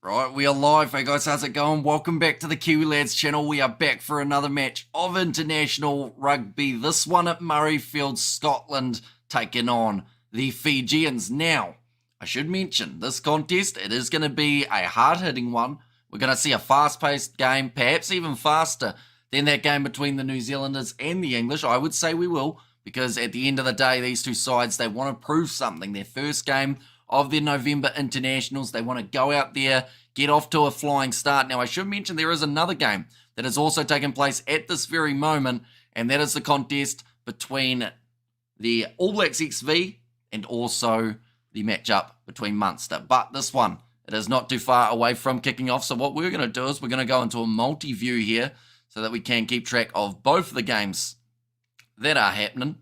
Right, we are live. Hey guys, how's it going? Welcome back to the Kiwi Lads channel. We are back for another match of international rugby. This one at Murrayfield, Scotland, taking on the Fijians. Now, I should mention, this contest, it is going to be a hard-hitting one. We're going to see a fast-paced game, perhaps even faster than that game between the New Zealanders and the English. I would say we will, because at the end of the day, these two sides, they want to prove something. Their first game of their November internationals. They want to go out there, get off to a flying start. Now, I should mention there is another game that has also taken place at this very moment, and that is the contest between the All Blacks XV and also the matchup between Munster. But this one, it is not too far away from kicking off. So what we're going to do is we're going to go into a multi-view here so that we can keep track of both of the games that are happening.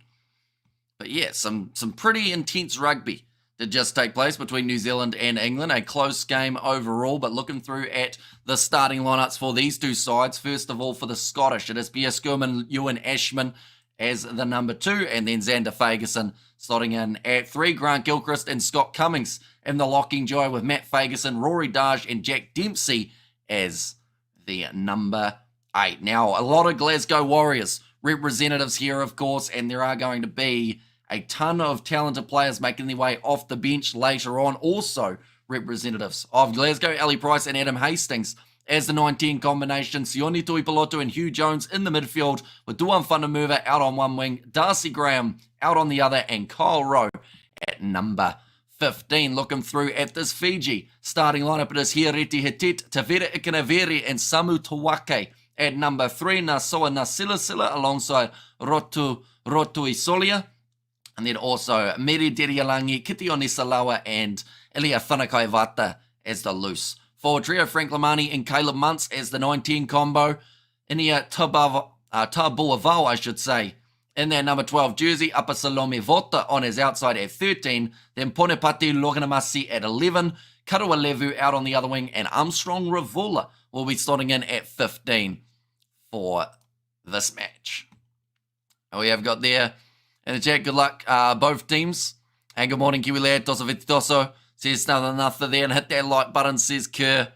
But yeah, some pretty intense rugby did just take place between New Zealand and England. A close game overall, but looking through at the starting lineups for these two sides. First of all, for the Scottish, it is Pierre Schoeman, Ewan Ashman as the number 2, and then Xander Fagerson slotting in at 3. Grant Gilchrist and Scott Cummings in the locking duo with Matt Fagerson, Rory Darge, and Jack Dempsey as the number 8. Now, a lot of Glasgow Warriors representatives here, of course, and there are going to be a ton of talented players making their way off the bench later on. Also, representatives of Glasgow, Ali Price and Adam Hastings as the 9-10 combination. Sione Tuipilotu and Hugh Jones in the midfield, with Duan Whanamura out on one wing, Darcy Graham out on the other, and Kyle Rowe at number 15. Looking through at this Fiji starting lineup, it is Hiareti Hitit, Tavera Ikanaveri, and Samu Tawake at number 3. Nasoa Nasilasila alongside Rotu Isolia. And then also Meri Derialangi, Kitione Salawa, and Elia Whanakaivata as the loose forward trio. Frank Lamani and Caleb Muntz as the 9-10 combo. Inia Tabuavau, I should say, in their number 12 jersey. Apa Salome Vota on his outside at 13. Then Ponepati Loganamasi at 11. Karua Levu out on the other wing. And Armstrong Ravula will be starting in at 15 for this match. And we have got there in the chat, good luck, both teams. And good morning, Kiwi Lad. Tosa Vititoso says nothing there. And hit that like button, says Kerr.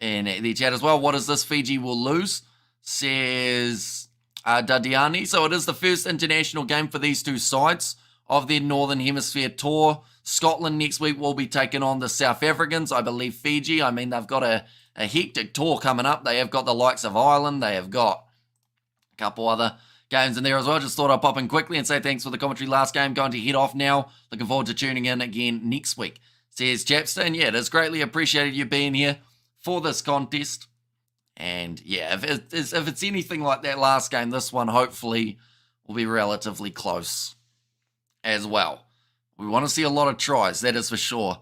And the chat as well. What is this? Fiji will lose, says Dadiani. So it is the first international game for these two sides of their Northern Hemisphere tour. Scotland next week will be taking on the South Africans. I believe Fiji. I mean, they've got a hectic tour coming up. They have got the likes of Ireland. They have got a couple other games in there as well. Just thought I'd pop in quickly and say thanks for the commentary last game. Going to head off now. Looking forward to tuning in again next week, says Chapston. Yeah, it is greatly appreciated you being here for this contest. And yeah, if it's anything like that last game, this one hopefully will be relatively close as well. We want to see a lot of tries, that is for sure,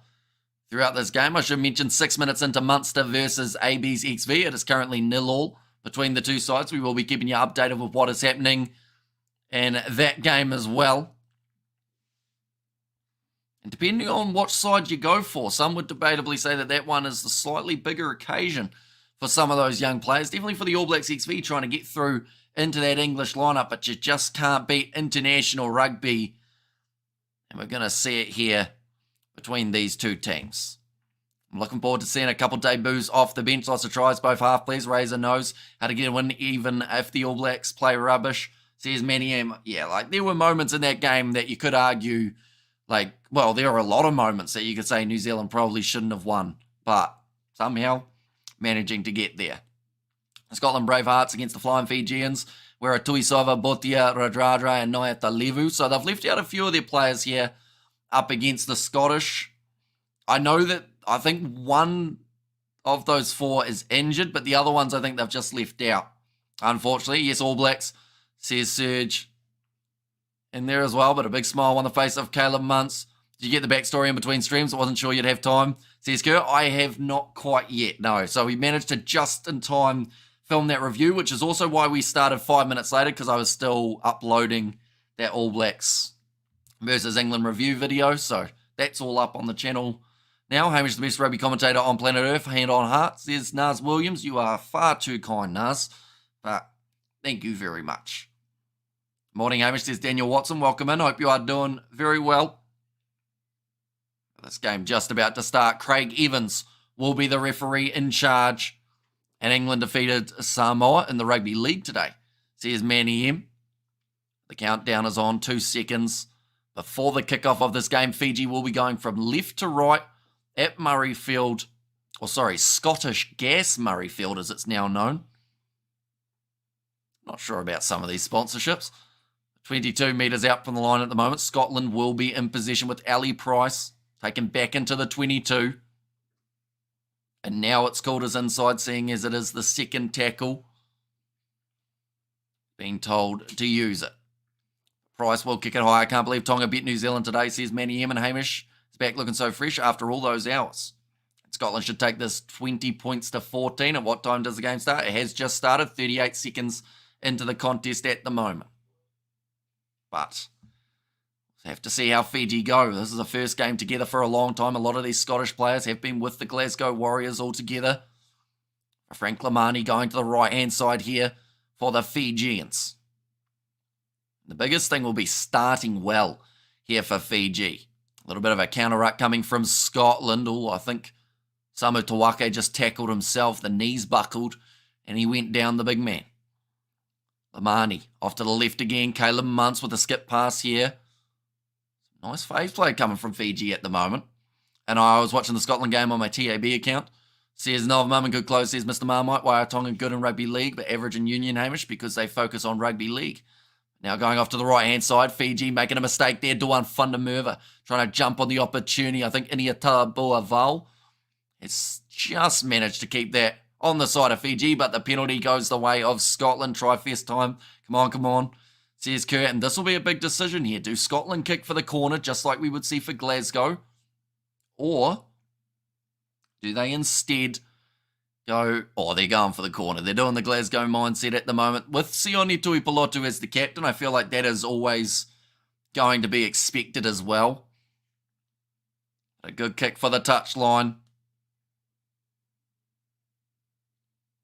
throughout this game. I should mention 6 minutes into Munster versus AB's XV. It is currently 0-0. Between the two sides. We will be keeping you updated with what is happening in that game as well. And depending on which side you go for, some would debatably say that that one is the slightly bigger occasion for some of those young players. Definitely for the All Blacks XV trying to get through into that English lineup, but you just can't beat international rugby. And we're going to see it here between these two teams. I'm looking forward to seeing a couple debuts off the bench. Lots of tries, both half players. Razor knows how to get a win even if the All Blacks play rubbish, says Manny M. Yeah, like there were moments in that game that you could argue, like, well, there are a lot of moments that you could say New Zealand probably shouldn't have won, but somehow managing to get there. Scotland Bravehearts against the Flying Fijians, where Tuisova, Botia, Radradra, and Noyata Levu. So they've left out a few of their players here up against the Scottish. I think one of those 4 is injured, but the other ones I think they've just left out. Unfortunately, yes, All Blacks, says Serge in there as well, but a big smile on the face of Caleb Muntz. Did you get the backstory in between streams? I wasn't sure you'd have time, says Kerr. I have not quite yet, no. So we managed to just in time film that review, which is also why we started 5 minutes later, because I was still uploading that All Blacks versus England review video. So that's all up on the channel now. Hamish, the best rugby commentator on planet Earth, hand on heart, says Naz Williams. You are far too kind, Naz, but thank you very much. Morning, Hamish, says Daniel Watson. Welcome in. Hope you are doing very well. This game just about to start. Craig Evans will be the referee in charge. And England defeated Samoa in the Rugby League today. Says Manny M. The countdown is on, 2 seconds. Before the kickoff of this game, Fiji will be going from left to right at Murrayfield, Scottish Gas Murrayfield as it's now known. Not sure about some of these sponsorships. 22 metres out from the line at the moment. Scotland will be in possession with Ali Price, taken back into the 22. And now it's called as inside, seeing as it is the second tackle. Being told to use it. Price will kick it high. I can't believe Tonga beat New Zealand today, says Manny M. And Hamish is back looking so fresh after all those hours. Scotland should take this 20 points to 14. At what time does the game start? It has just started, 38 seconds into the contest at the moment. But we'll have to see how Fiji go. This is the first game together for a long time. A lot of these Scottish players have been with the Glasgow Warriors all together. Frank Lamani going to the right-hand side here for the Fijians. The biggest thing will be starting well here for Fiji. A little bit of a counter-ruck coming from Scotland. Oh, I think Samu Tawake just tackled himself. The knees buckled, and he went down, the big man. Lamani off to the left again. Caleb Muntz with a skip pass here. Nice phase play coming from Fiji at the moment. And I was watching the Scotland game on my TAB account. Says Nov Mum and good close, says Mr. Marmite. Why are Tonga good in rugby league but average in union, Hamish? Because they focus on rugby league. Now going off to the right-hand side, Fiji making a mistake there. Duan Fundamerva trying to jump on the opportunity. I think Iniata Boaval has just managed to keep that on the side of Fiji, but the penalty goes the way of Scotland. Try first time. Come on, says Kurt. And this will be a big decision here. Do Scotland kick for the corner, just like we would see for Glasgow? Or do they instead go, they're going for the corner. They're doing the Glasgow mindset at the moment. With Sione Tuipulotu as the captain, I feel like that is always going to be expected as well. A good kick for the touchline.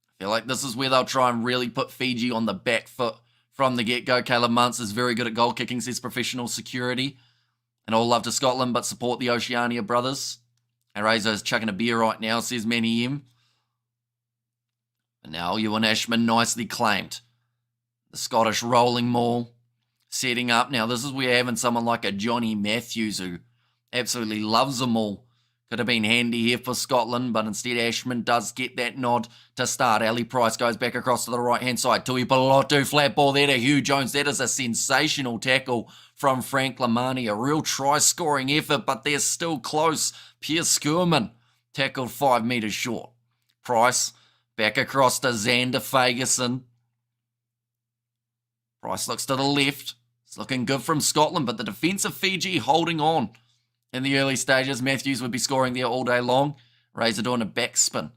I feel like this is where they'll try and really put Fiji on the back foot from the get-go. Caleb Muntz is very good at goal kicking, says Professional Security. And all love to Scotland, but support the Oceania brothers. And Razor's chucking a beer right now, says Manny M. And now Ewan Ashman nicely claimed. The Scottish rolling maul setting up. Now this is where having someone like a Johnny Matthews who absolutely loves them all could have been handy here for Scotland, but instead Ashman does get that nod to start. Ali Price goes back across to the right-hand side. Tuipulotu, flat ball there to Hugh Jones. That is a sensational tackle from Frank Lamani. A real try-scoring effort, but they're still close. Pierce Skurman tackled 5 metres short. Price back across to Xander Fagerson. Price looks to the left. It's looking good from Scotland, but the defence of Fiji holding on. In the early stages, Matthews would be scoring there all day long. Razor doing a backspin,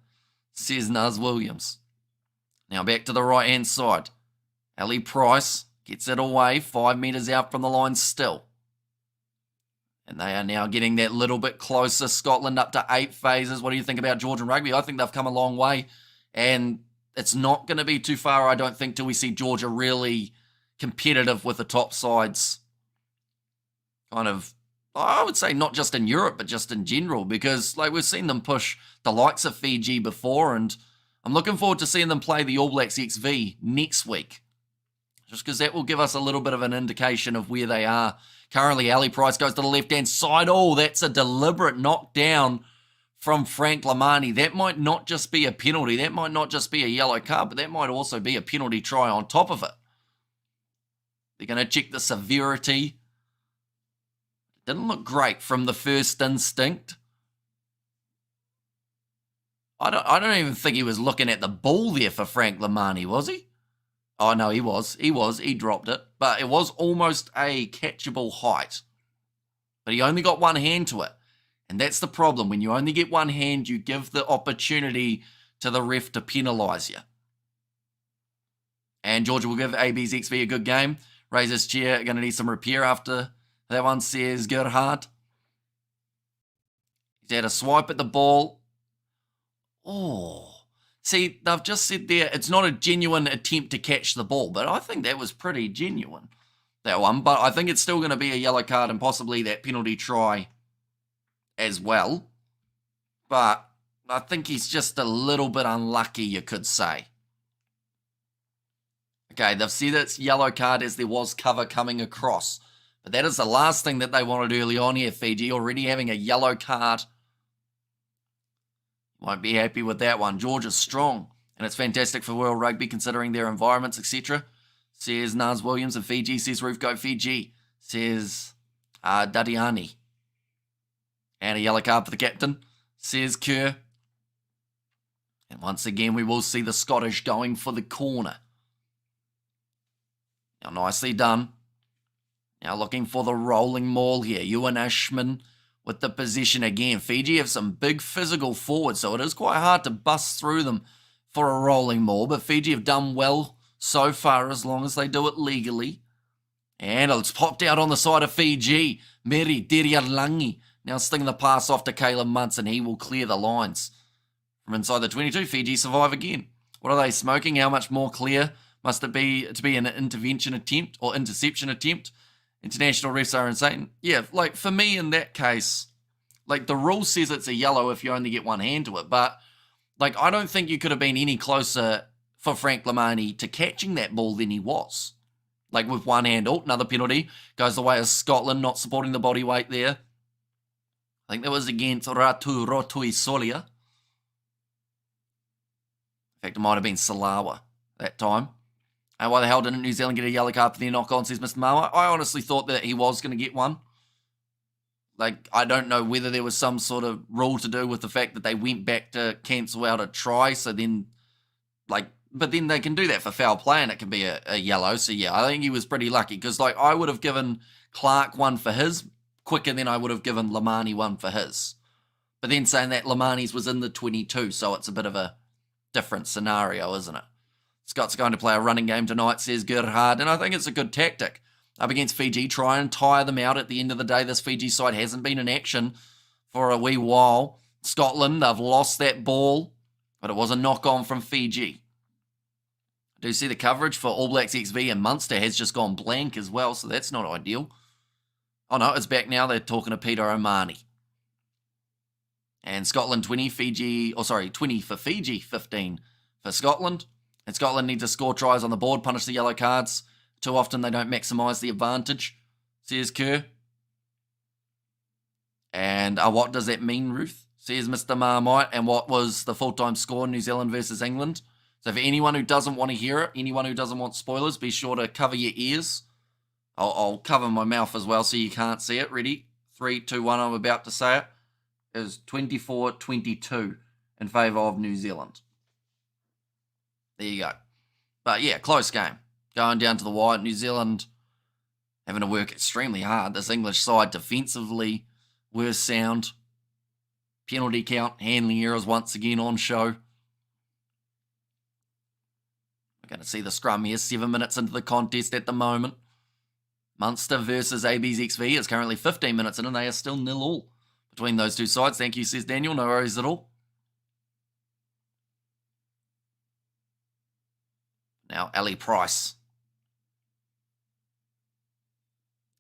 says Nuz Williams. Now back to the right-hand side. Ali Price gets it away, 5 metres out from the line still. And they are now getting that little bit closer. Scotland up to 8 phases. What do you think about Georgian rugby? I think they've come a long way. And it's not going to be too far, I don't think, till we see Georgia really competitive with the top sides. Kind of, I would say not just in Europe, but just in general. Because like we've seen them push the likes of Fiji before. And I'm looking forward to seeing them play the All Blacks XV next week. Just because that will give us a little bit of an indication of where they are. Currently, Ali Price goes to the left-hand side. Oh, that's a deliberate knockdown from Frank Lamani. That might not just be a penalty. That might not just be a yellow card, but that might also be a penalty try on top of it. They're going to check the severity. Didn't look great from the first instinct. I don't even think he was looking at the ball there for Frank Lamani, was he? Oh, no, he was. He dropped it. But it was almost a catchable height. But he only got one hand to it. And that's the problem. When you only get one hand, you give the opportunity to the ref to penalise you. And Georgia will give AB's XV a good game. Razor's chair, going to need some repair after that one, says Gerhard. He's had a swipe at the ball. Oh. See, they've just said there, it's not a genuine attempt to catch the ball, but I think that was pretty genuine, that one. But I think it's still going to be a yellow card and possibly that penalty try as well. But I think he's just a little bit unlucky, you could say. Okay, they've said it's yellow card as there was cover coming across. But that is the last thing that they wanted early on here, Fiji, already having a yellow card. Won't be happy with that one. Georgia's strong, and it's fantastic for World Rugby considering their environments, etc. Says Naz Williams of Fiji, says Roof Goat Fiji, says Dadiani. And a yellow card for the captain, says Kerr. And once again, we will see the Scottish going for the corner. Now, nicely done. Now looking for the rolling maul here. Ewan Ashman with the possession again. Fiji have some big physical forwards, so it is quite hard to bust through them for a rolling maul. But Fiji have done well so far as long as they do it legally. And it's popped out on the side of Fiji. Meri Dirialangi now stinging the pass off to Caleb Muntz, and he will clear the lines. From inside the 22, Fiji survive again. What are they smoking? How much more clear must it be to be an intervention attempt or interception attempt? International refs are insane. Yeah, like for me in that case, like the rule says it's a yellow if you only get one hand to it, but like I don't think you could have been any closer for Frank Lamani to catching that ball than he was. Like with one hand. Oh, another penalty goes the way of Scotland, not supporting the body weight there. I think that was against Ratu Rotui Solia. In fact, it might have been Salawa that time. And why the hell didn't New Zealand get a yellow card for their knock-on, says Mr. Marwa? I honestly thought that he was going to get one. Like, I don't know whether there was some sort of rule to do with the fact that they went back to cancel out a try, so then, like, but then they can do that for foul play and it can be a yellow. So, yeah, I think he was pretty lucky because, like, I would have given Clark one for his quicker than I would have given Lamani one for his. But then saying that Lamani's was in the 22, so it's a bit of a different scenario, isn't it? Scott's going to play a running game tonight, says Gerhard, and I think it's a good tactic. Up against Fiji, try and tire them out. At the end of the day, this Fiji side hasn't been in action for a wee while. Scotland, they've lost that ball, but it was a knock-on from Fiji. I do see the coverage for All Blacks XV, and Munster has just gone blank as well, so that's not ideal. Oh no, it's back now. They're talking to Peter O'Mahony. And Scotland 20, 20 for Fiji, 15 for Scotland. And Scotland need to score tries on the board, punish the yellow cards. Too often they don't maximise the advantage, says Kerr. And what does that mean, Ruth? Says Mr. Marmite. And what was the full-time score, New Zealand versus England? So for anyone who doesn't want to hear it, anyone who doesn't want spoilers, be sure to cover your ears. I'll cover my mouth as well so you can't see it. Ready? 3, 2, 1, I'm about to say it. It was 24-22 in favour of New Zealand. There you go. But yeah, close game. Going down to the wire. New Zealand having to work extremely hard. This English side defensively were sound. Penalty count, handling errors once again on show. We're going to see the scrum here. 7 minutes into the contest at the moment. Munster versus AB's XV is currently 15 minutes in and they are still 0-0 between those two sides. Thank you, says Daniel. No worries at all. Now, Ali Price.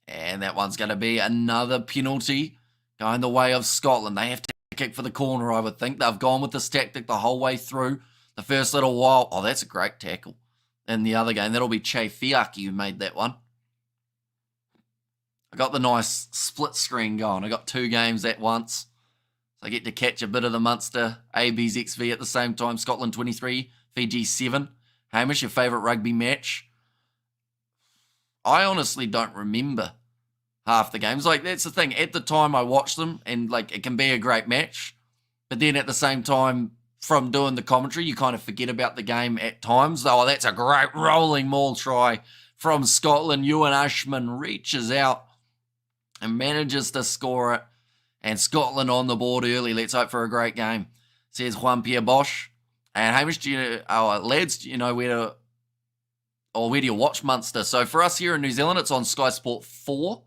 And that one's going to be another penalty going the way of Scotland. They have to kick for the corner, I would think. They've gone with this tactic the whole way through. The first little while. Oh, that's a great tackle. In the other game, that'll be Che Fiaki who made that one. I got the nice split screen going. I got 2 games at once. So I get to catch a bit of the Munster AB's XV at the same time. Scotland 23, Fiji 7. Hamish, your favourite rugby match? I honestly don't remember half the games. Like, that's the thing. At the time, I watched them, and, like, it can be a great match. But then at the same time, from doing the commentary, you kind of forget about the game at times. Oh, that's a great rolling maul try from Scotland. Ewan Ashman reaches out and manages to score it. And Scotland on the board early. Let's hope for a great game, says Juan-Pierre Bosch. And Hamish, lads, do you know where do you watch Munster? So for us here in New Zealand, it's on Sky Sport 4.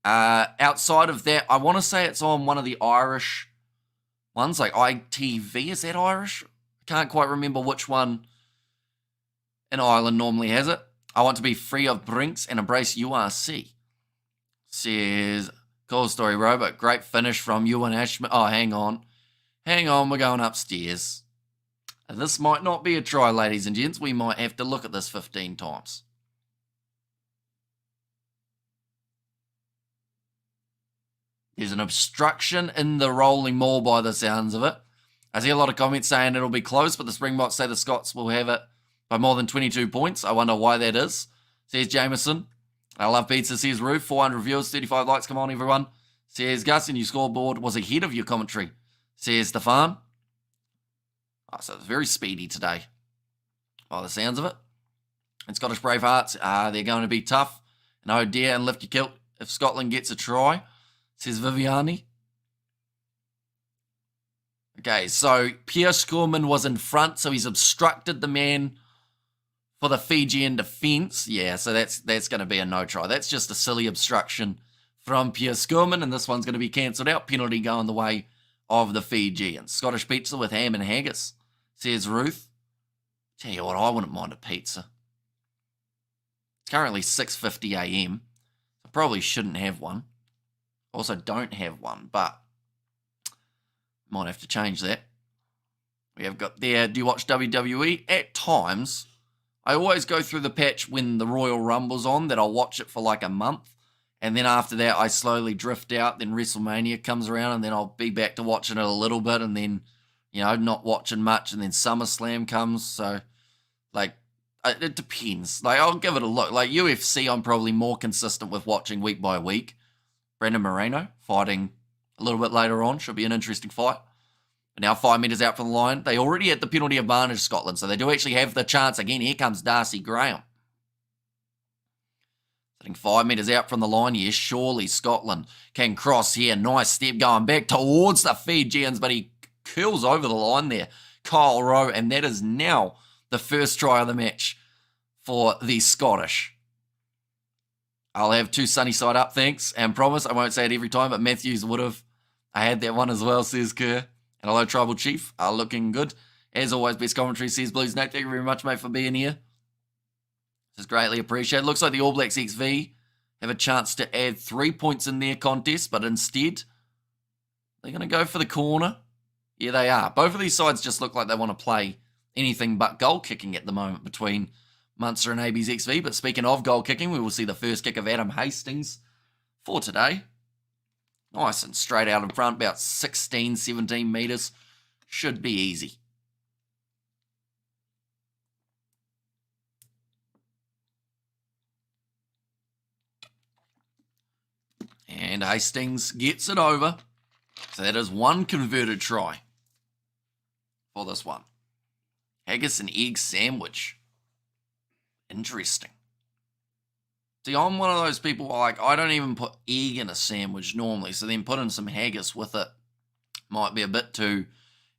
Outside of that, I want to say it's on one of the Irish ones, like ITV. Is that Irish? I can't quite remember which one in Ireland normally has it. I want to be free of brinks and embrace URC, says Cool Story Robot. Great finish from Ewan Ashman. Oh, hang on. Hang on, we're going upstairs. This might not be a try, ladies and gents. We might have to look at this 15 times. There's an obstruction in the rolling maul by the sounds of it. I see a lot of comments saying it'll be close, but the Springboks say the Scots will have it by more than 22 points. I wonder why that is. Says Jameson. I love pizza, says Roof. 400 viewers, 35 likes. Come on, everyone. Says Gus, and your scoreboard was ahead of your commentary. Says Stefan. Oh, so it's very speedy today, by the sounds of it. And Scottish Bravehearts, they're going to be tough. And oh dear, and lift your kilt if Scotland gets a try, says Viviani. Okay, so Pierre Skurman was in front, so he's obstructed the man for the Fijian defence. Yeah, so that's going to be a no try. That's just a silly obstruction from Pierre Skurman, and this one's going to be cancelled out. Penalty going the way of the Fijians. Scottish pizza with ham and haggis, says Ruth. Tell you what, I wouldn't mind a pizza. It's currently 6:50 a.m. I probably shouldn't have one. Also don't have one, but might have to change that. We have got there, do you watch WWE? At times. I always go through the patch when the Royal Rumble's on, that I'll watch it for like a month. And then after that, I slowly drift out. Then WrestleMania comes around, and then I'll be back to watching it a little bit. And then, you know, not watching much. And then SummerSlam comes. So, like, it depends. Like, I'll give it a look. Like, UFC, I'm probably more consistent with watching week by week. Brandon Moreno fighting a little bit later on. Should be an interesting fight. But now 5 metres out from the line. They already had the penalty advantage, Scotland. So they do actually have the chance. Again, here comes Darcy Graham. Sitting 5 metres out from the line. Yes, surely Scotland can cross here. Nice step going back towards the Fijians. But he curls over the line there. Kyle Rowe. And that is now the first try of the match for the Scottish. I'll have two sunny side up, thanks. And promise I won't say it every time, but Matthews would have. I had that one as well, says Kerr. And hello, Tribal Chief. Looking good. As always, best commentary, says Blues Nate. Thank you very much, mate, for being here. This is greatly appreciated. Looks like the All Blacks XV have a chance to add 3 points in their contest, but instead, they're going to go for the corner. Yeah, they are. Both of these sides just look like they want to play anything but goal kicking at the moment between Munster and AB's XV. But speaking of goal kicking, we will see the first kick of Adam Hastings for today. Nice and straight out in front, about 16, 17 metres. Should be easy. And Hastings gets it over. So that is one converted try for this one. Haggis and egg sandwich. Interesting. See, I'm one of those people, like, I don't even put egg in a sandwich normally, so then putting some haggis with it might be a bit too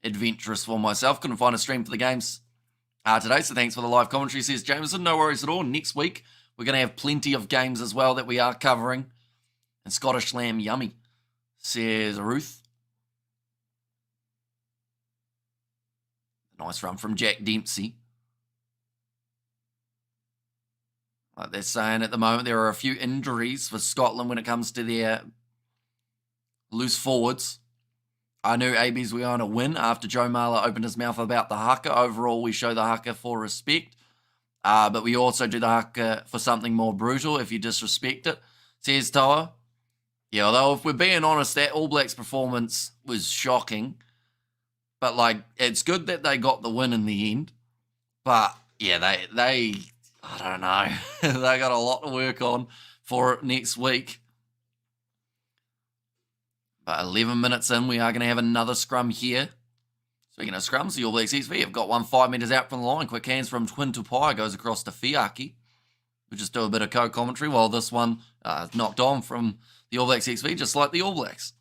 adventurous for myself. Couldn't find a stream for the games today, so thanks for the live commentary, says Jameson. No worries at all. Next week, we're going to have plenty of games as well that we are covering. And Scottish lamb, yummy, says Ruth. Nice run from Jack Dempsey. Like they're saying at the moment, there are a few injuries for Scotland when it comes to their loose forwards. I knew ABs were going to win after Joe Marler opened his mouth about the haka. Overall, we show the haka for respect. But we also do the haka for something more brutal if you disrespect it, says Toa. Yeah, although if we're being honest, that All Blacks performance was shocking. But, like, it's good that they got the win in the end. But, yeah, they I don't know. They got a lot to work on for it next week. But 11 minutes in, we are going to have another scrum here. Speaking of scrums, the All Blacks XV have got one 5 metres out from the line. Quick hands from Twin Tupai goes across to Fiaki. We'll just do a bit of co-commentary while this one knocked on from the All Blacks XV, just like the All Blacks.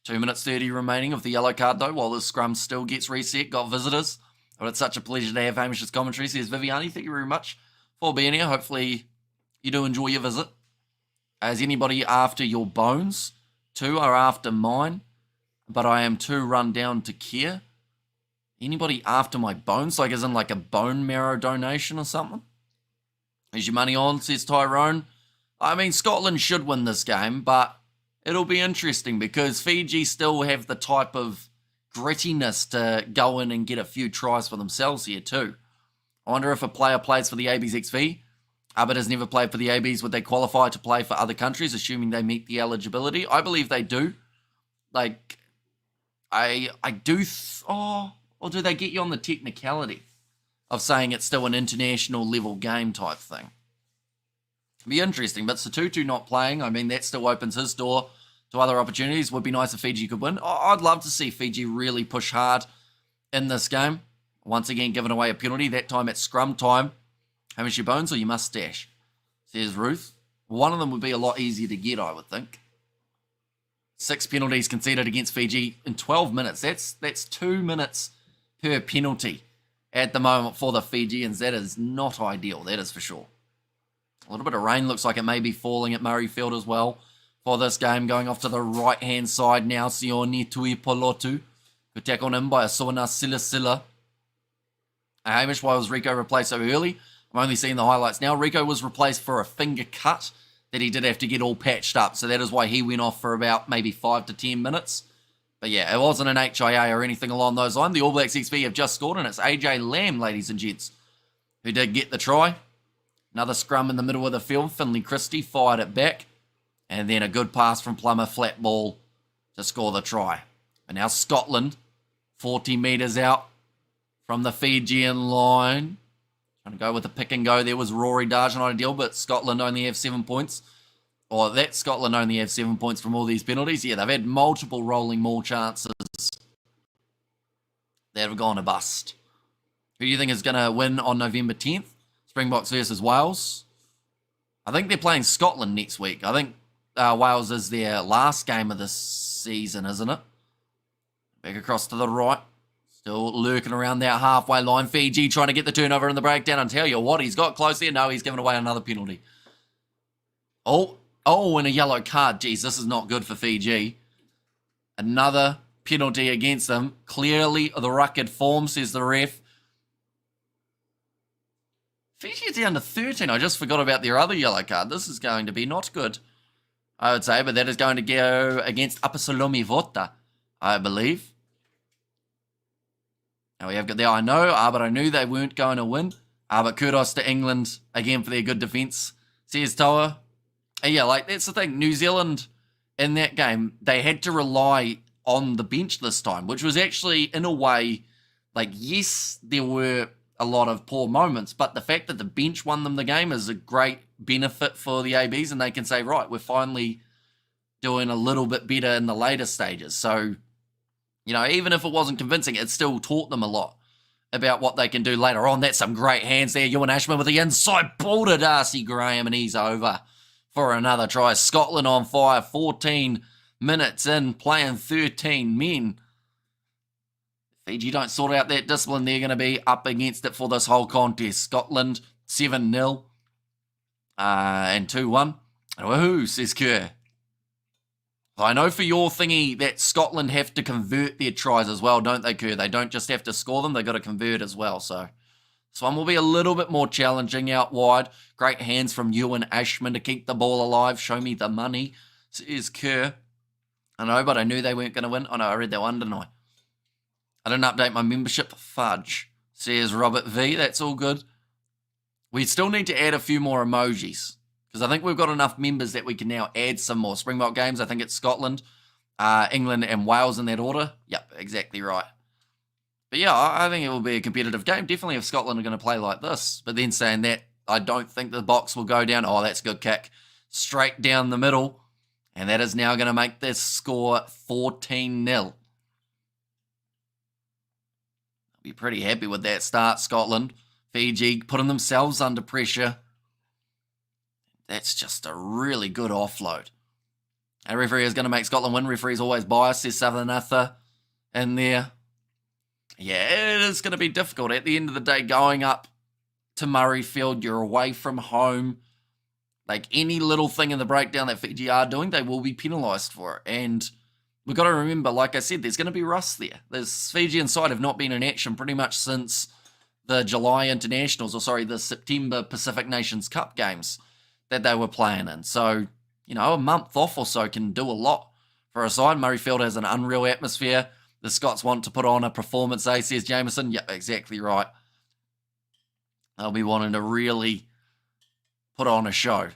2 minutes 30 remaining of the yellow card, though, while the scrum still gets reset. Got visitors. But it's such a pleasure to have Hamish's commentary, says Viviani. Thank you very much for being here. Hopefully you do enjoy your visit. Is anybody after your bones? 2 are after mine, but I am too run down to care. Anybody after my bones? Like as in like a bone marrow donation or something? Is your money on, says Tyrone. I mean, Scotland should win this game, but it'll be interesting because Fiji still have the type of grittiness to go in and get a few tries for themselves here too. I wonder if a player plays for the ABs XV, but has never played for the ABs, would they qualify to play for other countries, assuming they meet the eligibility? I believe they do. Like, I do, or do they get you on the technicality of saying it's still an international level game type thing? It'd be interesting, but Satutu not playing, I mean, that still opens his door to other opportunities. Would be nice if Fiji could win. I'd love to see Fiji really push hard in this game. Once again, giving away a penalty, that time at scrum time. Hamish your bones or your mustache? Says Ruth. One of them would be a lot easier to get, I would think. 6 penalties conceded against Fiji in 12 minutes. That's 2 minutes per penalty at the moment for the Fijians. That is not ideal, that is for sure. A little bit of rain looks like it may be falling at Murrayfield as well for this game. Going off to the right-hand side now, Sione Tui Polotu. Good tackle in by Asona Silla. Hamish, why was Rico replaced so early? I'm only seeing the highlights now. Rico was replaced for a finger cut that he did have to get all patched up. So that is why he went off for about maybe 5 to 10 minutes. But yeah, it wasn't an HIA or anything along those lines. The All Blacks XV have just scored, and it's AJ Lamb, ladies and gents, who did get the try. Another scrum in the middle of the field. Finley Christie fired it back. And then a good pass from Plummer, flat ball to score the try. And now Scotland, 40 metres out from the Fijian line. Trying to go with the pick and go. There was Rory Darge, not ideal, but Scotland only have 7 points. Or that Scotland only have 7 points from all these penalties. Yeah, they've had multiple rolling maul chances that have gone to bust. Who do you think is going to win on November 10th? Springboks versus Wales. I think they're playing Scotland next week. I think Wales is their last game of this season, isn't it? Back across to the right. Still lurking around that halfway line. Fiji trying to get the turnover in the breakdown. And tell you what, he's got close there. No, he's given away another penalty. Oh, and a yellow card. Jeez, this is not good for Fiji. Another penalty against them. Clearly the rucked form, says the ref. Fiji are down to 13. I just forgot about their other yellow card. This is going to be not good, I would say. But that is going to go against Upper Salomi Vota, I believe. Now we have got there, I know, but I knew they weren't going to win. But kudos to England again for their good defence, says Toa. Yeah, like that's the thing. New Zealand in that game, they had to rely on the bench this time, which was actually, in a way, like, yes, there were a lot of poor moments, but the fact that the bench won them the game is a great benefit for the ABs, and they can say, right, we're finally doing a little bit better in the later stages. So, you know, even if it wasn't convincing, it still taught them a lot about what they can do later on. That's some great hands there. Ewan Ashman with the inside ball to Darcy Graham, and he's over for another try. Scotland on fire, 14 minutes in, playing 13 men. Fiji don't sort out that discipline, they're going to be up against it for this whole contest. Scotland, 7-0 and 2-1. Woohoo, says Kerr. I know for your thingy that Scotland have to convert their tries as well, don't they, Kerr? They don't just have to score them, they've got to convert as well. So this one will be a little bit more challenging out wide. Great hands from Ewan Ashman to keep the ball alive. Show me the money, says Kerr. I know, but I knew they weren't going to win. Oh no, I read that one, didn't I? I didn't update my membership. Fudge, says Robert V. That's all good. We still need to add a few more emojis, because I think we've got enough members that we can now add some more Springbok games. I think it's Scotland, England, and Wales in that order. Yep, exactly right. But yeah, I think it will be a competitive game. Definitely if Scotland are going to play like this. But then saying that, I don't think the box will go down. Oh, that's a good kick. Straight down the middle. And that is now going to make this score 14-0. I'll be pretty happy with that start, Scotland. Fiji putting themselves under pressure. That's just a really good offload. And referee is going to make Scotland win. Referee's always biased, says Southernatha in there. Yeah, it is going to be difficult. At the end of the day, going up to Murrayfield, you're away from home. Like any little thing in the breakdown that Fiji are doing, they will be penalised for it. And we've got to remember, like I said, there's going to be rust there. The Fijian side have not been in action pretty much since the July internationals, or sorry, the September Pacific Nations Cup games that they were playing in. So, you know, a month off or so can do a lot for a side. Murrayfield has an unreal atmosphere. The Scots want to put on a performance, says Jameson. Yep, exactly right. They'll be wanting to really put on a show.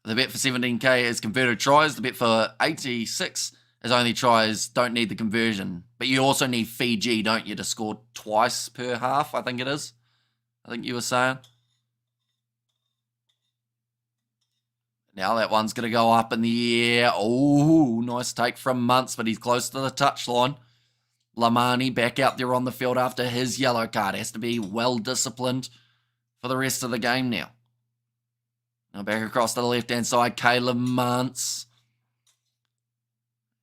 The bet for 17k is converted tries. The bet for 86 is only tries, don't need the conversion. But you also need Fiji, don't you, to score twice per half, I think it is. I think you were saying. Now that one's going to go up in the air. Oh, nice take from Muntz, but he's close to the touchline. Lamani back out there on the field after his yellow card. Has to be well disciplined for the rest of the game now. Now back across to the left-hand side, Caleb Muntz.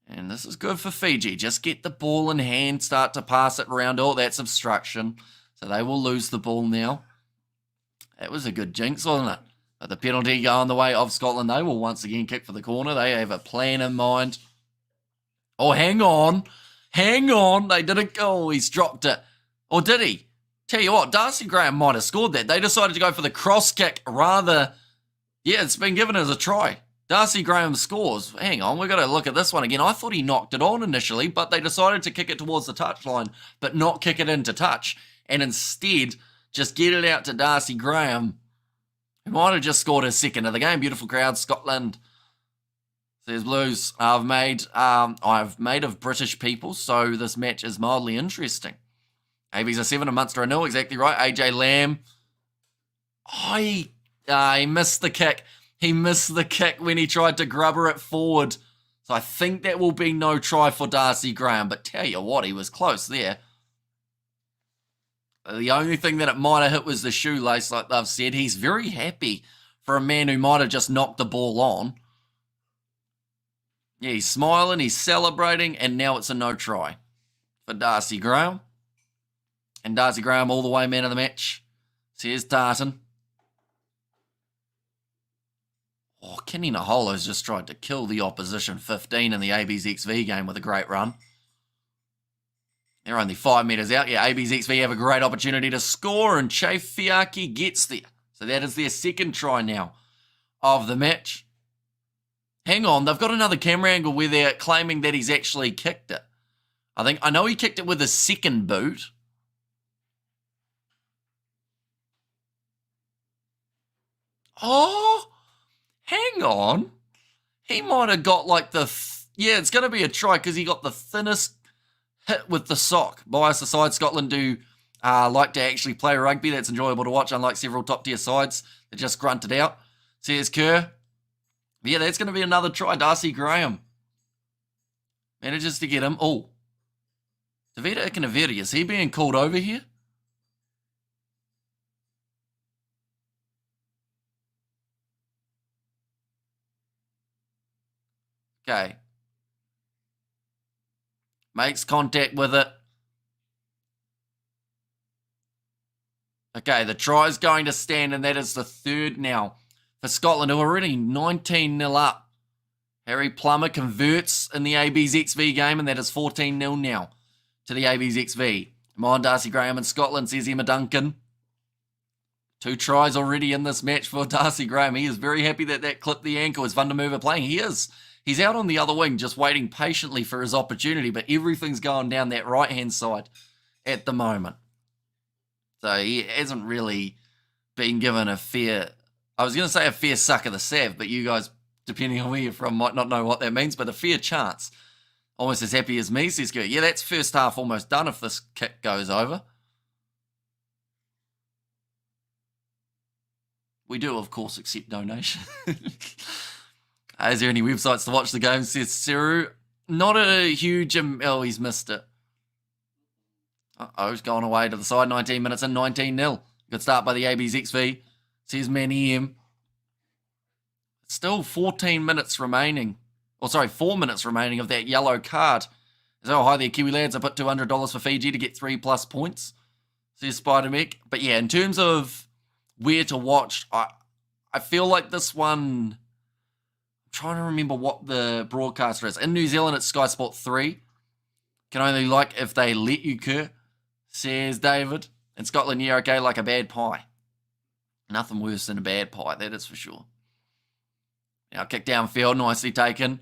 And this is good for Fiji. Just get the ball in hand, start to pass it around. Oh, that's obstruction. So they will lose the ball now. That was a good jinx, wasn't it? But the penalty going the way of Scotland. They will once again kick for the corner. They have a plan in mind. Oh, hang on. Hang on. They didn't go. Oh, he's dropped it. Or did he? Tell you what, Darcy Graham might have scored that. They decided to go for the cross kick rather. Yeah, it's been given as a try. Darcy Graham scores. Hang on, we've got to look at this one again. I thought he knocked it on initially, but they decided to kick it towards the touchline, but not kick it into touch, and instead just get it out to Darcy Graham, who might have just scored his second of the game. Beautiful crowd, Scotland. Says Blues. I've made of British people, so this match is mildly interesting. AB's a 7 and Munster a 0, exactly right. AJ Lamb. Oh, he missed the kick. He missed the kick when he tried to grubber it forward. So I think that will be no try for Darcy Graham. But tell you what, he was close there. The only thing that it might have hit was the shoelace, like they've said. He's very happy for a man who might have just knocked the ball on. Yeah, he's smiling, he's celebrating, and now it's a no try for Darcy Graham. And Darcy Graham all the way man of the match. So here's Tartan. Oh, Kenny Naholo's just tried to kill the opposition 15 in the AB's XV game with a great run. They're only 5 metres out. Yeah, AB's XV have a great opportunity to score, and Chafiaki gets there. So that is their second try now of the match. Hang on, they've got another camera angle where they're claiming that he's actually kicked it. I know he kicked it with a second boot. Oh, hang on. He might have got like yeah, it's going to be a try because he got the thinnest hit with the sock. Bias aside, Scotland do like to actually play rugby. That's enjoyable to watch, unlike several top-tier sides that just grunted out. So here's Kerr. But yeah, that's going to be another try. Darcy Graham manages to get him. Oh, Tavita Ikanaveri, is he being called over here? Okay. Makes contact with it. Okay, the try's going to stand, and that is the third now for Scotland, who are already 19-0 up. Harry Plummer converts in the AB's XV game, and that is 14-0 now to the AB's XV. Come on, Darcy Graham in Scotland, says Emma Duncan. 2 tries already in this match for Darcy Graham. He is very happy that clipped the ankle. Is Van der Merwe playing? He is. He's out on the other wing, just waiting patiently for his opportunity, but everything's going down that right-hand side at the moment. So he hasn't really been given a fair, I was going to say a fair suck of the sav, but you guys, depending on where you're from, might not know what that means, but a fair chance. Almost as happy as me, says Kurt. Yeah, that's first half almost done if this kick goes over. We do, of course, accept donation. Is there any websites to watch the game, says Seru? Not a huge, oh, he's missed it. Uh-oh, he's gone away to the side, 19 minutes and 19-0. Good start by the AB's XV, says Manny M. Still 14 minutes remaining. Or sorry, 4 minutes remaining of that yellow card. So, hi there, Kiwi lads. I put $200 for Fiji to get 3+ points, says Spider-Mech. But yeah, in terms of where to watch, I feel like this one, I'm trying to remember what the broadcaster is. In New Zealand, it's Sky Sport 3. Can only like if they let you, Kerr, says David. In Scotland, yeah, okay, like a bad pie. Nothing worse than a bad pie, that is for sure. Now, kick downfield, nicely taken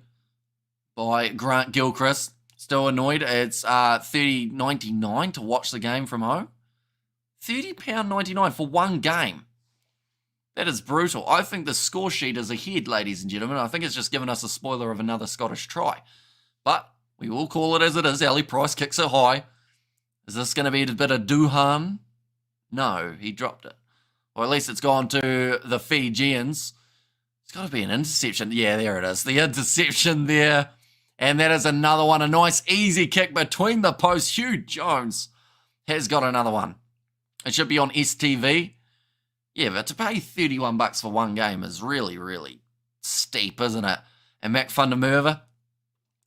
by Grant Gilchrist. Still annoyed. It's $30.99 to watch the game from home. £30.99 for one game. That is brutal. I think the score sheet is ahead, ladies and gentlemen. I think it's just given us a spoiler of another Scottish try. But we will call it as it is. Ali Price kicks it high. Is this going to be a bit of Duhan? No, he dropped it. Or at least it's gone to the Fijians. It's got to be an interception. Yeah, there it is. The interception there. And that is another one. A nice, easy kick between the posts. Hugh Jones has got another one. It should be on STV. Yeah, but to pay $31 for one game is really, really steep, isn't it? And Mac van der Merwe.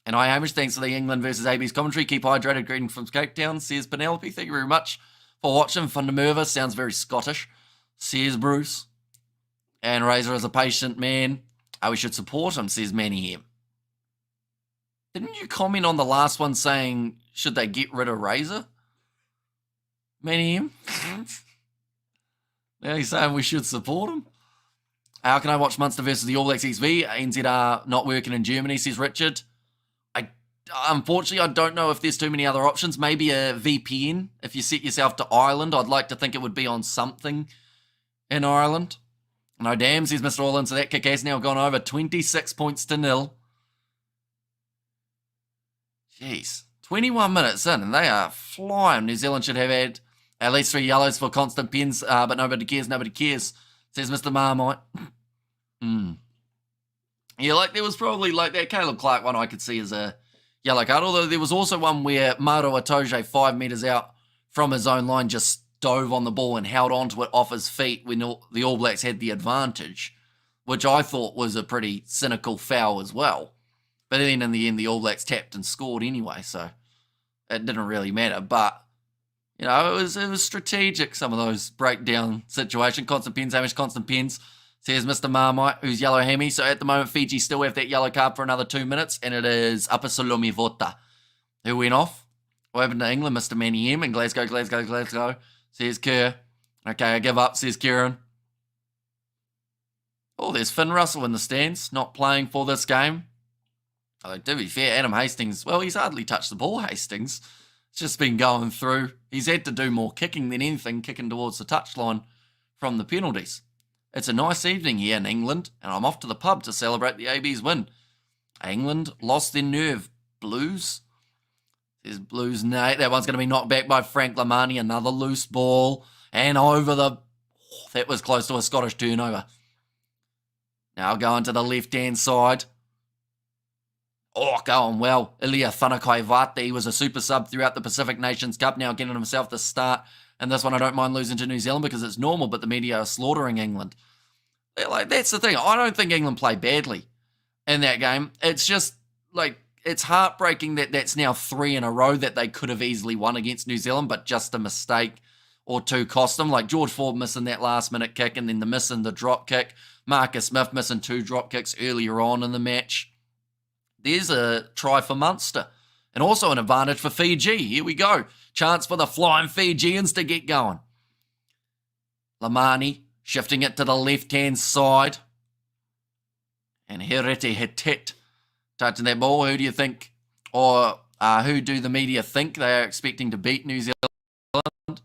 And hi, Hamish. Thanks for the England versus AB's commentary. Keep hydrated. Greeting from Cape Town. Says Penelope. Thank you very much for watching. Van der Merwe sounds very Scottish. Says Bruce. And Razor is a patient man. We should support him, says Manny M. Didn't you comment on the last one saying, should they get rid of Razor? Manny M? Now he's saying we should support him. How can I watch Munster versus the All Blacks XV? NZR not working in Germany, says Richard. Unfortunately, I don't know if there's too many other options. Maybe a VPN. If you set yourself to Ireland, I'd like to think it would be on something in Ireland. No damn, says Mr. Orland. So that kick has now gone over 26 points to 0. Jeez. 21 minutes in, and they are flying. New Zealand should have had at least 3 yellows for constant pens, but nobody cares, says Mr. Marmite. Yeah, like there was probably like that Caleb Clark one I could see as a yellow card, although there was also one where Maro Atoje 5 metres out from his own line just dove on the ball and held onto it off his feet when the All Blacks had the advantage, which I thought was a pretty cynical foul as well. But then in the end, the All Blacks tapped and scored anyway, so it didn't really matter. But, you know, it was strategic, some of those breakdown situations. Constant pens, Hamish, constant pens, says Mr. Marmite, who's yellow hammy. So at the moment, Fiji still have that yellow card for another 2 minutes, and it is Upper Salumi Vota who went off. What happened to England? Mr. Manny M in Glasgow, says Kerr. Okay, I give up, says Kieran. Oh, there's Finn Russell in the stands, not playing for this game. Oh, to be fair, Adam Hastings, well, he's hardly touched the ball, Hastings. It's just been going through. He's had to do more kicking than anything, kicking towards the touchline from the penalties. It's a nice evening here in England, and I'm off to the pub to celebrate the AB's win. England lost their nerve. Blues? There's Blues, Nate. That one's going to be knocked back by Frank Lamani. Another loose ball. And over the... Oh, that was close to a Scottish turnover. Now going to the left-hand side. Oh, going well. Ilia Whanakaivate, he was a super sub throughout the Pacific Nations Cup, now getting himself the start. And this one I don't mind losing to New Zealand because it's normal, but the media are slaughtering England. Like, that's the thing. I don't think England played badly in that game. It's just, like, it's heartbreaking that that's now 3 in a row that they could have easily won against New Zealand, but just a mistake or two cost them. Like George Ford missing that last-minute kick and then the missing the drop kick. Marcus Smith missing 2 drop kicks earlier on in the match. There's a try for Munster. And also an advantage for Fiji. Here we go. Chance for the Flying Fijians to get going. Lamani shifting it to the left-hand side. And Herete Hetet touching that ball. Who do you think, or who do the media think they are expecting to beat New Zealand?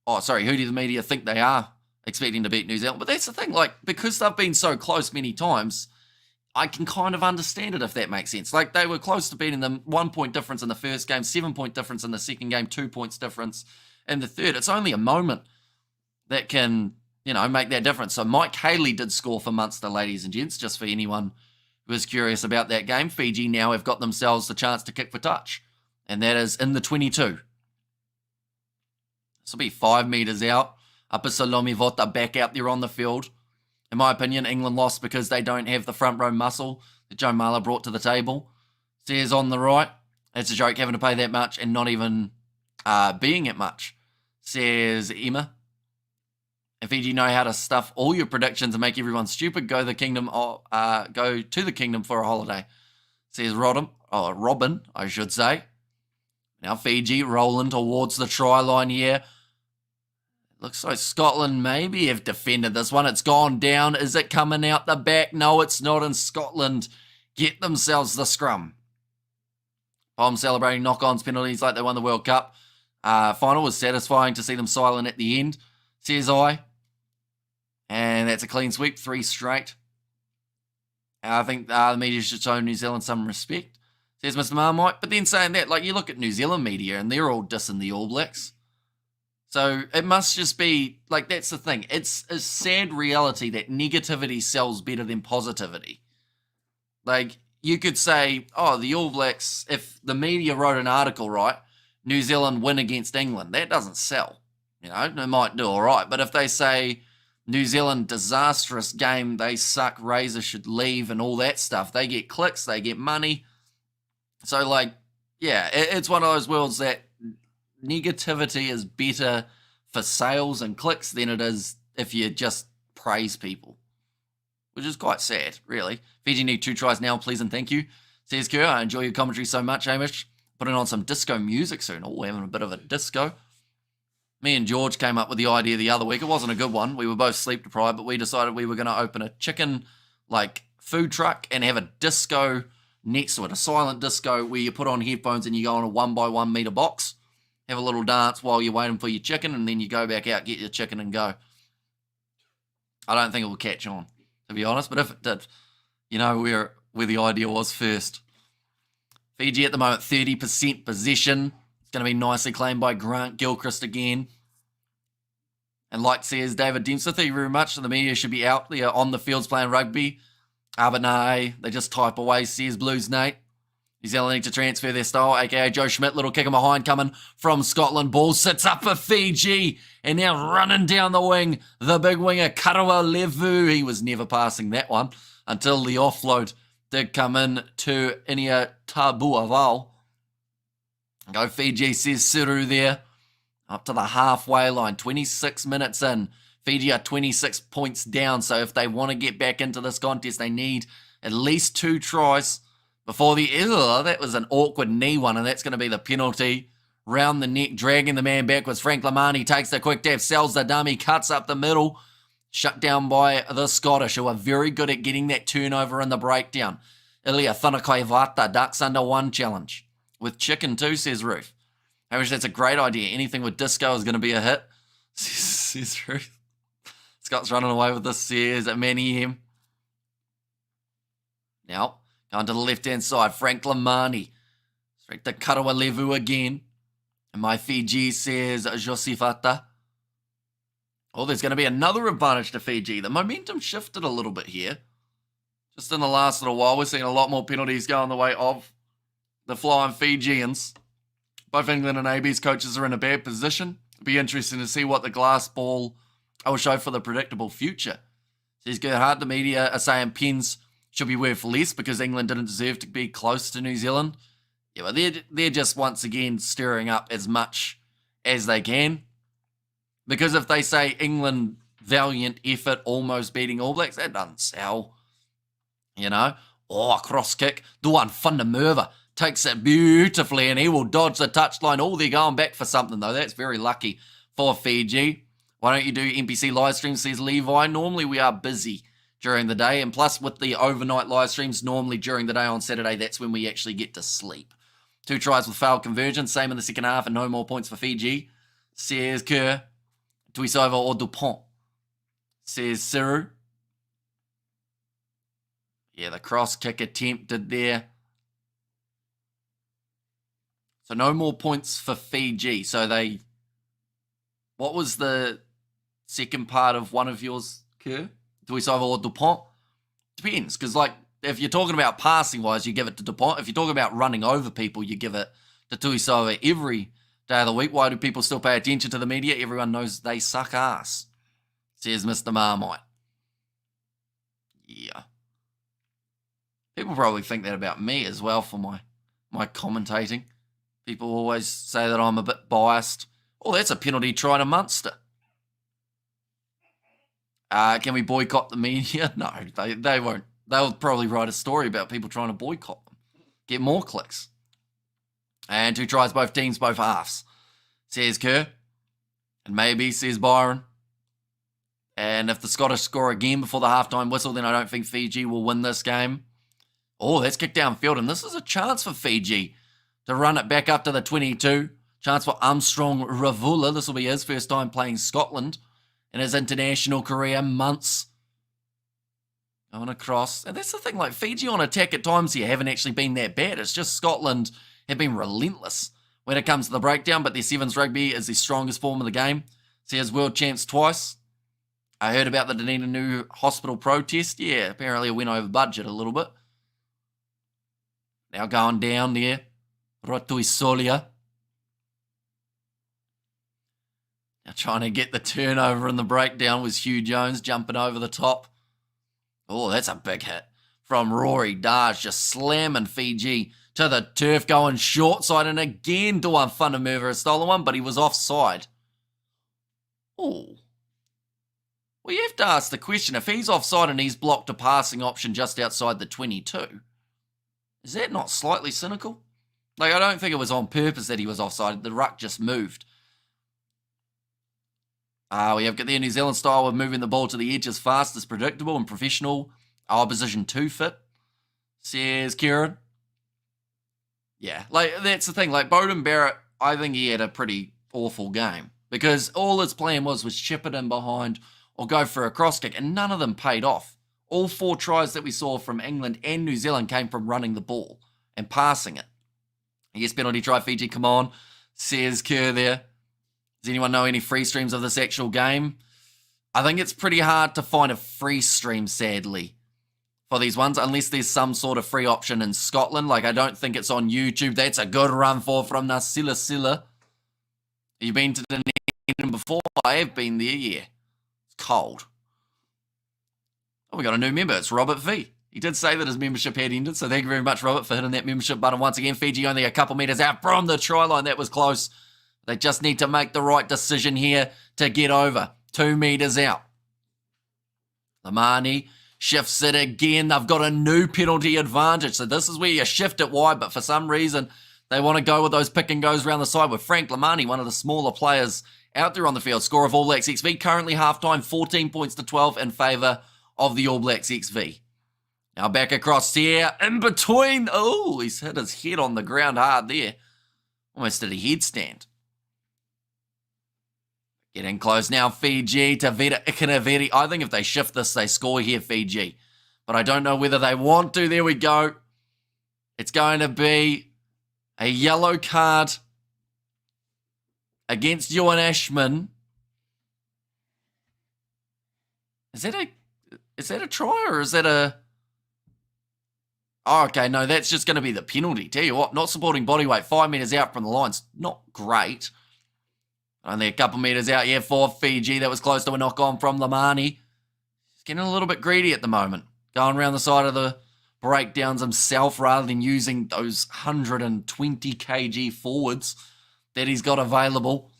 Oh, sorry, who do the media think they are expecting to beat New Zealand? But that's the thing, like, because they've been so close many times, I can kind of understand it, if that makes sense. Like, they were close to beating them. 1 point difference in the first game, 7 point difference in the second game, 2 points difference in the third. It's only a moment that can, you know, make that difference. So Mike Haley did score for Munster, ladies and gents, just for anyone who is curious about that game. Fiji now have got themselves the chance to kick for touch, and that is in the 22. This will be 5 metres out. Upper Salome Vota back out there on the field. In my opinion, England lost because they don't have the front row muscle that Joe Marler brought to the table. Says on the right, it's a joke having to pay that much and not even being at much. Says Emma. If Fiji know how to stuff all your predictions and make everyone stupid, go to the kingdom for a holiday. Says Robin, I should say. Now Fiji rolling towards the try line here. Looks like Scotland maybe have defended this one. It's gone down. Is it coming out the back? No, it's not. And Scotland get themselves the scrum. Palm celebrating knock-ons, penalties like they won the World Cup. Final was satisfying to see them silent at the end, says I. And that's a clean sweep, 3 straight. I think the media should show New Zealand some respect, says Mr. Marmite. But then saying that, like, you look at New Zealand media and they're all dissing the All Blacks. So it must just be, like, that's the thing. It's a sad reality that negativity sells better than positivity. Like, you could say, oh, the All Blacks, if the media wrote an article, right, New Zealand win against England, that doesn't sell. You know, they might do all right. But if they say New Zealand, disastrous game, they suck, Razor should leave and all that stuff, they get clicks, they get money. So, like, yeah, it's one of those worlds that negativity is better for sales and clicks than it is if you just praise people, which is quite sad, really. Fiji need 2 tries now, please and thank you, says Kerr. I enjoy your commentary so much, Hamish. Putting on some disco music soon. Oh, we're having a bit of a disco. Me and George came up with the idea the other week. It wasn't a good one. We were both sleep deprived, but we decided we were going to open a chicken, like, food truck and have a disco next to it, a silent disco where you put on headphones and you go on a 1x1 meter box, have a little dance while you're waiting for your chicken, and then you go back out, get your chicken and go. I don't think it will catch on, to be honest, but if it did, you know where the idea was first. Fiji at the moment, 30% possession. It's going to be nicely claimed by Grant Gilchrist again. And like says David Dempster, thank you very much. The media should be out there on the fields playing rugby. But no, they just type away, says Blues Nate. New Zealand need to transfer their style, aka Joe Schmidt. Little kick in behind coming from Scotland. Ball sits up for Fiji. And now running down the wing, the big winger, Karawa Levu. He was never passing that one until the offload did come in to Inia Tabuaval. Go Fiji, says Siru there. Up to the halfway line, 26 minutes in. Fiji are 26 points down, so if they want to get back into this contest, they need at least 2 tries before the... that was an awkward knee one, and that's going to be the penalty. Round the neck, dragging the man backwards. Frank Lamani takes the quick tap, sells the dummy, cuts up the middle. Shut down by the Scottish, who are very good at getting that turnover in the breakdown. Ilya Thunakaivata ducks under 1 challenge. With chicken too, says Ruth. I wish that's a great idea. Anything with disco is going to be a hit, says Ruth. Scott's running away with this, says Manningham. Now, going to the left-hand side, Frank Lamani. Straight to Karawa Levu again. And my Fiji, says Josifata. Oh, there's going to be another advantage to Fiji. The momentum shifted a little bit here. Just in the last little while, we're seeing a lot more penalties going the way of the Flying Fijians. Both England and AB's coaches are in a bad position. It'll be interesting to see what the glass ball will show for the predictable future. Says Gerhard, the media are saying pens should be worth less because England didn't deserve to be close to New Zealand. Yeah, but they're just once again stirring up as much as they can. Because if they say England, valiant effort, almost beating All Blacks, that doesn't sell. You know? Oh, cross kick. Duan Fundamerva takes it beautifully and he will dodge the touchline. Oh, they're going back for something though. That's very lucky for Fiji. Why don't you do NPC live streams, says Levi. Normally we are busy during the day, and plus with the overnight live streams, normally during the day on Saturday, that's when we actually get to sleep. 2 tries with failed conversion, same in the second half, and no more points for Fiji, says Kerr. Tuisova or Dupont, says Siru. Yeah, the cross kick attempted there. So no more points for Fiji. So they... What was the second part of one of yours, Kerr? Tuisova or Dupont? Depends, because like, if you're talking about passing-wise, you give it to Dupont. If you're talking about running over people, you give it to Tuisova every day of the week. Why do people still pay attention to the media? Everyone knows they suck ass, says Mr. Marmite. Yeah. People probably think that about me as well for my commentating. People always say that I'm a bit biased. Oh, that's a penalty try to Munster. Can we boycott the media? No, they won't. They'll probably write a story about people trying to boycott them. Get more clicks. And 2 tries, both teams, both halves, says Kerr. And maybe, says Byron. And if the Scottish score again before the halftime whistle, then I don't think Fiji will win this game. Oh, that's kicked downfield, and this is a chance for Fiji to run it back up to the 22. Chance for Armstrong Ravula. This will be his first time playing Scotland in his international career, months. Going across. And that's the thing, like Fiji on attack at times here haven't actually been that bad. It's just Scotland have been relentless when it comes to the breakdown, but their sevens rugby is the strongest form of the game. See, as world champs twice. I heard about the Dunedin New Hospital protest. Yeah, apparently it went over budget a little bit. Now going down there. Rotui Solia. Now trying to get the turnover in the breakdown was Hugh Jones jumping over the top. Oh, that's a big hit from Rory Darge, just slamming Fiji to the turf, going short side, and again Duan Whanamurva has stolen one, but he was offside. Oh. Well, you have to ask the question, if he's offside and he's blocked a passing option just outside the 22, is that not slightly cynical? Like, I don't think it was on purpose that he was offside. The ruck just moved. We have got the New Zealand style of moving the ball to the edge as fast as predictable and professional. Our position 2 fit, says Kieran. Yeah, like, that's the thing. Like, Bowden Barrett, I think he had a pretty awful game because all his plan was chip it in behind or go for a cross kick, and none of them paid off. All 4 tries that we saw from England and New Zealand came from running the ball and passing it. Yes, penalty try, Fiji, come on, says Kerr there. Does anyone know any free streams of this actual game? I think it's pretty hard to find a free stream, sadly, for these ones, unless there's some sort of free option in Scotland. Like, I don't think it's on YouTube. That's a good run from Nasila Silla. Have you been to Dunedin before? I have been there, yeah. It's cold. Oh, we got a new member. It's Robert V. He did say that his membership had ended, so thank you very much, Robert, for hitting that membership button once again. Fiji only a couple metres out from the try line. That was close. They just need to make the right decision here to get over. 2 metres out. Lamani shifts it again. They've got a new penalty advantage. So this is where you shift it wide, but for some reason, they want to go with those pick and goes around the side with Frank Lamani, one of the smaller players out there on the field. Score of All Blacks XV. Currently halftime, 14 points to 12 in favour of the All Blacks XV. Now back across here, in between. Oh, he's hit his head on the ground hard there. Almost did a headstand. Getting close now, Fiji to Veta Ikanaveri. I think if they shift this, they score here, Fiji. But I don't know whether they want to. There we go. It's going to be a yellow card against Ewan Ashman. Is that a try or is that a... Oh, okay, no, that's just going to be the penalty. Tell you what, not supporting body weight, 5 metres out from the line's not great. Only a couple metres out, yeah, for Fiji. That was close to a knock-on from Lamani. He's getting a little bit greedy at the moment. Going around the side of the breakdowns himself rather than using those 120 kg forwards that he's got available.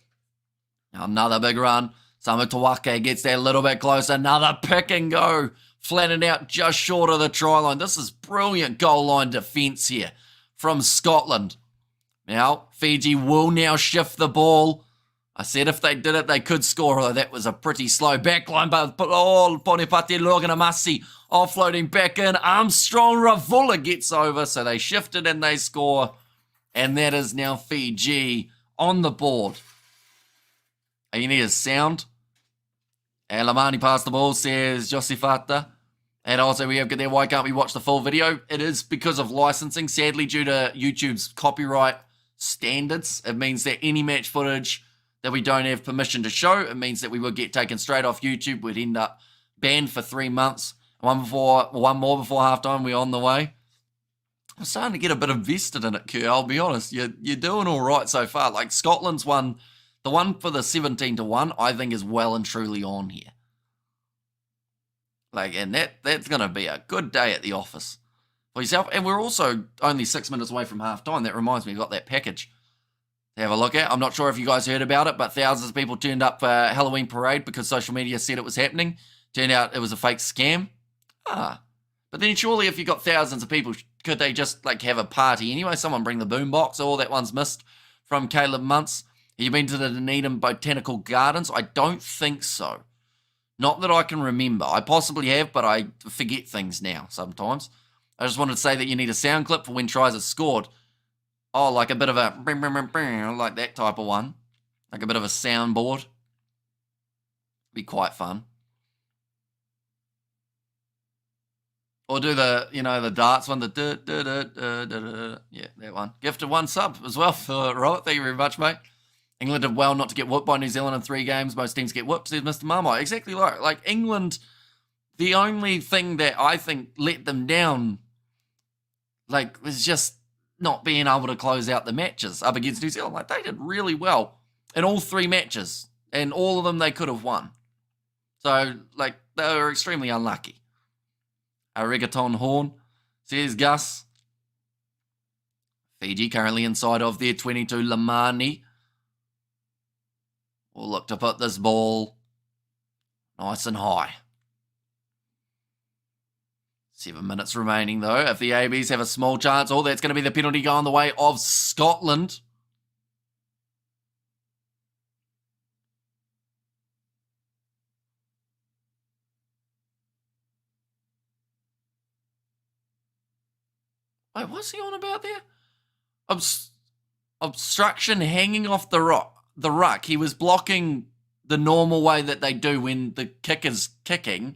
Now another big run. Samutawake gets there a little bit closer. Another pick and go. Flattened out just short of the try line. This is brilliant goal line defence here from Scotland. Now, Fiji will now shift the ball. I said if they did it, they could score, although that was a pretty slow backline. But Ponepati Loganamasi offloading back in. Armstrong Ravula gets over, so they shifted and they score. And that is now Fiji on the board. You need a sound. And Lamani passed the ball, says Josifata. And also we have got there, why can't we watch the full video? It is because of licensing. Sadly, due to YouTube's copyright standards, it means that any match footage that we don't have permission to show, it means that we would get taken straight off YouTube. We'd end up banned for 3 months. One more before halftime. We're on the way. I'm starting to get a bit invested in it, Kerr. I'll be honest. You're doing all right so far. Like Scotland's one, the one for the 17-1, I think is well and truly on here. Like, and that's going to be a good day at the office for yourself. And we're also only 6 minutes away from halftime. That reminds me, we've got that package to have a look at. I'm not sure if you guys heard about it, but thousands of people turned up for a Halloween parade because social media said it was happening. Turned out it was a fake scam. But then surely if you got thousands of people, could they just like have a party anyway? Someone bring the boombox. Oh, that one's missed from Caleb Muntz. Have you been to the Dunedin Botanical Gardens? I don't think so. Not that I can remember. I possibly have, but I forget things now sometimes. I just wanted to say that you need a sound clip for when tries are scored. Oh, like a bit of a like that type of one. Like a bit of a soundboard. Be quite fun. Or do the, the darts one, yeah, that one. Gifted 1 sub as well for Robert. Thank you very much, mate. England did well not to get whooped by New Zealand in 3 games. Most teams get whooped, says Mr. Marmite. Exactly right. Like, England, the only thing that I think let them down, like, was just not being able to close out the matches up against New Zealand. Like, they did really well in all 3 matches, and all of them they could have won. So, like, they were extremely unlucky. A reggaeton horn, says Gus. Fiji currently inside of their 22 Lamani. We'll look to put this ball nice and high. 7 minutes remaining, though. If the ABs have a small chance, that's going to be the penalty going the way of Scotland. Wait, what's he on about there? Obstruction hanging off the ruck. He was blocking the normal way that they do when the kicker's kicking,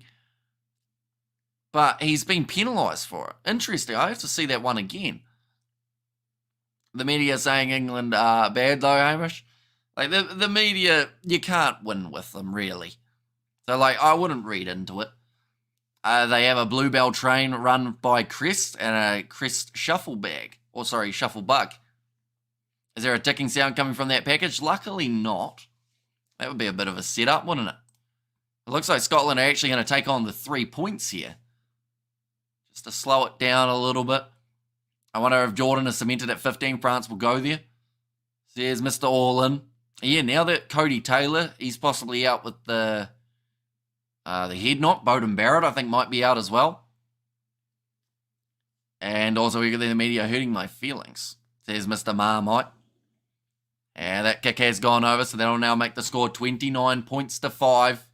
but he's been penalised for it. Interesting. I have to see that one again. The media saying England are bad, though, Hamish. Like, the media, you can't win with them, really. So, like, I wouldn't read into it. They have a Bluebell train run by Crest and a Crest shuffle bag. Shuffle bug. Is there a ticking sound coming from that package? Luckily not. That would be a bit of a setup, wouldn't it? It looks like Scotland are actually going to take on the 3 points here. Just to slow it down a little bit. I wonder if Jordan is cemented at 15, France will go there. Says Mr. All-In. Yeah, now that Cody Taylor, he's possibly out with the head knock. Bowden Barrett, I think, might be out as well. And also, we got the media hurting my feelings, says Mr. Marmite. And that kick has gone over, so that'll now make the score 29 points to 5.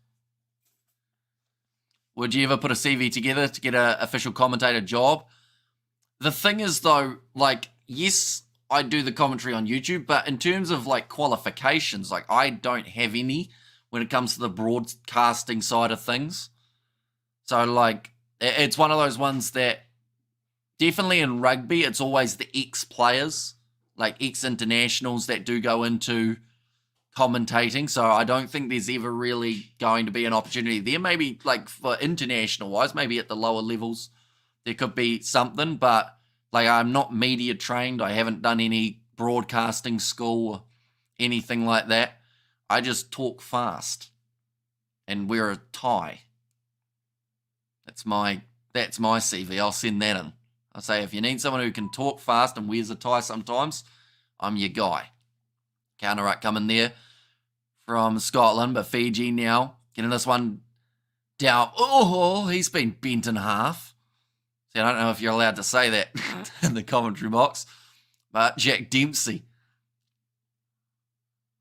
Would you ever put a CV together to get an official commentator job? The thing is, though, like, yes, I do the commentary on YouTube, but in terms of, like, qualifications, like, I don't have any when it comes to the broadcasting side of things. So, like, it's one of those ones that definitely in rugby, it's always the ex-players, like ex-internationals that do go into commentating. So I don't think there's ever really going to be an opportunity there. Maybe like for international-wise, maybe at the lower levels, there could be something. But like I'm not media trained. I haven't done any broadcasting school or anything like that. I just talk fast and wear a tie. That's my CV. I'll send that in. I'll say if you need someone who can talk fast and wears a tie sometimes, I'm your guy. Counter right coming there from Scotland, but Fiji now getting this one down. Oh, he's been bent in half. See, I don't know if you're allowed to say that in the commentary box, but Jack Dempsey.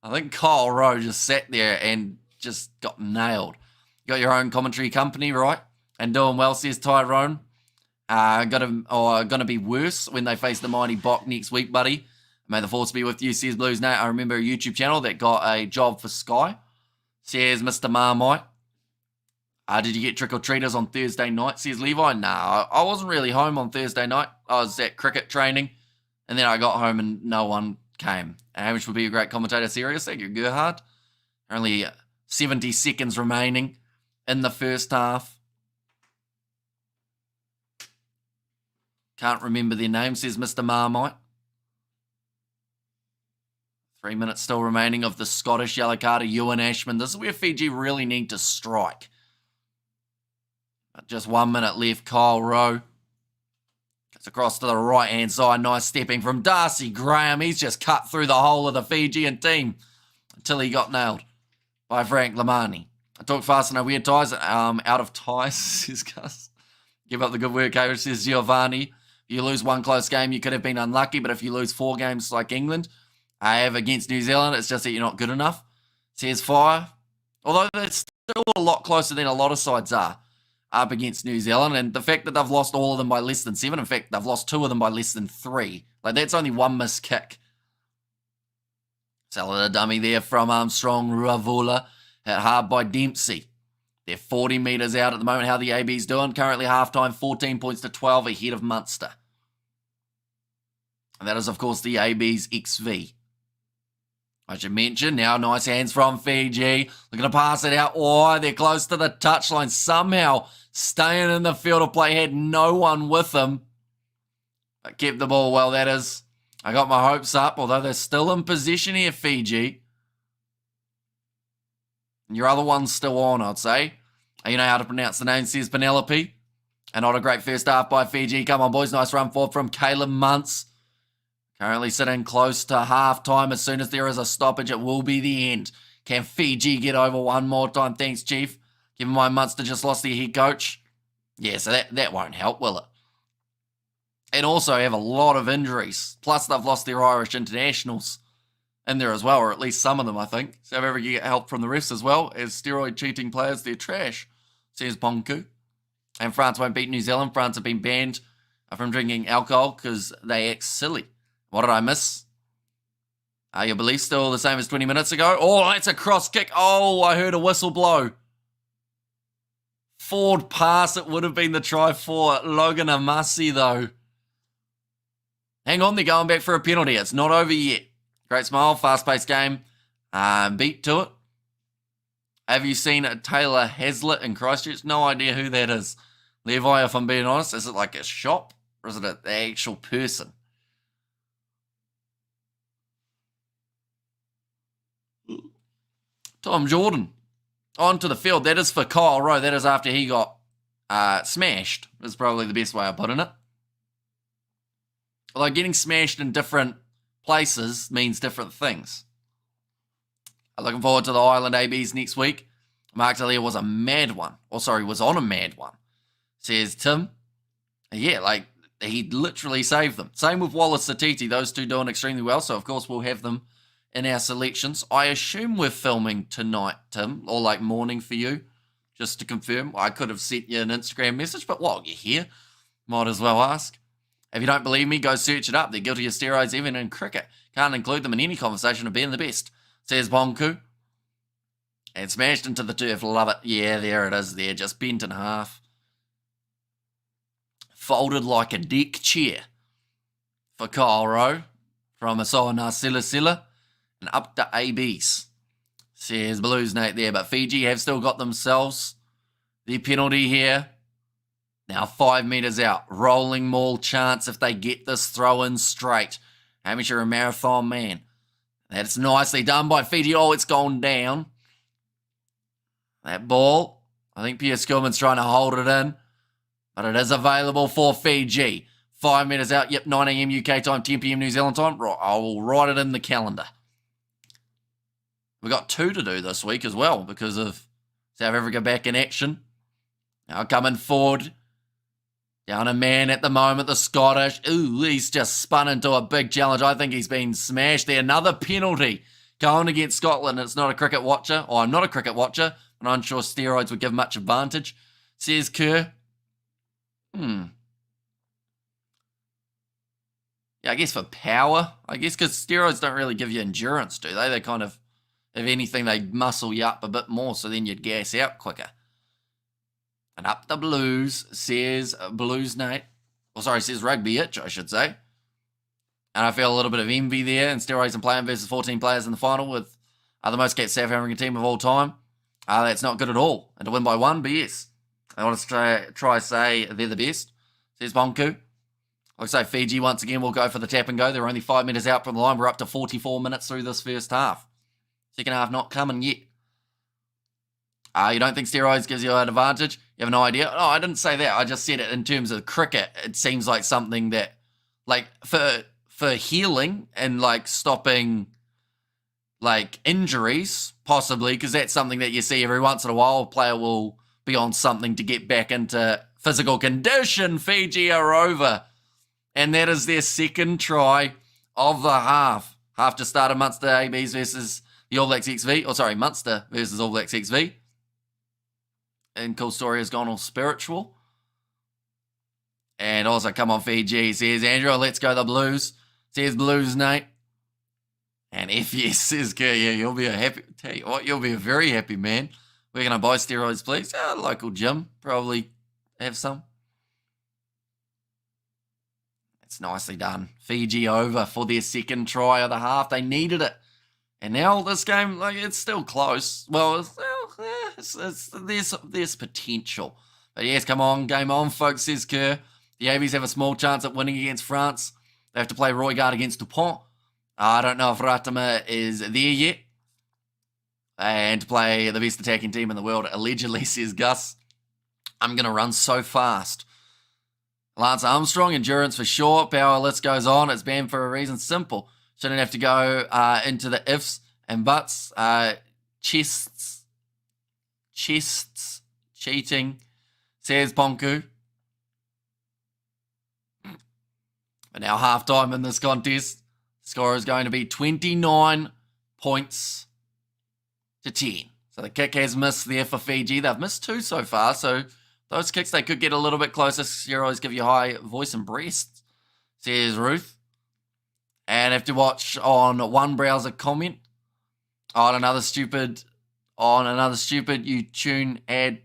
I think Kyle Rowe just sat there and just got nailed. You got your own commentary company, right? And doing well, says Tyrone. Gonna be worse when they face the mighty Bok next week, buddy. May the force be with you, says Blues Nate. I remember a YouTube channel that got a job for Sky, says Mr. Marmite. Did you get trick-or-treaters on Thursday night, says Levi? Nah, I wasn't really home on Thursday night. I was at cricket training, and then I got home and no one came. Hamish would be a great commentator, serious. Thank you, Gerhard. Only 70 seconds remaining in the first half. Can't remember their name, says Mr. Marmite. 3 minutes still remaining of the Scottish yellow card of Ewan Ashman. This is where Fiji really need to strike. But just 1 minute left. Kyle Rowe gets across to the right-hand side. Nice stepping from Darcy Graham. He's just cut through the whole of the Fijian team until he got nailed by Frank Lamani. I talk fast and I wear ties. Out of ties, says Gus. Give up the good work, Hamish, says Giovanni. If you lose one close game, you could have been unlucky, but if you lose 4 games like England, I have against New Zealand, it's just that you're not good enough. Says Fire. Although that's still a lot closer than a lot of sides are. up against New Zealand, and the fact that they've lost all of them by less than 7, in fact, they've lost 2 of them by less than 3. Like, that's only 1 missed kick. Salad a dummy there from Armstrong Ruavola, hit hard by Dempsey. They're 40 metres out at the moment. How the AB's doing? Currently half-time, 14 points to 12 ahead of Munster. And that is, of course, the AB's XV. I should mention, now nice hands from Fiji. Looking to pass it out. Oh, they're close to the touchline. Somehow staying in the field of play. Had no one with them. But kept the ball well, that is. I got my hopes up, although they're still in possession here, Fiji. And your other one's still on, I'd say. You know how to pronounce the name, says Penelope. And not a great first half by Fiji. Come on, boys. Nice run forward from Caleb Muntz. Currently sitting close to half-time. As soon as there is a stoppage, it will be the end. Can Fiji get over one more time? Thanks, Chief. Given my Munster just lost their head coach. Yeah, so that won't help, will it? And also have a lot of injuries. Plus, they've lost their Irish internationals in there as well, or at least some of them, I think. So if ever you get help from the refs as well, as steroid-cheating players, they're trash, says Bonku. And France won't beat New Zealand. France have been banned from drinking alcohol because they act silly. What did I miss? Are your beliefs still the same as 20 minutes ago? Oh, that's a cross kick. Oh, I heard a whistle blow. Forward pass, it would have been the try for Logan Amasi, though. Hang on, they're going back for a penalty. It's not over yet. Great smile, fast-paced game. Beat to it. Have you seen Taylor Hazlitt in Christchurch? No idea who that is. Levi, if I'm being honest, is it like a shop? Or is it an actual person? Tom Jordan onto the field. That is for Kyle Rowe. That is after he got smashed, is probably the best way of putting it. Although getting smashed in different places means different things. I'm looking forward to the Island ABs next week. Mark Talia was a mad one. Or sorry, was on a mad one, says Tim. Yeah, like he literally saved them. Same with Wallace Satiti. Those two doing extremely well. So, of course, we'll have them in our selections. I assume we're filming tonight, Tim, or like morning for you, just to confirm. I could have sent you an Instagram message, but while you're here, might as well ask. If you don't believe me, go search it up. They're guilty of steroids even in cricket. Can't include them in any conversation of being the best, says Bonku. And smashed into the turf. Love it. Yeah, there it is there. Just bent in half. Folded like a deck chair for Kyle Rowe from Asoana Silla. And up to ABs, says Blues Nate there. But Fiji have still got themselves the penalty here. Now 5 metres out. Rolling maul chance if they get this throw in straight. Amateur and marathon man. That's nicely done by Fiji. Oh, it's gone down. That ball, I think Pierre Skillman's trying to hold it in. But it is available for Fiji. 5 metres out. Yep, 9 a.m. UK time, 10 p.m. New Zealand time. I will write it in the calendar. We've got 2 to do this week as well because of South Africa back in action. Now coming forward. Down a man at the moment, the Scottish. Ooh, he's just spun into a big challenge. I think he's been smashed there. Another penalty going against Scotland. It's not a cricket watcher. Oh, I'm not a cricket watcher, but I'm sure steroids would give much advantage, says Kerr. Yeah, I guess for power. I guess because steroids don't really give you endurance, do they? They kind of, if anything, they muscle you up a bit more, so then you'd gas out quicker. And up the Blues, says Blues Nate. Or sorry, says Rugby Itch, I should say. And I feel a little bit of envy there. And steroids and playing versus 14 players in the final with the most capped South African team of all time. That's not good at all. And to win by 1, but yes. I want to try say they're the best, says Bonku. Like I say, Fiji once again will go for the tap and go. They're only 5 metres out from the line. We're up to 44 minutes through this first half. Second half not coming yet. You don't think steroids gives you an advantage? You have no idea? No, I didn't say that. I just said it in terms of cricket. It seems like something that, like, for healing and, like, stopping, like, injuries, possibly, because that's something that you see every once in a while. A player will be on something to get back into physical condition. Fiji are over. And that is their second try of the half. Half to start of Munster ABs versus the All Blacks XV. Or, sorry, Munster versus All Blacks XV. and cool story has gone all spiritual. And also, come on, Fiji, says Andrew, let's go the Blues. Says Blues, Nate. And FS says, yeah, you'll be a happy, tell you what, you'll be a very happy man. We're going to buy steroids, please. Local gym, probably have some. It's nicely done. Fiji over for their second try of the half. They needed it. And now this game, it's still close. Well, there's potential. But yes, come on, game on, folks, says Kerr. The Avies have a small chance at winning against France. They have to play Roygaard against Dupont. I don't know if Ratama is there yet. And to play the best attacking team in the world, allegedly, says Gus. I'm going to run so fast. Lance Armstrong, endurance for sure. Powerlifts goes on. It's banned for a reason. Simple. Shouldn't have to go into the ifs and buts. Chests, cheating, says Ponku. But now halftime in this contest. The score is going to be 29 points to 10. So the kick has missed there for Fiji. They've missed 2 so far, so those kicks, they could get a little bit closer. Steroids give you high voice and breasts, says Ruth. And have to watch on one browser comment on another stupid YouTube ad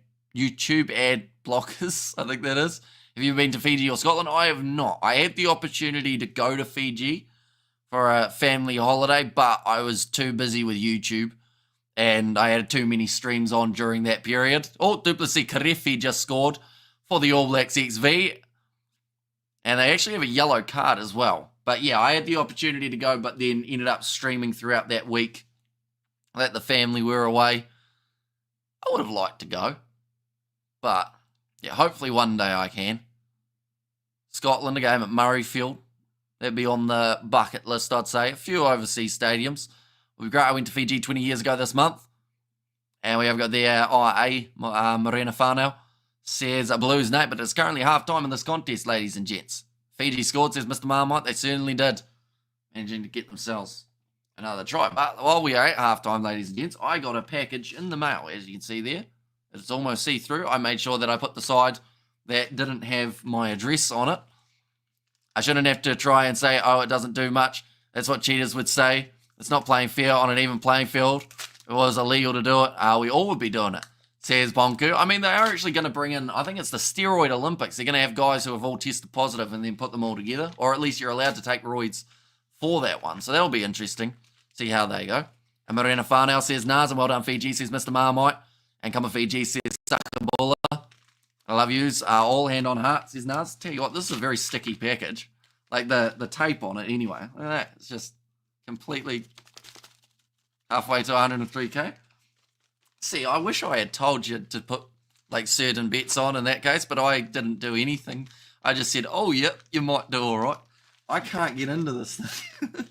blockers, I think that is. Have you been to Fiji or Scotland? I have not. I had the opportunity to go to Fiji for a family holiday, but I was too busy with YouTube. And I had too many streams on during that period. Oh, Duplessis Karefi just scored for the All Blacks XV. And they actually have a yellow card as well. But yeah, I had the opportunity to go, but then ended up streaming throughout that week that the family were away. I would have liked to go. But yeah, hopefully one day I can. Scotland, a game at Murrayfield. That'd be on the bucket list, I'd say. A few overseas stadiums. We've great. I went to Fiji 20 years ago this month. And we have got there Morena Whanau says a Blues Nate, but it's currently half-time in this contest, ladies and gents. Fiji scored, says Mr. Marmite. They certainly did. Managing to get themselves another try. But while we are at half-time, ladies and gents, I got a package in the mail, as you can see there. It's almost see-through. I made sure that I put the side that didn't have my address on it. I shouldn't have to try and say, oh, it doesn't do much. That's what cheaters would say. It's not playing fair on an even playing field. If it was illegal to do it, we all would be doing it, says Bonku. I mean, they are actually going to bring in, I think it's the steroid Olympics. They're going to have guys who have all tested positive and then put them all together. Or at least you're allowed to take roids for that one. So that'll be interesting. See how they go. And Morena Whanau says, Nars, and well done, Fiji, says Mr. Marmite. And come on, Fiji, says Sakabulla. I love yous. All hand on heart, says Nars. Tell you what, this is a very sticky package. Like the tape on it anyway. Look at that. It's just completely halfway to 103k. See, I wish I had told you to put like certain bets on in that case, but I didn't do anything. I just said, oh, yep, you might do all right. I can't get into this thing.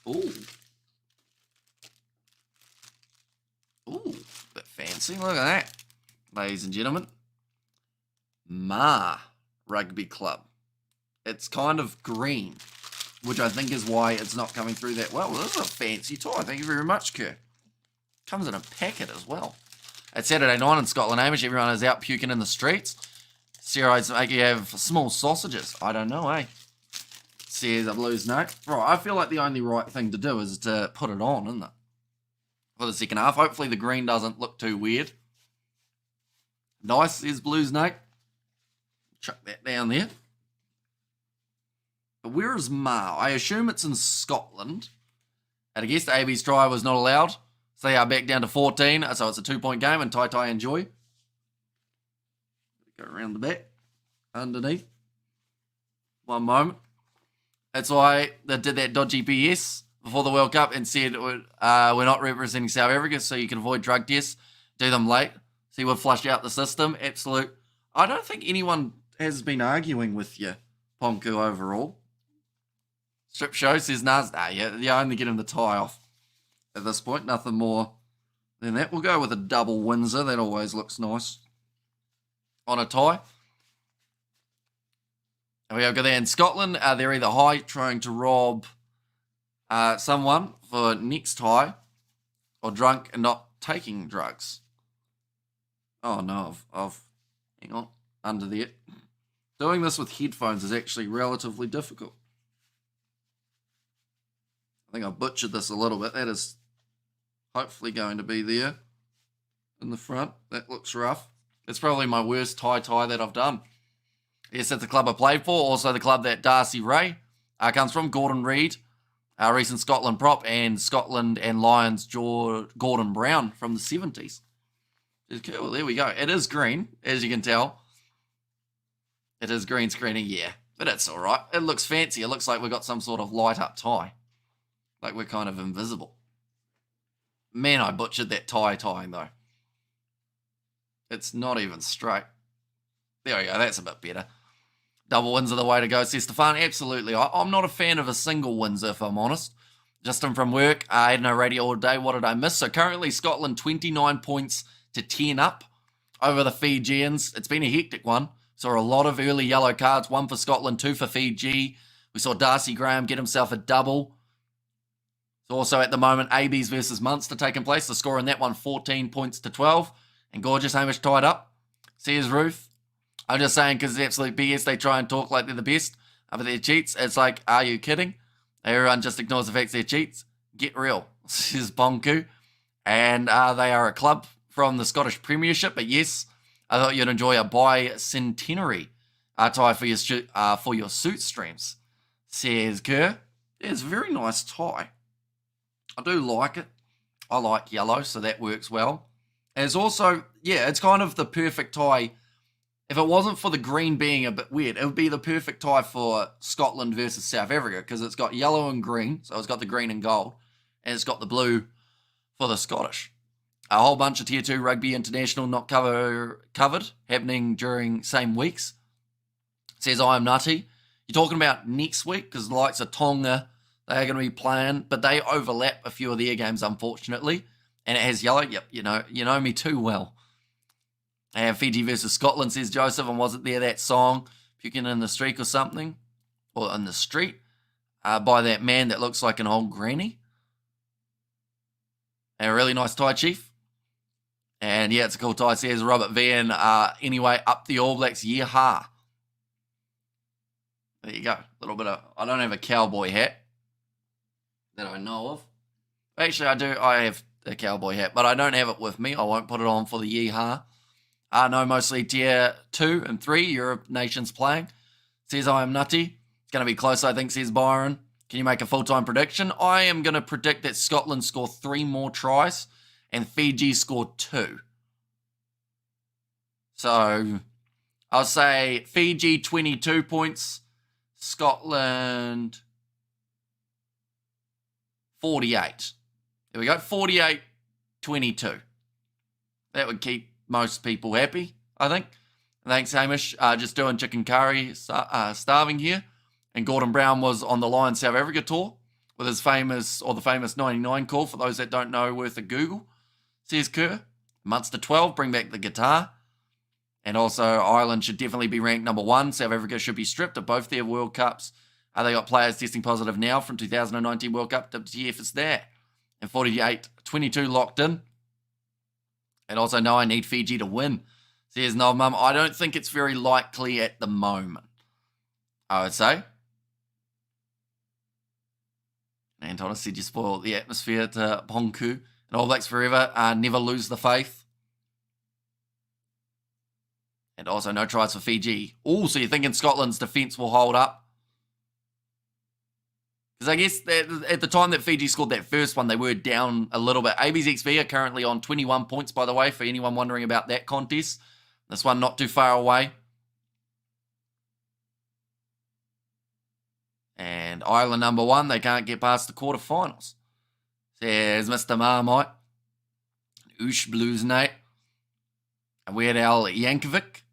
Ooh. Ooh, bit fancy. Look at that, ladies and gentlemen. Rugby Club. It's kind of green, which I think is why it's not coming through that well. This is a fancy toy. Thank you very much, Kerr. Comes in a packet as well. It's Saturday night in Scotland, Amish. Everyone is out puking in the streets. Steroids make you have small sausages. I don't know, eh? Says a Blues note. Right, I feel like the only right thing to do is to put it on, isn't it? For the second half. Hopefully the green doesn't look too weird. Nice, says Blues note. Chuck that down there. But where is Mar? I assume it's in Scotland. And I guess the AB's try was not allowed. So they are back down to 14. So it's a 2-point game. And Tai enjoy. Go around the back. Underneath. One moment. That's why they did that dodgy BS before the World Cup and said we're not representing South Africa, so you can avoid drug tests. Do them late. So you would flush out the system. Absolute. I don't think anyone has been arguing with you, Pomku, overall. Strip show says, yeah, only getting the tie off at this point. Nothing more than that. We'll go with a double Windsor. That always looks nice on a tie. And we go there in Scotland. They're either high trying to rob someone for next tie or drunk and not taking drugs. Oh no, hang on, under there. Doing this with headphones is actually relatively difficult. I think I butchered this a little bit. That is hopefully going to be there in the front. That looks rough. It's probably my worst tie that I've done. Yes, that's the club I played for. Also the club that Darcy Ray comes from, Gordon Reid, recent Scotland prop, and Scotland and Lions Gordon Brown from the 70s. Cool, there we go. It is green, as you can tell. It is green screening, yeah. But it's all right. It looks fancy. It looks like we've got some sort of light-up tie. Like we're kind of invisible. Man, I butchered that tying, though. It's not even straight. There we go. That's a bit better. Double wins are the way to go, says Stefan. Absolutely. I'm not a fan of a single Windsor, if I'm honest. Justin from work. I had no radio all day. What did I miss? So currently Scotland 29 points to 10 up over the Fijians. It's been a hectic one. Saw a lot of early yellow cards. 1 for Scotland, 2 for Fiji. We saw Darcy Graham get himself a double. So also at the moment, ABs versus Munster taking place. The score in that one, 14 points to 12. And gorgeous Hamish tied up. Says Ruth. I'm just saying because it's absolute BS. They try and talk like they're the best, but they're cheats. It's like, are you kidding? Everyone just ignores the fact they're cheats. Get real, says Bonku. And they are a club from the Scottish Premiership. But yes, I thought you'd enjoy a bicentenary tie for your suit streams, says Kerr. Yeah, it's a very nice tie. I do like it. I like yellow, so that works well. And it's also, yeah, it's kind of the perfect tie. If it wasn't for the green being a bit weird, it would be the perfect tie for Scotland versus South Africa because it's got yellow and green, so it's got the green and gold, and it's got the blue for the Scottish. A whole bunch of Tier 2 Rugby International not covered, happening during same weeks. Says I am nutty. You're talking about next week because the likes of Tonga, they're going to be playing, but they overlap a few of their games, unfortunately. And it has yellow. Yep, you know me too well. And Fiji versus Scotland, says Joseph, and wasn't there that song, Puking in the Street or something? Or in the street? By that man that looks like an old granny. And a really nice tie, Chief. And yeah, it's a cool tie, says Robert Van. Anyway, up the All Blacks, yeehaw. There you go. A little bit of, I don't have a cowboy hat that I know of. Actually, I do. I have a cowboy hat, but I don't have it with me. I won't put it on for the yeehaw. No, mostly Tier 2 and 3 Europe nations playing. Says I am nutty. It's going to be close, I think, says Byron. Can you make a full-time prediction? I am going to predict that Scotland score 3 more tries and Fiji score 2. So I'll say Fiji 22 points, Scotland 48. There we go, 48-22. That would keep most people happy, I think. Thanks, Hamish. Just doing chicken curry, starving here. And Gordon Brown was on the Lions South Africa tour with his famous 99 call, for those that don't know, worth a Google, says Kerr. Munster 12, bring back the guitar. And also, Ireland should definitely be ranked number 1. South Africa should be stripped of both their World Cups. They got players testing positive now from 2019 World Cup. WTF is there. And 48-22 locked in. And also, no, I need Fiji to win, says No Mum. I don't think it's very likely at the moment, I would say. Antonis said you spoiled the atmosphere to Ponku. And All Blacks forever, never lose the faith. And also no tries for Fiji. Oh, so you're thinking Scotland's defence will hold up? Because I guess at the time that Fiji scored that first one, they were down a little bit. AB's XV are currently on 21 points, by the way, for anyone wondering about that contest. This one not too far away. And Ireland number 1, they can't get past the quarterfinals, says Mr. Marmite. Oosh Blues Nate. And Weird Al Yankovic.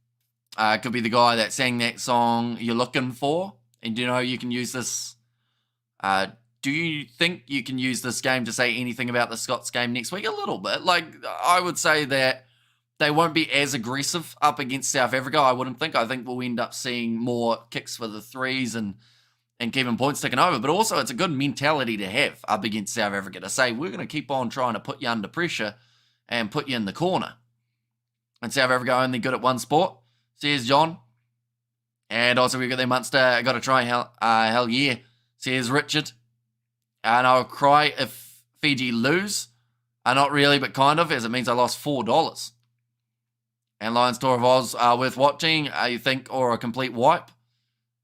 Could be the guy that sang that song You're Looking For. And you can use this. Do you think you can use this game to say anything about the Scots game next week? A little bit. Like, I would say that they won't be as aggressive up against South Africa, I wouldn't think. I think we'll end up seeing more kicks for the threes and keeping points ticking over. But also, it's a good mentality to have up against South Africa to say, we're going to keep on trying to put you under pressure and put you in the corner. And South Africa only good at one sport, says John. And also we've got their Munster, got to try hell yeah, says Richard. And I'll cry if Fiji lose. Not really, but kind of, as it means I lost $4. And Lions Tour of Oz are worth watching, you think, or a complete wipe.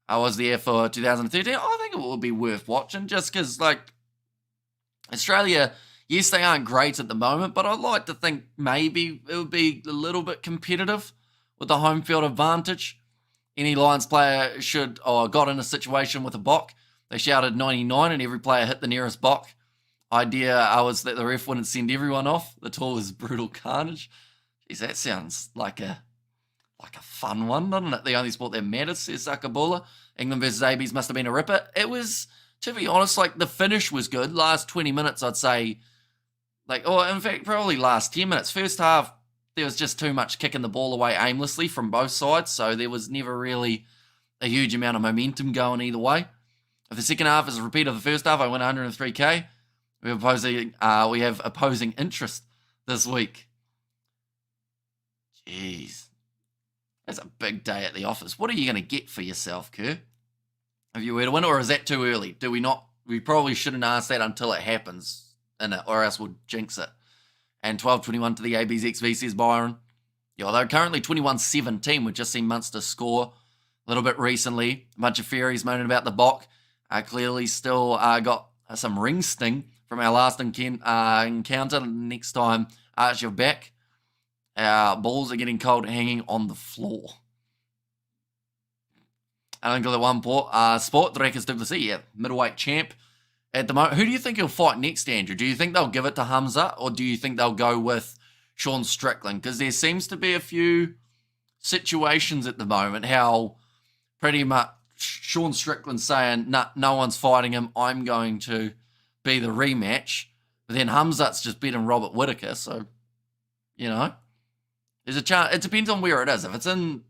I was there for 2013. I think it would be worth watching, just because, like, Australia, yes, they aren't great at the moment, but I'd like to think maybe it would be a little bit competitive with the home field advantage. Any Lions player got in a situation with a bock, they shouted 99 and every player hit the nearest bock. Idea was that the ref wouldn't send everyone off. The tour was brutal carnage. Jeez, that sounds like a fun one, doesn't it? The only sport that matters, says Sakabula. England versus ABs must have been a ripper. It was, to be honest, like the finish was good. Last 20 minutes, I'd say, in fact, probably last 10 minutes. First half, there was just too much kicking the ball away aimlessly from both sides, so there was never really a huge amount of momentum going either way. If the second half is a repeat of the first half, I win 103k. We have opposing interest this week. Jeez. That's a big day at the office. What are you going to get for yourself, Kerr? If you were to win, or is that too early? We probably shouldn't ask that until it happens, or else we'll jinx it. And 12-21 to the AB's XV, says Byron. Yeah, although currently 21-17, we've just seen Munster score a little bit recently. A bunch of fairies moaning about the Bock. Clearly still got some ring sting from our last encounter. Next time, arch your back. Our balls are getting cold hanging on the floor. I think the one sport, Drakus Du Plessis, middleweight champ at the moment. Who do you think he'll fight next, Andrew? Do you think they'll give it to Hamza, or do you think they'll go with Sean Strickland? Because there seems to be a few situations at the moment how pretty much Sean Strickland saying, no one's fighting him, I'm going to be the rematch. But then Hamzat's just beating Robert Whittaker, so, there's a chance. It depends on where it is. If it's in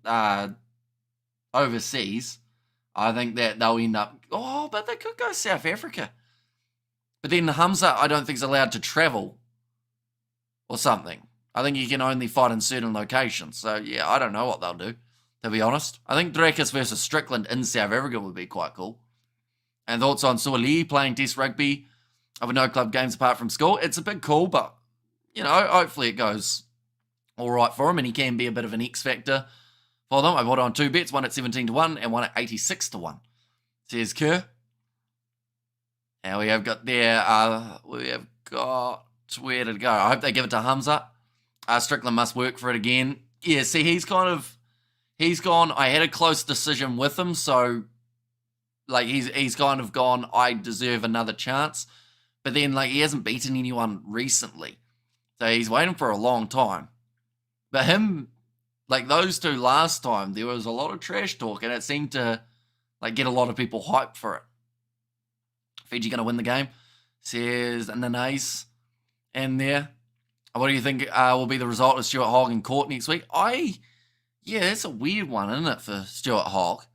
overseas, I think that they'll end up, but they could go South Africa. But then Hamza, I don't think is allowed to travel or something. I think he can only fight in certain locations. So, yeah, I don't know what they'll do, to be honest. I think Drakus versus Strickland in South Africa would be quite cool. And thoughts on Suoli playing Test rugby over no club games apart from school. It's a big call, but, hopefully it goes all right for him, and he can be a bit of an X factor for them. I bought on 2 bets, one at 17-1 and one at 86-1. Says Kerr. And we have got there, where did it go? I hope they give it to Hamza. Strickland must work for it again. Yeah, see, he's gone, I had a close decision with him, so, he's kind of gone, I deserve another chance. But then, he hasn't beaten anyone recently. So he's waiting for a long time. But him, those two last time, there was a lot of trash talk, and it seemed to, get a lot of people hyped for it. Fiji going to win the game, says Nanais in there. What do you think will be the result of Stuart Hogg in court next week? That's a weird one, isn't it, for Stuart Hogg?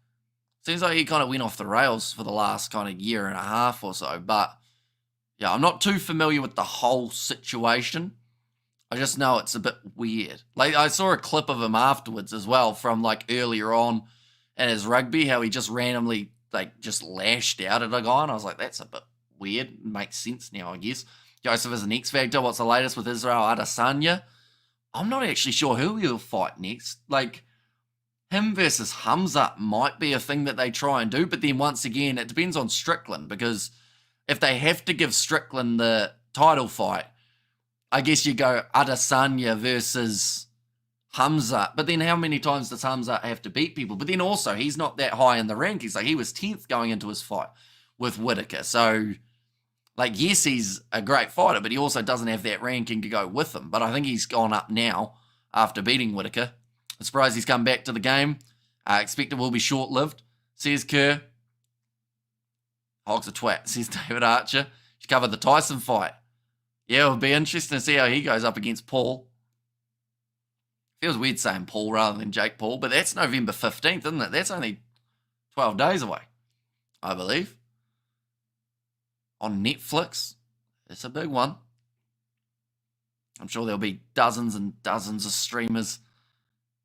Seems like he kind of went off the rails for the last kind of year and a half or so, but yeah, I'm not too familiar with the whole situation. I just know it's a bit weird. I saw a clip of him afterwards as well from earlier on in his rugby, how he just randomly just lashed out at a guy, and I was like, that's a bit weird. Makes sense now, I guess. Joseph is an X Factor. What's the latest with Israel Adesanya? I'm not actually sure who he'll fight next. Him versus Hamza might be a thing that they try and do, but then once again, it depends on Strickland, because if they have to give Strickland the title fight, I guess you go Adesanya versus Hamza, but then how many times does Hamza have to beat people? But then also, he's not that high in the rankings. He was 10th going into his fight with Whittaker. So, yes, he's a great fighter, but he also doesn't have that ranking to go with him. But I think he's gone up now after beating Whittaker. I'm surprised he's come back to the game. I expect it will be short-lived, says Kerr. Hogg's a twat, says David Archer. She covered the Tyson fight. Yeah, it'll be interesting to see how he goes up against Paul. Feels weird saying Paul rather than Jake Paul, but that's November 15th, isn't it? That's only 12 days away, I believe. On Netflix. It's a big one. I'm sure there'll be dozens and dozens of streamers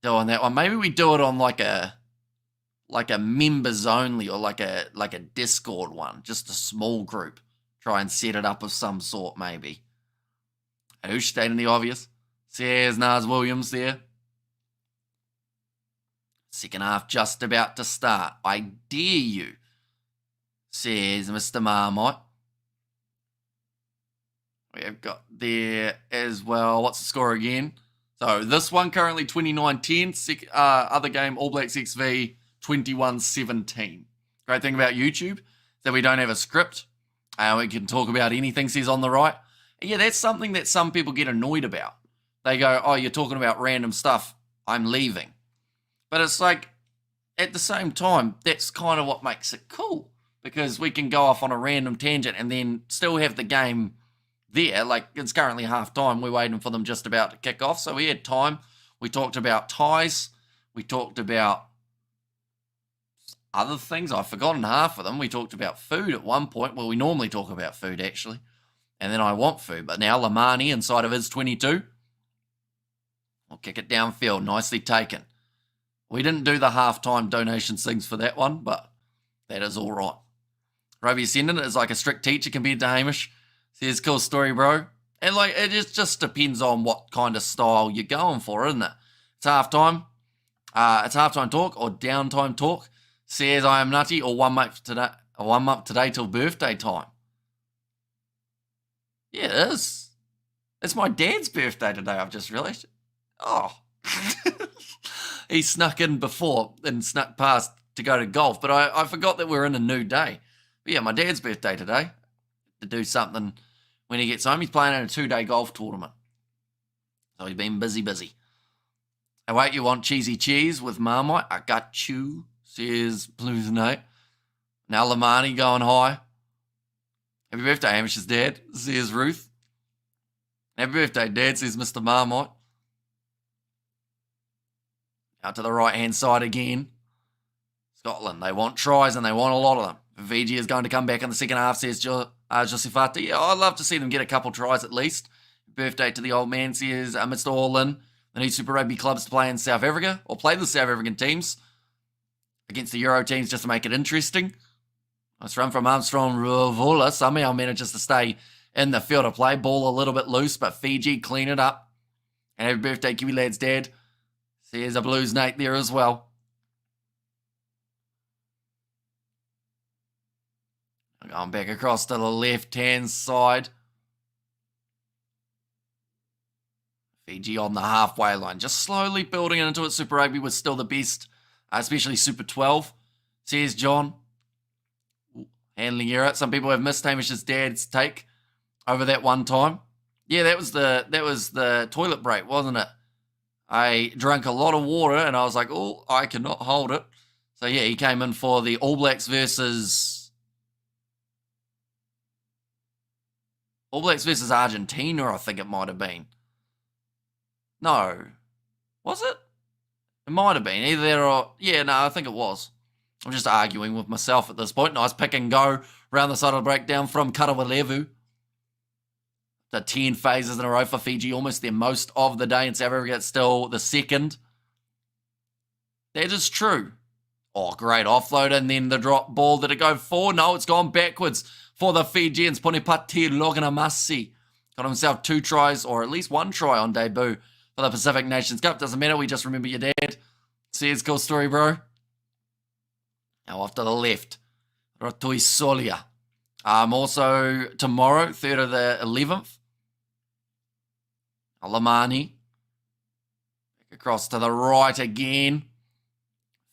doing that one. Maybe we do it on like a members only, or like a Discord one, just a small group. Try and set it up of some sort, maybe. Who's stating the obvious? Says Nars Williams there. Second half just about to start. I dare you, says Mr. Marmite. We have got there as well. What's the score again? So this one currently 29-10. Other game, All Blacks XV 21-17. Great thing about YouTube is that we don't have a script. We can talk about anything says on the right. And yeah, that's something that some people get annoyed about. They go, oh, you're talking about random stuff. I'm leaving. But it's like, at the same time, that's kind of what makes it cool. Because we can go off on a random tangent and then still have the game there. Like, it's currently half-time. We're waiting for them just about to kick off. So we had time. We talked about ties. We talked about other things. I've forgotten half of them. We talked about food at one point. Well, we normally talk about food, actually. And then I want food. But now Lamani inside of his 22. We'll kick it downfield. Nicely taken. We didn't do the half-time donations things for that one, but that is all right. Rugby Ascendant is like a strict teacher compared to Hamish. Says, cool story, bro. And like, it just depends on what kind of style you're going for, isn't it? It's half-time. It's half-time talk or downtime talk. Says, I am nutty, or 1 month today till birthday time. Yeah, it is. It's my dad's birthday today, I've just realised. Oh. He snuck in before and snuck past to go to golf, but I forgot that we're in a new day. But yeah, my dad's birthday today. To do something when he gets home. He's playing in a 2-day golf tournament. So he's been busy. I wait, you want cheesy cheese with Marmite? I got you, says Blues Nate. Now Lamani going high. Happy birthday, Hamish's dad, says Ruth. Happy birthday, Dad, says Mr. Marmite. Out to the right-hand side again. Scotland, they want tries and they want a lot of them. Fiji is going to come back in the second half, says Josefati. Yeah, I'd love to see them get a couple tries at least. Birthday to the old man, says Mr. Orlin. They need Super Rugby clubs to play in South Africa, or play the South African teams against the Euro teams just to make it interesting. Nice run from Armstrong Ravola. Somehow manages to stay in the field of play. Ball a little bit loose, but Fiji clean it up. And happy birthday, Kiwi Lad's dad. Says a Blues Nate there as well. Going back across to the left-hand side. Fiji on the halfway line. Just slowly building into it. Super Rugby was still the best, especially Super 12. Says John. Handling error. Some people have missed Hamish's dad's take over that one time. Yeah, that was the toilet break, wasn't it? I drank a lot of water and I was like, oh, I cannot hold it. So yeah, he came in for the All Blacks versus Argentina, I think it might have been. No. Was it? It might have been. Either there or... Yeah, no, I think it was. I'm just arguing with myself at this point. Nice pick and go round the side of the breakdown from Karawalevu. The 10 phases in a row for Fiji, almost their most of the day. In South Africa, it's still the second. That is true. Oh, great offload, and then the drop ball. Did it go forward? No, it's gone backwards for the Fijians. Ponipati Loganamasi got himself 2 tries, or at least 1 try on debut for the Pacific Nations Cup. Doesn't matter, we just remember your dad. Says, cool story, bro. Now off to the left. Rotui Solia. Also, tomorrow, 3rd of the 11th, Alamani. Back across to the right again.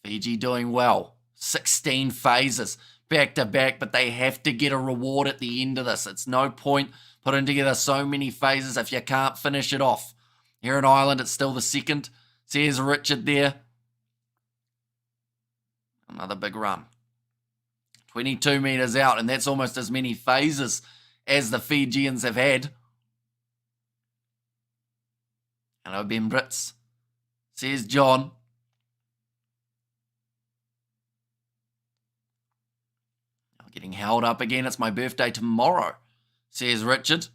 Fiji doing well. 16 phases back to back, but they have to get a reward at the end of this. It's no point putting together so many phases if you can't finish it off. Here in Ireland, it's still the second. Says Richard there. Another big run. 22 metres out, and that's almost as many phases as the Fijians have had. Hello, Ben Brits. Says John. I'm getting held up again. It's my birthday tomorrow, says Richard.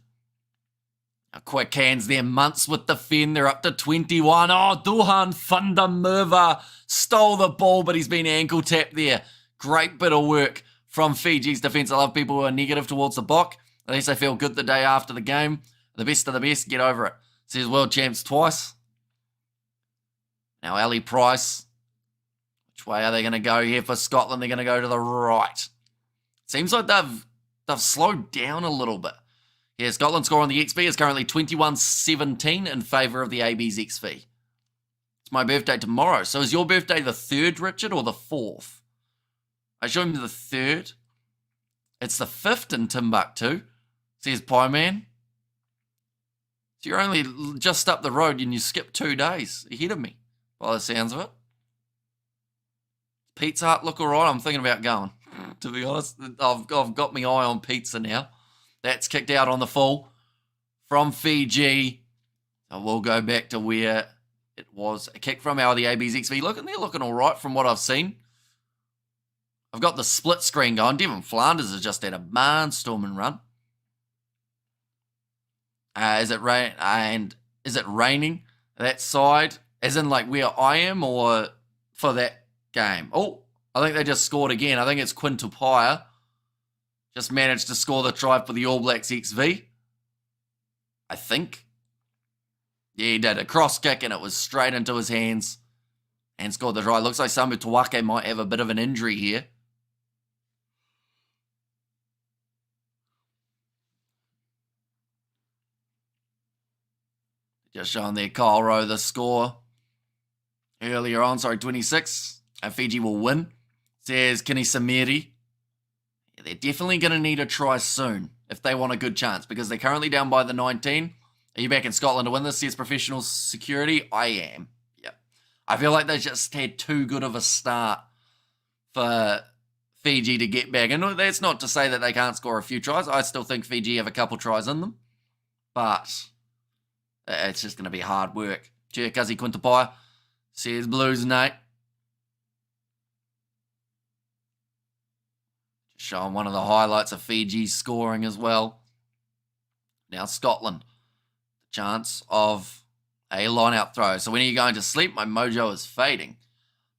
A quick hands there, Muntz with the fen, they're up to 21. Oh, Duhan Fundamerva stole the ball, but he's been ankle tapped there. Great bit of work from Fiji's defence. I love people who are negative towards the Bok. At least they feel good the day after the game. The best of the best, get over it. Says world champs twice. Now Ali Price. Which way are they going to go here for Scotland? They're going to go to the right. Seems like they've slowed down a little bit. Yeah, Scotland's score on the XV is currently 21-17 in favour of the AB's XV. It's my birthday tomorrow. So is your birthday the 3rd, Richard, or the 4th? I assume the 3rd. It's the 5th in Timbuktu, says Pie Man. So you're only just up the road and you skip 2 days ahead of me, by the sounds of it. Pizza Hut look alright? I'm thinking about going, to be honest. I've got my eye on pizza now. That's kicked out on the full from Fiji. So we'll go back to where it was. A kick from the AB's XV. Look, and they're looking all right from what I've seen. I've got the split screen going. Devon Flanders has just had a barnstorming run. Is it raining that side? As in like where I am, or for that game? Oh, I think they just scored again. I think it's Quintupaya. Just managed to score the try for the All Blacks XV. I think. Yeah, he did. A cross kick and it was straight into his hands. And scored the try. Looks like Samu Tawake might have a bit of an injury here. Just showing there Kyle Rowe the score. Earlier on, 26. Fiji will win. Says Kenny Samiri. They're definitely going to need a try soon if they want a good chance, because they're currently down by the 19. Are you back in Scotland to win this? Says Professional Security. I am. Yep. I feel like they just had too good of a start for Fiji to get back. And that's not to say that they can't score a few tries. I still think Fiji have a couple tries in them. But it's just going to be hard work. Cherkazi Quintupaya says Blues, Nate. Showing one of the highlights of Fiji's scoring as well. Now Scotland. The chance of a line-out throw. So when are you going to sleep? My mojo is fading.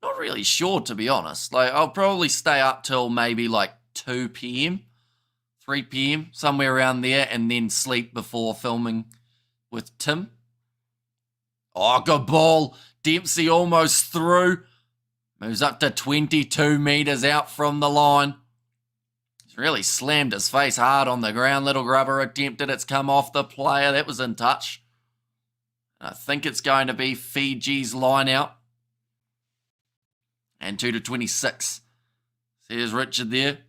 Not really sure, to be honest. Like, I'll probably stay up till maybe like 2 p.m., 3 p.m., somewhere around there, and then sleep before filming with Tim. Oh, good ball. Dempsey almost through. Moves up to 22 metres out from the line. Really slammed his face hard on the ground. Little grubber attempted. It's come off the player. That was in touch. I think it's going to be Fiji's line out. And 2-26. There's Richard there.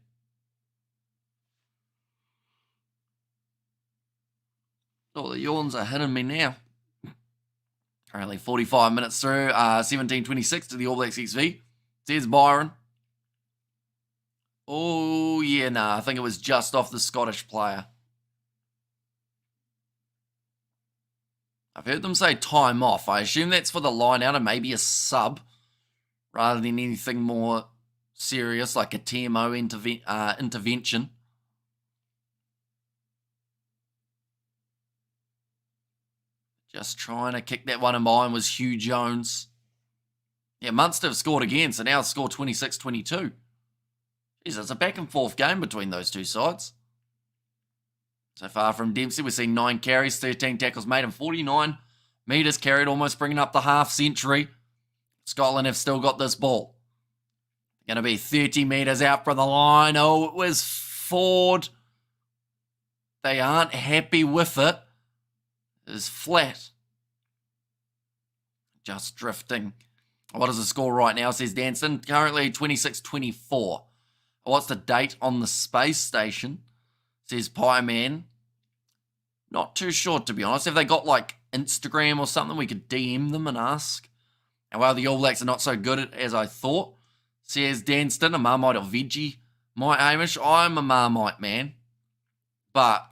Oh, the yawns are hitting me now. Currently 45 minutes through. 17-26 to the All Blacks XV. There's Byron. Oh, yeah, I think it was just off the Scottish player. I've heard them say time off. I assume that's for the line out and maybe a sub, rather than anything more serious like a TMO intervention. Just trying to kick that one in behind was Hugh Jones. Yeah, Munster have scored again, so now it's score 26-22. Jeez, it's a back and forth game between those two sides. So far from Dempsey, we've seen 9 carries, 13 tackles made, and 49 metres carried, almost bringing up the half century. Scotland have still got this ball. Going to be 30 metres out from the line. Oh, it was Ford. They aren't happy with it. It is flat. Just drifting. What is the score right now, says Danson? Currently 26-24. What's the date on the space station? Says Pie Man. Not too sure, to be honest. Have they got like Instagram or something? We could DM them and ask. And while the All Blacks are not so good as I thought, says Danston, a Marmite or veggie. My Hamish, I'm a Marmite man. But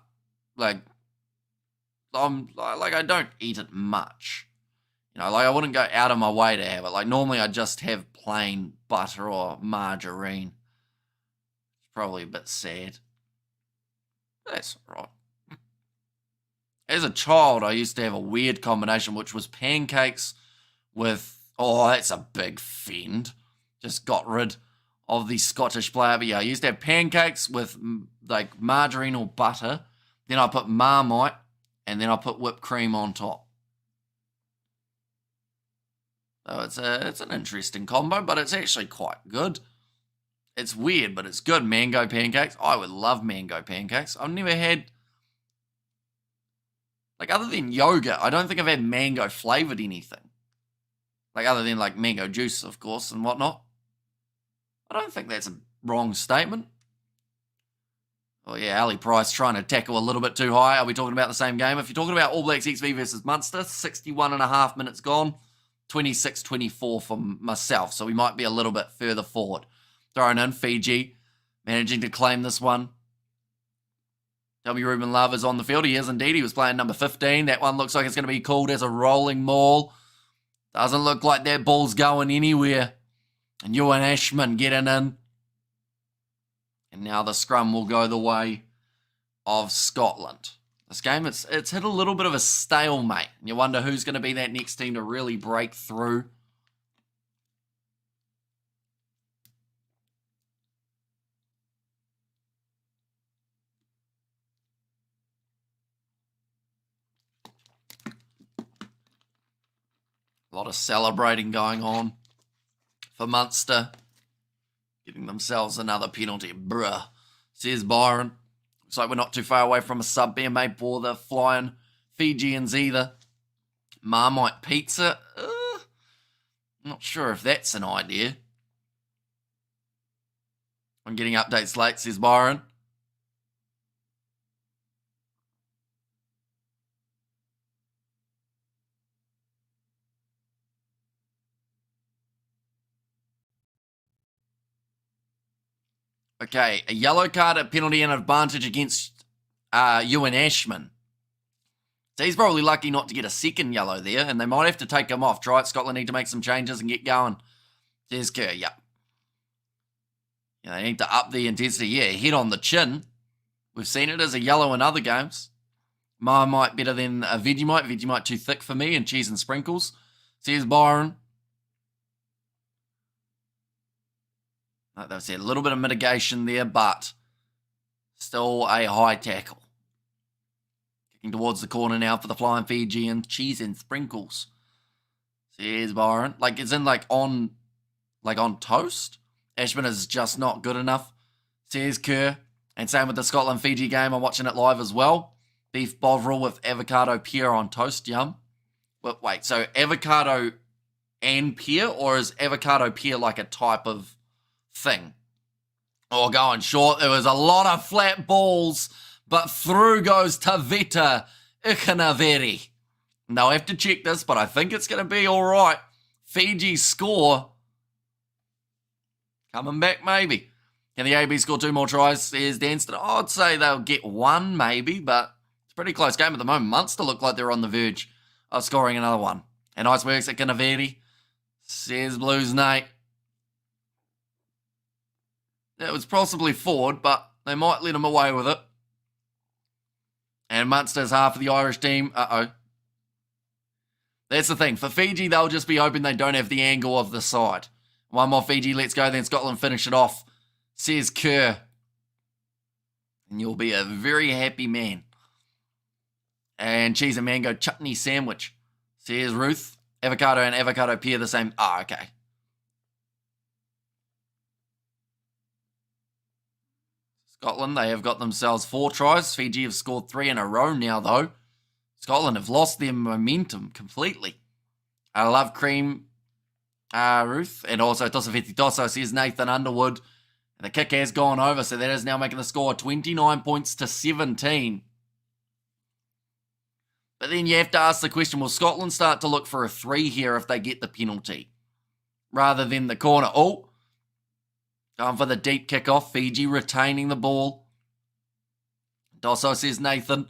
I don't eat it much. You know, like I wouldn't go out of my way to have it. Like normally I just have plain butter or margarine. It's probably a bit sad. But that's all right. As a child, I used to have a weird combination, which was pancakes with, oh, that's a big fend. Just got rid of the Scottish player. But yeah, I used to have pancakes with like margarine or butter. Then I put Marmite, and then I put whipped cream on top. So it's an interesting combo, but it's actually quite good. It's weird, but it's good. Mango pancakes. I would love mango pancakes. I've never had, like, other than yogurt, I don't think I've had mango flavored anything. Like, other than, like, mango juice, of course, and whatnot. I don't think that's a wrong statement. Oh, yeah, Ali Price trying to tackle a little bit too high. Are we talking about the same game? If you're talking about All Blacks XV versus Munster, 61.5 minutes gone, 26-24 for myself. So we might be a little bit further forward. Thrown in, Fiji, managing to claim this one. W. Ruben Love is on the field. He is indeed. He was playing number 15. That one looks like it's going to be called as a rolling maul. Doesn't look like that ball's going anywhere. And Ewan Ashman getting in. And now the scrum will go the way of Scotland. This game, it's hit a little bit of a stalemate. And you wonder who's going to be that next team to really break through. A lot of celebrating going on for Munster. Getting themselves another penalty. Bruh, says Byron. Looks like we're not too far away from a sub being made for the Flying Fijians either. Marmite pizza. Not sure if that's an idea. I'm getting updates late, says Byron. Okay, a yellow card, a penalty, and an advantage against Ewan Ashman. So he's probably lucky not to get a second yellow there, and they might have to take him off. Try it. Scotland need to make some changes and get going. There's Kerr, yep. Yeah, they need to up the intensity. Yeah, head on the chin. We've seen it as a yellow in other games. Marmite better than a Vegemite. Vegemite too thick for me, and cheese and sprinkles. Says Byron. Like they've said, a little bit of mitigation there, but still a high tackle. Kicking towards the corner now for the Flying Fijian. Cheese and sprinkles. Says Byron. Like it's in on toast. Ashman is just not good enough. Says Kerr. And same with the Scotland-Fiji game. I'm watching it live as well. Beef bovril with avocado pear on toast. Yum. Wait, so avocado and pear? Or is avocado pear like a type of thing? Oh, going short. There was a lot of flat balls, but through goes Tavita Ikanaveri. They'll have to check this, but I think it's going to be all right. Fiji score. Coming back, maybe. Can the AB score 2 more tries? There's Danston. I'd say they'll get 1, maybe, but it's a pretty close game at the moment. Munster look like they're on the verge of scoring another one. And nice works at Ikanaveri. Says Blues Nate. It was possibly forward, but they might let him away with it. And Munster's half of the Irish team. Uh-oh. That's the thing. For Fiji, they'll just be hoping they don't have the angle of the side. One more Fiji, let's go. Then Scotland finish it off, says Kerr. And you'll be a very happy man. And cheese and mango chutney sandwich, says Ruth. Avocado and avocado pear the same. Ah, okay. Scotland, they have got themselves 4 tries. Fiji have scored 3 in a row now, though. Scotland have lost their momentum completely. I love cream, Ruth. And also Tosafeti Tosso, says Nathan Underwood. And the kick has gone over, so that is now making the score 29 points to 17. But then you have to ask the question, will Scotland start to look for a 3 here if they get the penalty? Rather than the corner. Oh! Going for the deep kickoff. Fiji retaining the ball. Dosso, says Nathan.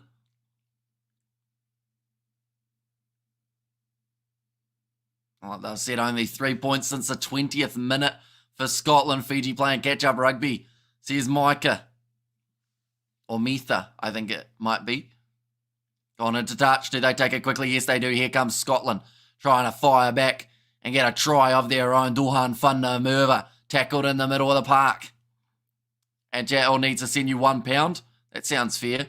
Like they've said, only 3 points since the 20th minute for Scotland. Fiji playing catch-up rugby, says Micah. Or Mitha, I think it might be. Gone into touch. Do they take it quickly? Yes, they do. Here comes Scotland trying to fire back and get a try of their own. Duhan Funna tackled in the middle of the park. And Jael needs to send you £1. That sounds fair.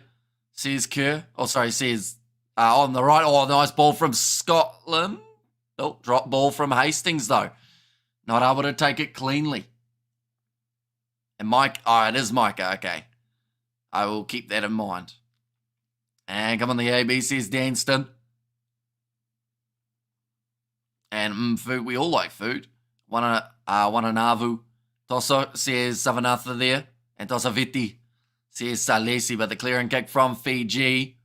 Says Kerr. Oh, sorry, says on the right. Oh, nice ball from Scotland. Oh, drop ball from Hastings, though. Not able to take it cleanly. And Mike, oh, it is Micah, okay. I will keep that in mind. And come on, the AB says Danston. And food, we all like food. Wananavu. Tosso says Savanatha there. And Tosaviti says Salesi, but the clearing kick from Fiji.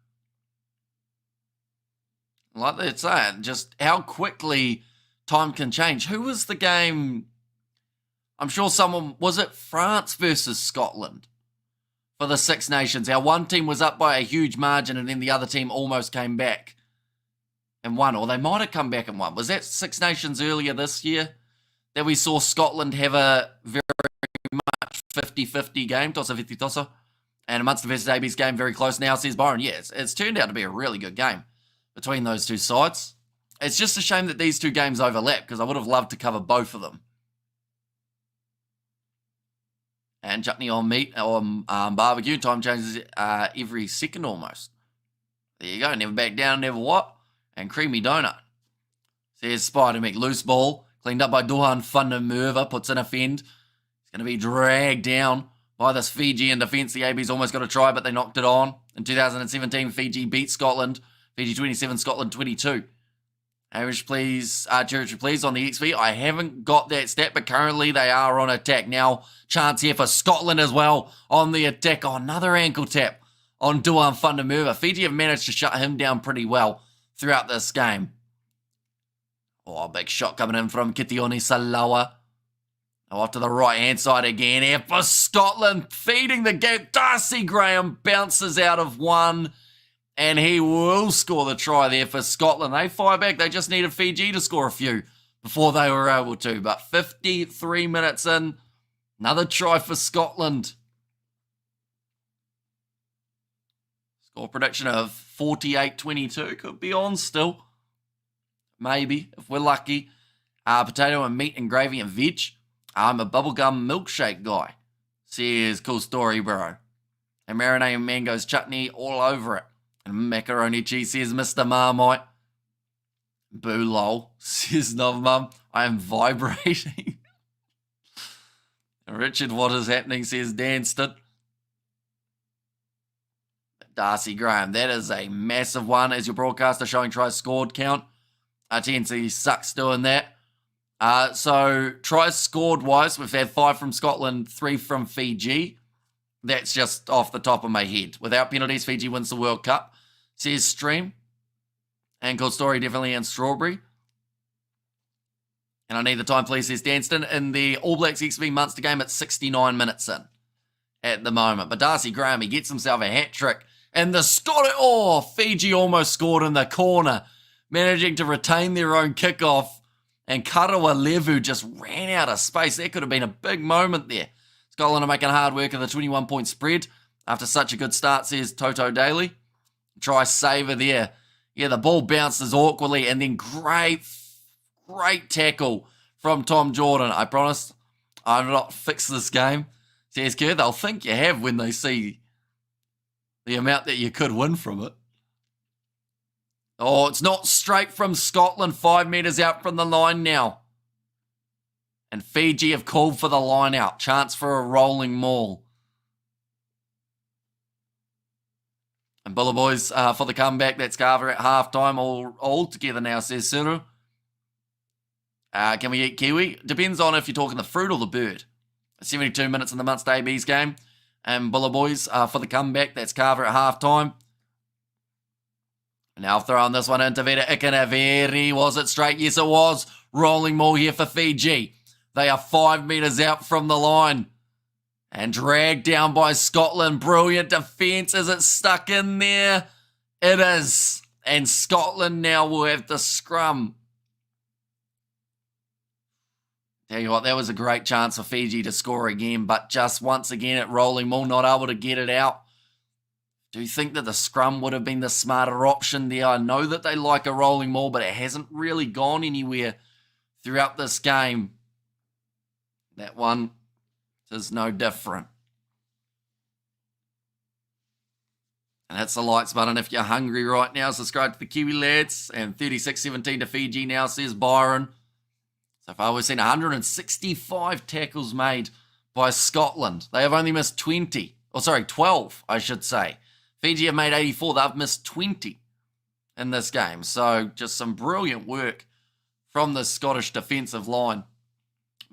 Like they're saying, just how quickly time can change. Who was the game? I'm sure someone, was it France versus Scotland for the Six Nations? Our one team was up by a huge margin and then the other team almost came back and won, or they might have come back and won. Was that Six Nations earlier this year that we saw Scotland have a very much 50-50 game, Tossa, and Munster versus AB's game very close now, says Byron. Yeah, it's turned out to be a really good game between those two sides. It's just a shame that these two games overlap because I would have loved to cover both of them. And chutney on meat or barbecue. Time changes every second almost. There you go. Never back down, never what. And creamy donut. Says Spider Mick. Loose ball. Cleaned up by Duhan Fundermerva. Puts in a fend. It's going to be dragged down by this Fijian defence. The AB's almost got a try, but they knocked it on. In 2017, Fiji beat Scotland. Fiji 27, Scotland 22. Average please, territory please on the XV. I haven't got that stat, but currently they are on attack. Now, chance here for Scotland as well on the attack. Oh, another ankle tap on Duhan Fundermerva. Fiji have managed to shut him down pretty well throughout this game. Oh, big shot coming in from Kitione Salawa. Off to the right-hand side again here for Scotland. Feeding the gap. Darcy Graham bounces out of one. And he will score the try there for Scotland. They fire back. They just needed Fiji to score a few before they were able to. But 53 minutes in, another try for Scotland. Score prediction of 48-22. Could be on still. Maybe, if we're lucky. Potato and meat and gravy and veg. I'm a bubblegum milkshake guy. Says, cool story, bro. And marinade and mangoes chutney all over it. And macaroni cheese, says Mr. Marmite. Boo lol, says Novmum. I am vibrating. Richard, what is happening, says Danston. Darcy Graham, that is a massive one. As your broadcaster showing tries scored count. TNC sucks doing that. So tries scored wise, we've had 5 from Scotland, 3 from Fiji. That's just off the top of my head. Without penalties, Fiji wins the World Cup. Says Stream. And Cold Story definitely in Strawberry. And I need the time, please, says Danston. In the All Blacks XV Munster game, it's 69 minutes in at the moment. But Darcy Graham, he gets himself a hat trick. And the Scottish, oh, Fiji almost scored in the corner, managing to retain their own kickoff. And Karawa Levu just ran out of space. That could have been a big moment there. Scotland are making hard work of the 21-point spread after such a good start, says Toto Daly. Try saver there. Yeah, the ball bounces awkwardly and then great tackle from Tom Jordan. I promise I've not fixed this game. Says Kerr, they'll think you have when they see the amount that you could win from it. Oh, it's not straight from Scotland. 5 metres out from the line now. And Fiji have called for the line out. Chance for a rolling maul. And Bulla Boys for the comeback. That's Carver at halftime. All together now, says Suru. Can we eat kiwi? Depends on if you're talking the fruit or the bird. 72 minutes in the Munster AB's game. And Bulla Boys for the comeback. That's Carver at halftime. Now throwing this one into Veta Ikanaveri. Was it straight? Yes, it was. Rolling maul here for Fiji. They are 5 metres out from the line. And dragged down by Scotland. Brilliant defence. Is it stuck in there? It is. And Scotland now will have the scrum. Tell you what, that was a great chance for Fiji to score again. But just once again at rolling maul, not able to get it out. do think that the scrum would have been the smarter option there. I know that they like a rolling maul, but it hasn't really gone anywhere throughout this game. That one is no different. And hits the likes button if you're hungry right now. Subscribe to the Kiwi Lads. And 36-17 to Fiji now, says Byron. So far we've seen 165 tackles made by Scotland. They have only missed 12, I should say. Fiji have made 84. They've missed 20 in this game. So just some brilliant work from the Scottish defensive line.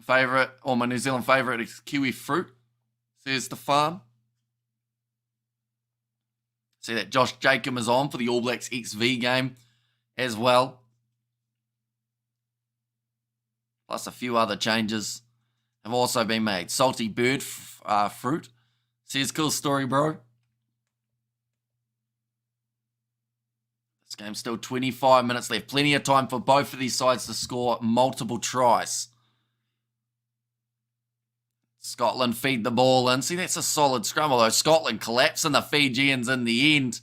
Favourite, or my New Zealand favourite, is kiwi fruit, says Stefan. See that Josh Jacob is on for the All Blacks XV game as well. Plus a few other changes have also been made. Salty bird fruit, says cool story, bro. This game's still 25 minutes left. Plenty of time for both of these sides to score multiple tries. Scotland feed the ball in. See, that's a solid scrum, although Scotland collapsing the Fijians in the end.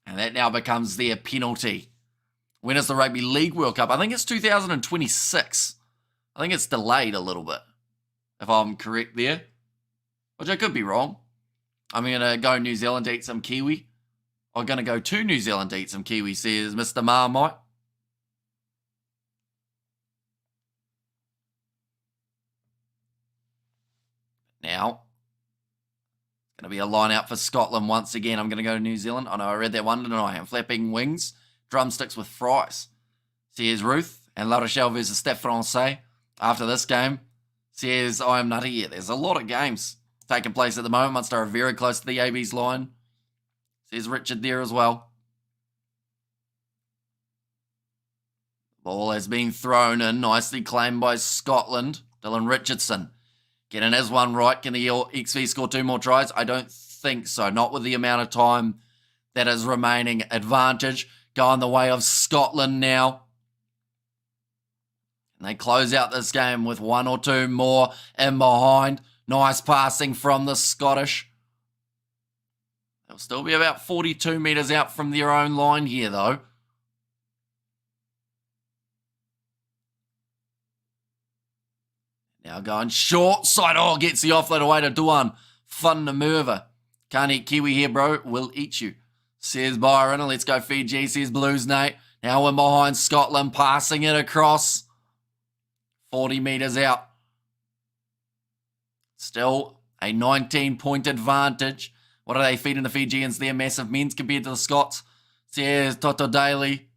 And that now becomes their penalty. When is the Rugby League World Cup? I think it's 2026. I think it's delayed a little bit, if I'm correct there. Which I could be wrong. I'm going to go New Zealand to eat some kiwi. I'm going to go to New Zealand to eat some kiwi, says Mr. Marmite. Now, it's going to be a line out for Scotland once again. I'm going to go to New Zealand. I know I read that one, didn't I? I'm flapping wings, drumsticks with fries. Says Ruth and La Rochelle versus Stade Francais. After this game, says I am nutty. Yeah, there's a lot of games taking place at the moment. Munster are very close to the AB's line. Says Richard there as well. Ball has been thrown in, nicely claimed by Scotland. Dylan Richardson. Getting his one right. Can the XV score 2 more tries? I don't think so. Not with the amount of time that is remaining. Advantage going the way of Scotland now. And they close out this game with 1 or 2 more in behind. Nice passing from the Scottish. They'll still be about 42 metres out from their own line here, though. Now going short side. Oh, gets the offload away to Duan. Fun to Merva. Can't eat kiwi here, bro. Will eat you, says Byron. And let's go Fiji, says Blues Nate. Now in behind Scotland, passing it across. 40 metres out. Still a 19-point advantage. What are they feeding the Fijians there? Massive men's compared to the Scots, says Toto Daly.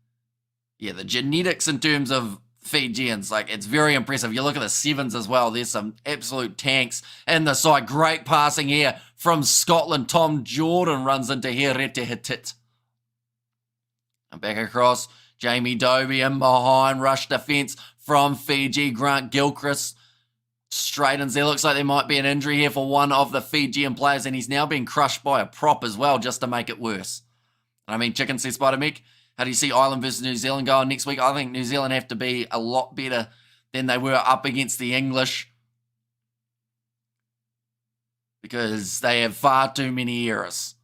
Yeah, the genetics in terms of Fijians, like, it's very impressive. You look at the sevens as well. There's some absolute tanks in the side. Great passing here from Scotland. Tom Jordan runs into Herete Hitit. And back across, Jamie Dobie in behind. Rush defence from Fiji. Grant Gilchrist straightens there. Looks like there might be an injury here for one of the Fijian players, and he's now being crushed by a prop as well, just to make it worse. I mean, Chicken says Spider Mick. How do you see Ireland versus New Zealand going next week? I think New Zealand have to be a lot better than they were up against the English, because they have far too many errors.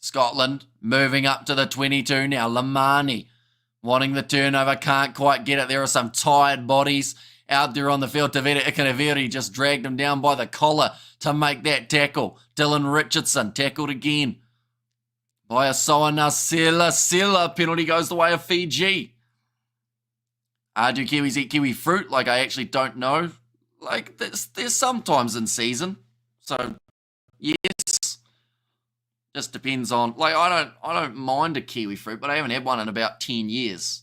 Scotland moving up to the 22 now. Lamani wanting the turnover, can't quite get it. There are some tired bodies out there on the field. Tavita Ikanaviri just dragged him down by the collar to make that tackle. Dylan Richardson tackled again by Asoana Silla. Penalty goes the way of Fiji. Do Kiwis eat kiwi fruit? Like, I actually don't know. Like, there's sometimes in season. So, yes. Just depends on, like, I don't mind a kiwi fruit, but I haven't had one in about 10 years,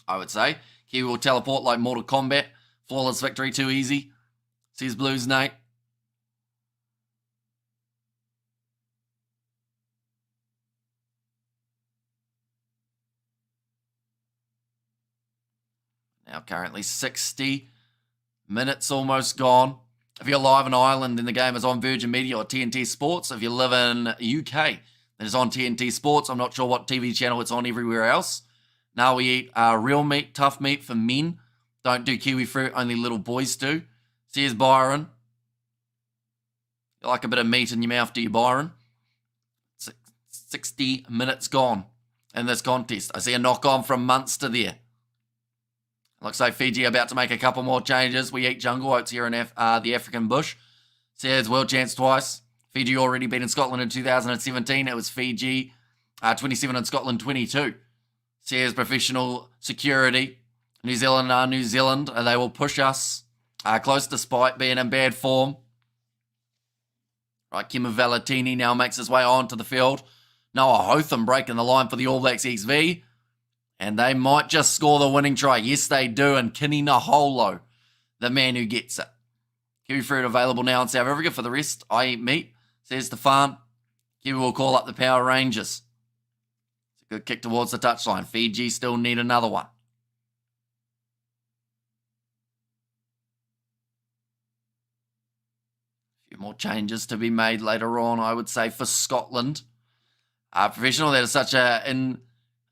I would say. Kiwi will teleport like Mortal Kombat. Flawless victory, too easy, says Blues Nate. Now currently 60 minutes almost gone. If you're live in Ireland, then the game is on Virgin Media or TNT Sports. If you live in UK, then it's on TNT Sports. I'm not sure what TV channel it's on everywhere else. Now we eat real meat, tough meat for men. Don't do kiwi fruit, only little boys do. Says Byron. You like a bit of meat in your mouth, do you, Byron? 60 minutes gone in this contest. I see a knock-on from Munster there. Looks like Fiji about to make a couple more changes. We eat jungle oats here in the African bush. Says world chance twice. Fiji already beaten Scotland in 2017. It was Fiji 27 and Scotland 22. Says professional security. New Zealand are New Zealand. They will push us close despite being in bad form. Right, Kima Valentini now makes his way onto the field. Noah Hotham breaking the line for the All Blacks XV. And they might just score the winning try. Yes, they do. And Kini Naholo, the man who gets it. Kiwi fruit available now in South Africa. For the rest, I eat meat, says Stefan. Kiwi will call up the Power Rangers. It's a good kick towards the touchline. Fiji still need another one. A few more changes to be made later on, I would say, for Scotland. Professional, that is such an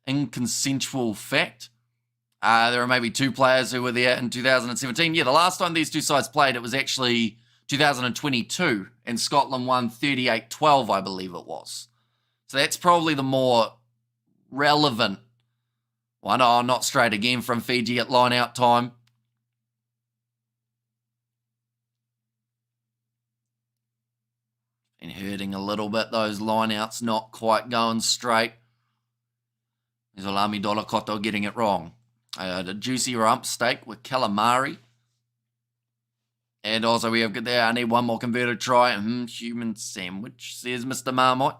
inconsensual fact. There are maybe 2 players who were there in 2017. Yeah, the last time these two sides played, it was actually 2022, and Scotland won 38-12, I believe it was. So that's probably the more relevant one. Oh, not straight again from Fiji at line-out time. Been hurting a little bit, those line-outs not quite going straight. There's Olami Dolakoto getting it wrong. The juicy rump steak with calamari. And also we have got there, I need one more converted try. Human sandwich, says Mr. Marmite.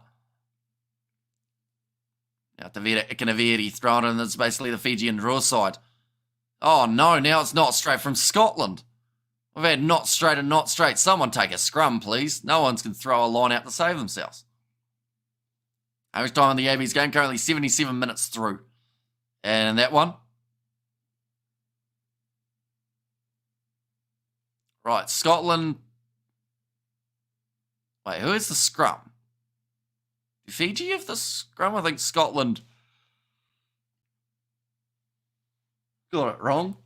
Now Tavita Ikanaviri thrown in, it's basically the Fijian draw side. Oh no, now it's not straight from Scotland. We've had not straight and not straight. Someone take a scrum, please. No one's can throw a line out to save themselves. Average time in the AB's game, currently 77 minutes through. And that one. Right, Scotland. Wait, who is the scrum? Do Fiji have the scrum? I think Scotland got it wrong.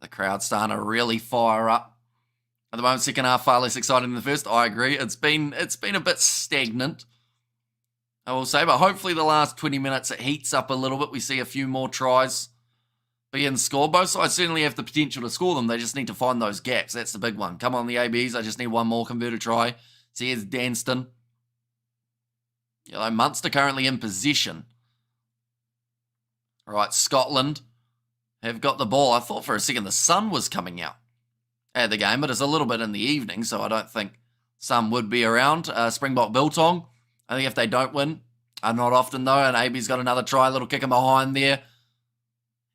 The crowd's starting to really fire up. At the moment, second half far less exciting than the first. I agree. It's been a bit stagnant, I will say, but hopefully the last 20 minutes it heats up a little bit. We see a few more tries being scored. Both sides certainly have the potential to score them. They just need to find those gaps. That's the big one. Come on, the ABs. I just need one more converted try. See, here's Danston. Munster currently in possession. All right, Scotland have got the ball. I thought for a second the sun was coming out at the game, but it's a little bit in the evening, so I don't think some would be around. Springbok Biltong, I think if they don't win, not often though, and AB's got another try, little kick in behind there.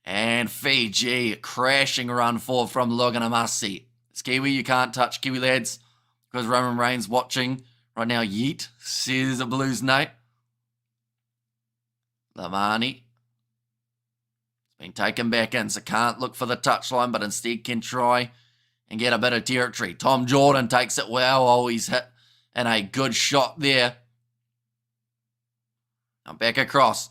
And Fiji, crashing run forward from Logan Amasi. It's Kiwi, you can't touch Kiwi lads, because Roman Reigns watching right now. Yeet, says the Blues Nate. Lamani. Been taken back in, so can't look for the touchline, but instead can try and get a bit of territory. Tom Jordan takes it well. Oh, he's hit and a good shot there. Now back across.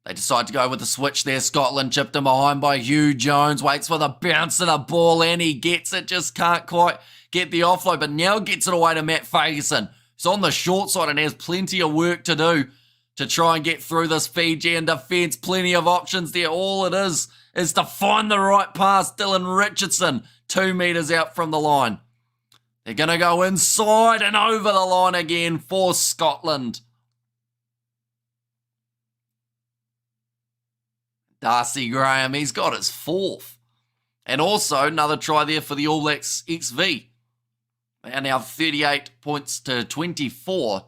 They decide to go with the switch there. Scotland chipped in behind by Hugh Jones. Waits for the bounce of the ball and he gets it. Just can't quite get the offload, but now gets it away to Matt Ferguson. He's on the short side and has plenty of work to do to try and get through this Fijian defence. Plenty of options there. All it is to find the right pass. Dylan Richardson, 2 metres out from the line. They're going to go inside and over the line again for Scotland. Darcy Graham, he's got his 4th. And also another try there for the All Blacks XV. They are now 38 points to 24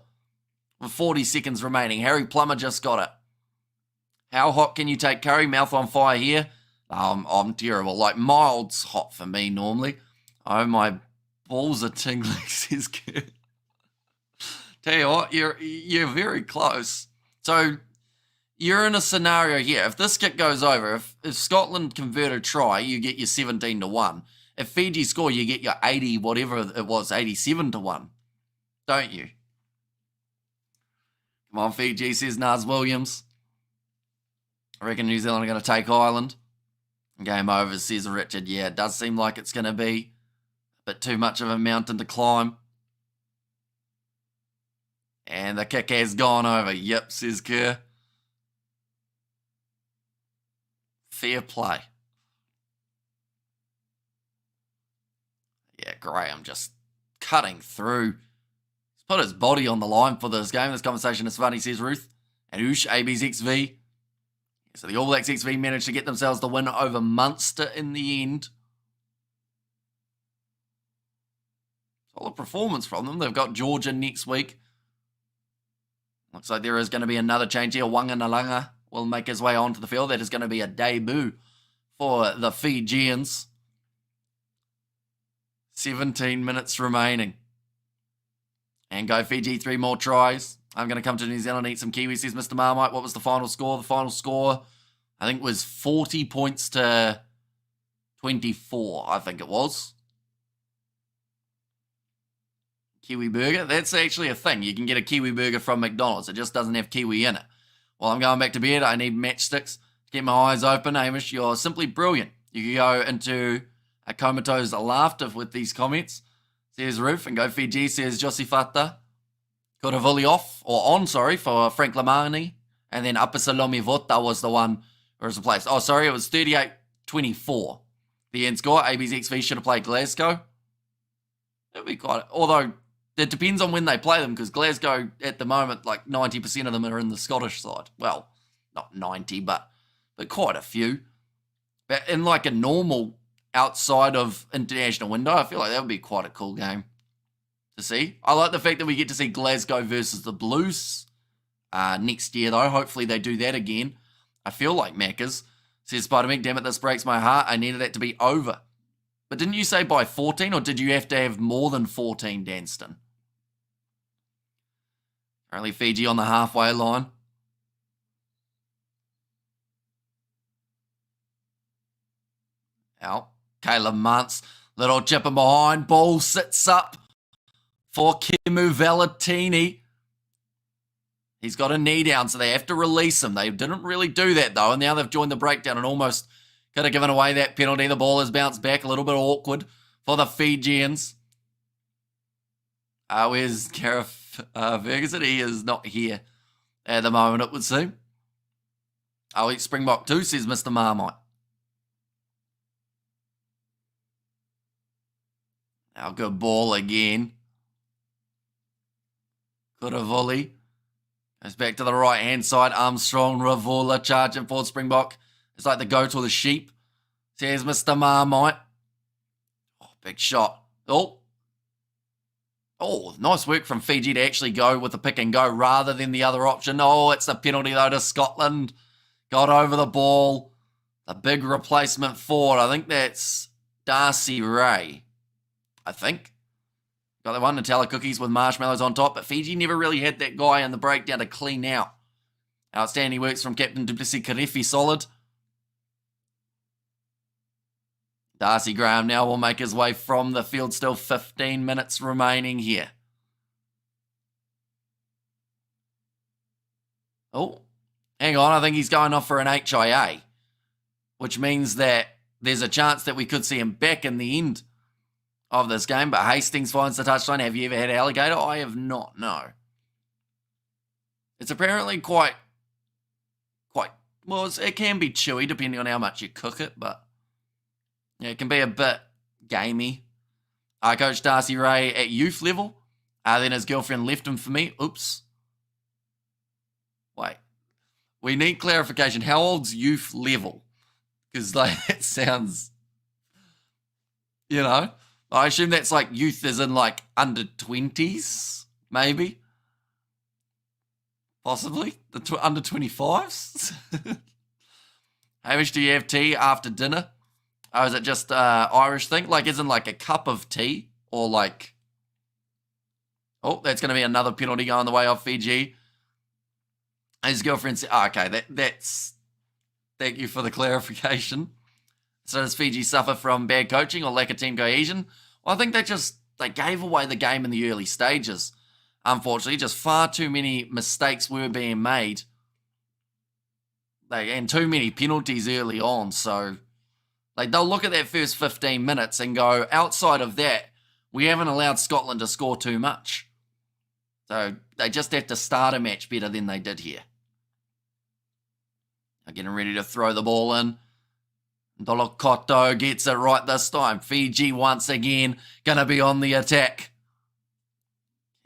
with 40 seconds remaining. Harry Plummer just got it. How hot can you take curry? Mouth on fire here. I'm terrible. Like mild's hot for me normally. Oh, my balls are tingling, says Kurt. Tell you what, you're very close. So you're in a scenario here. If this kick goes over, if Scotland convert a try, you get your 17-1. If Fiji score, you get your 80, whatever it was, 87-1. Don't you? Come on, Fiji, says Naz Williams. I reckon New Zealand are going to take Ireland. Game over, says Richard. Yeah, it does seem like it's going to be a bit too much of a mountain to climb. And the kick has gone over. Yep, says Kerr. Fair play. Yeah, Graham just cutting through. He's put his body on the line for this game. This conversation is funny, says Ruth. And Oosh, AB's XV. So the All Blacks XV managed to get themselves the win over Munster in the end. Solid performance from them. They've got Georgia next week. Looks like there is going to be another change here. Wanganalanga will make his way onto the field. That is going to be a debut for the Fijians. 17 minutes remaining. And go Fiji, 3 more tries. I'm going to come to New Zealand and eat some kiwi, says Mr. Marmite. What was the final score? The final score, I think, was 40 points to 24, I think it was. Kiwi burger, that's actually a thing. You can get a kiwi burger from McDonald's. It just doesn't have kiwi in it. Well, I'm going back to bed. I need matchsticks to keep my eyes open. Hamish, you're simply brilliant. You can go into a comatose laughter with these comments, says Roof, and go Fiji, says Josifata. Koravuli off, or on, sorry, for Frank Lamani. And then Upper Salomi Vota was the one who was replaced. Oh, sorry, it was 38-24. The end score. AB's XV should have played Glasgow. It would be quite, although it depends on when they play them, because Glasgow, at the moment, like 90% of them are in the Scottish side. Well, not 90, but quite a few. But in like a normal outside of international window, I feel like that would be quite a cool game to see. I like the fact that we get to see Glasgow versus the Blues next year, though. Hopefully they do that again. I feel like Macca's. Says Spider-Man, damn it, this breaks my heart. I needed that to be over. But didn't you say by 14, or did you have to have more than 14, Danston? Currently Fiji on the halfway line. Out. Caleb Muntz, little chipper behind. Ball sits up for Kimu Valetini. He's got a knee down, so they have to release him. They didn't really do that, though, and now they've joined the breakdown and almost could have given away that penalty. The ball has bounced back, a little bit awkward for the Fijians. Where's Gareth Ferguson? He is not here at the moment, it would seem. I'll eat Springbok too, says Mr. Marmite. Now, good ball again. Good a volley. Goes back to the right-hand side. Armstrong, Ravola, charging forward. Springbok. It's like the goat or the sheep, says Mr. Marmite. Oh, big shot. Oh, nice work from Fiji to actually go with the pick and go rather than the other option. Oh, it's a penalty, though, to Scotland. Got over the ball. The big replacement forward. I think that's Darcy Ray. I think. Got that one, Nutella cookies with marshmallows on top, but Fiji never really had that guy in the breakdown to clean out. Outstanding works from Captain Duplessis Karifi, solid. Darcy Graham now will make his way from the field, still 15 minutes remaining here. Oh, hang on, I think he's going off for an HIA, which means that there's a chance that we could see him back in the end of this game, but Hastings finds the touchline. Have you ever had alligator? I have not, no. It's apparently quite, well, it can be chewy depending on how much you cook it, but yeah, it can be a bit gamey. I coached Darcy Ray at youth level, then his girlfriend left him for me. Oops. Wait, we need clarification. How old's youth level? Because like, it sounds, you know, I assume that's like youth as in like under 20s, maybe. Possibly. The under 25s. How much do you have tea after dinner? Oh, is it just Irish thing? Like, isn't like a cup of tea? Or like... Oh, that's going to be another penalty going the way of Fiji. His girlfriend said... Oh, okay, that's... Thank you for the clarification. So does Fiji suffer from bad coaching or lack of team cohesion? Well, I think they gave away the game in the early stages. Unfortunately, just far too many mistakes were being made. And too many penalties early on. So like they'll look at that first 15 minutes and go, outside of that, we haven't allowed Scotland to score too much. So they just have to start a match better than they did here. They're getting ready to throw the ball in. Dolokoto gets it right this time. Fiji once again going to be on the attack.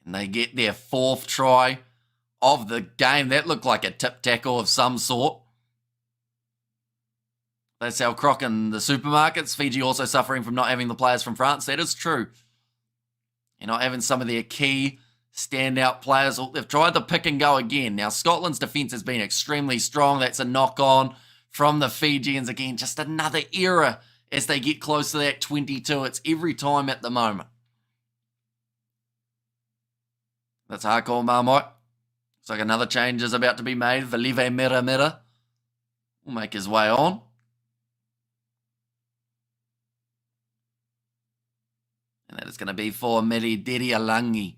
And they get their 4th try of the game. That looked like a tip tackle of some sort. They sell crock in the supermarkets. Fiji also suffering from not having the players from France. That is true. You're not having some of their key standout players. They've tried to pick and go again. Now, Scotland's defence has been extremely strong. That's a knock-on from the Fijians again. Just another error as they get close to that 22. It's every time at the moment. That's hardcore Marmite. Looks like another change is about to be made. Valive Mira will make his way on. And that is going to be for Miri Derialangi.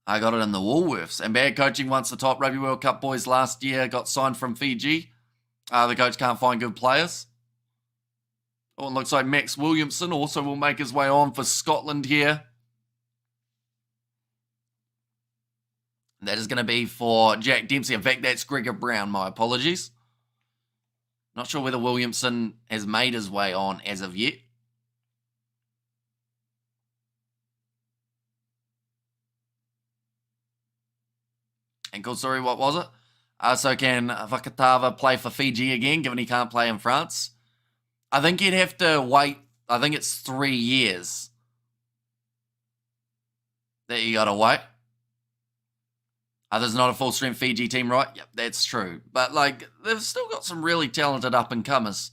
I got it in the Woolworths. And bad coaching once the top Rugby World Cup boys last year got signed from Fiji. The coach can't find good players. Oh, it looks like Max Williamson also will make his way on for Scotland here. And that is going to be for Jack Dempsey. In fact, that's Gregor Brown. My apologies. Not sure whether Williamson has made his way on as of yet. And cool story, what was it? So can Vakatava play for Fiji again, given he can't play in France? I think you'd have to wait. I think it's 3 years that you got to wait. There's not a full-strength Fiji team, right? Yep, that's true. But, like, they've still got some really talented up-and-comers.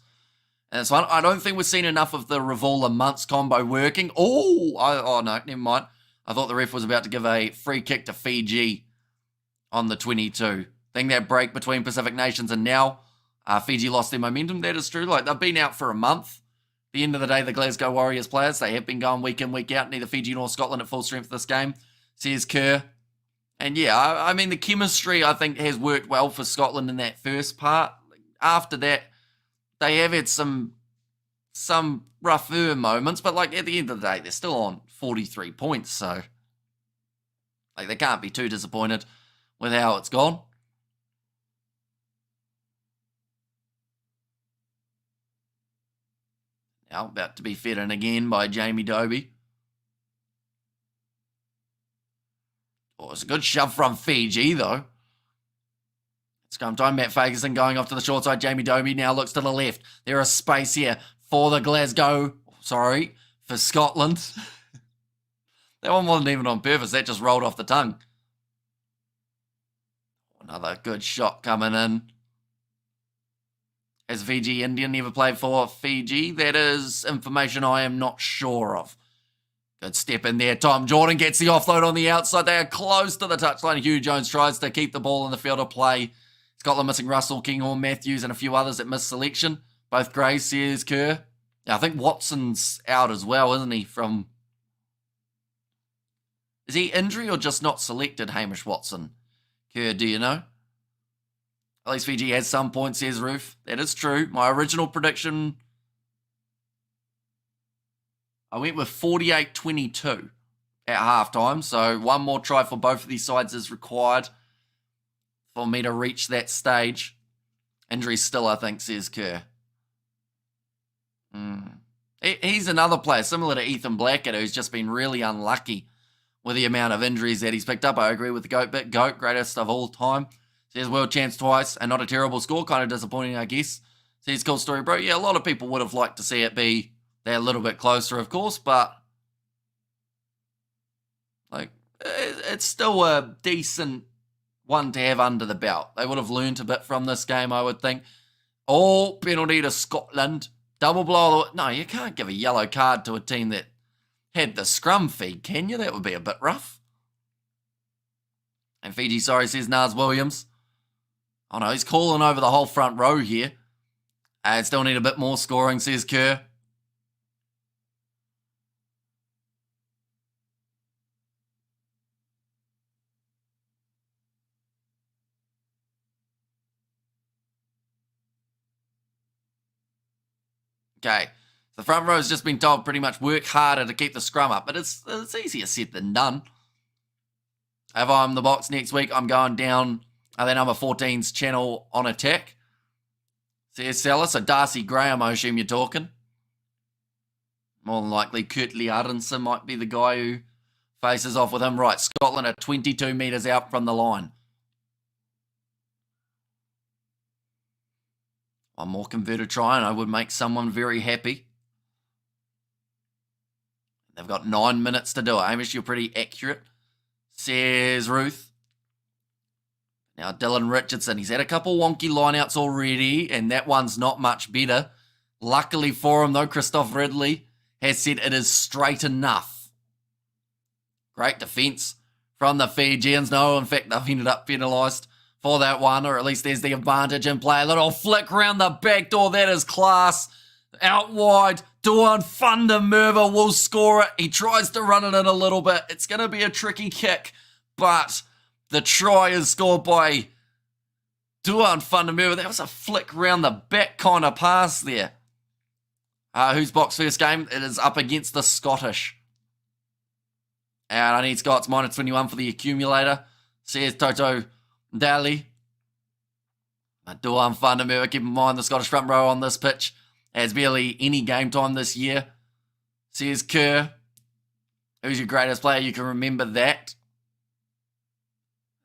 And so I don't think we've seen enough of the Ravola-Muntz combo working. Oh, no, never mind. I thought the ref was about to give a free kick to Fiji on the 22. I think that break between Pacific nations and now Fiji lost their momentum. That is true. Like, they've been out for a month. At the end of the day, the Glasgow Warriors players, they have been going week in, week out. Neither Fiji nor Scotland at full strength this game, says Kerr. And yeah, I mean, the chemistry, I think, has worked well for Scotland in that first part. After that, they have had some rougher moments, but, like, at the end of the day, they're still on 43 points, so, like, they can't be too disappointed with how it's gone. Now, about to be fed in again by Jamie Dobie. Oh, it's a good shove from Fiji, though. Scrum time, Matt Ferguson going off to the short side. Jamie Dobie now looks to the left. There is space here for the for Scotland. That one wasn't even on purpose. That just rolled off the tongue. Another good shot coming in. Has Fiji Indian never played for Fiji? That is information I am not sure of. Good step in there. Tom Jordan gets the offload on the outside. They are close to the touchline. Hugh Jones tries to keep the ball in the field of play. Scotland missing Russell, Kinghorn, Matthews, and a few others that missed selection. Both Grays, says Kerr. Yeah, I think Watson's out as well, isn't he? Is he injury or just not selected, Hamish Watson? Kerr, do you know? At least Fiji has some points, says Roof. That is true. My original prediction, I went with 48-22 at halftime. So one more try for both of these sides is required for me to reach that stage. Injury still, I think, says Kerr. He's another player similar to Ethan Blackett who's just been really unlucky with the amount of injuries that he's picked up. I agree with the GOAT bit. GOAT, greatest of all time. Says world chance twice and not a terrible score. Kind of disappointing, I guess. Says cool story, bro. Yeah, a lot of people would have liked to see it be there a little bit closer, of course, but like it's still a decent one to have under the belt. They would have learned a bit from this game, I would think. Oh, penalty to Scotland. Double blow. No, you can't give a yellow card to a team that had the scrum feed, can you? That would be a bit rough. And Fiji, sorry, says Nars Williams. Oh no, he's calling over the whole front row here. Still need a bit more scoring, says Kerr. Okay, the front row has just been told pretty much work harder to keep the scrum up, but it's easier said than done. If I'm the box next week, I'm going down their number 14's channel on attack. Says Salah. So Darcy Graham, I assume you're talking. More than likely, Kurt Liarenson might be the guy who faces off with him. Right, Scotland are 22 metres out from the line. One more converted try and I would make someone very happy. They've got 9 minutes to do it. Hamish, you're pretty accurate, says Ruth. Now Dylan Richardson, he's had a couple wonky lineouts already, and that one's not much better. Luckily for him though, Christoph Ridley has said it is straight enough. Great defence from the Fijians. No, in fact, they've ended up penalised for that one, or at least there's the advantage in play. A little flick round the back door. That is class. Out wide. Duan Fundermerva will score it. He tries to run it in a little bit. It's going to be a tricky kick, but the try is scored by Duan Fundermerva. That was a flick round the back kind of pass there. Who's box first game? It is up against the Scottish. And I need Scots minus 21 for the accumulator. Says Toto Daly. Duan Fundermerva, keep in mind the Scottish front row on this pitch has barely any game time this year. Says Kerr. Who's your greatest player? You can remember that.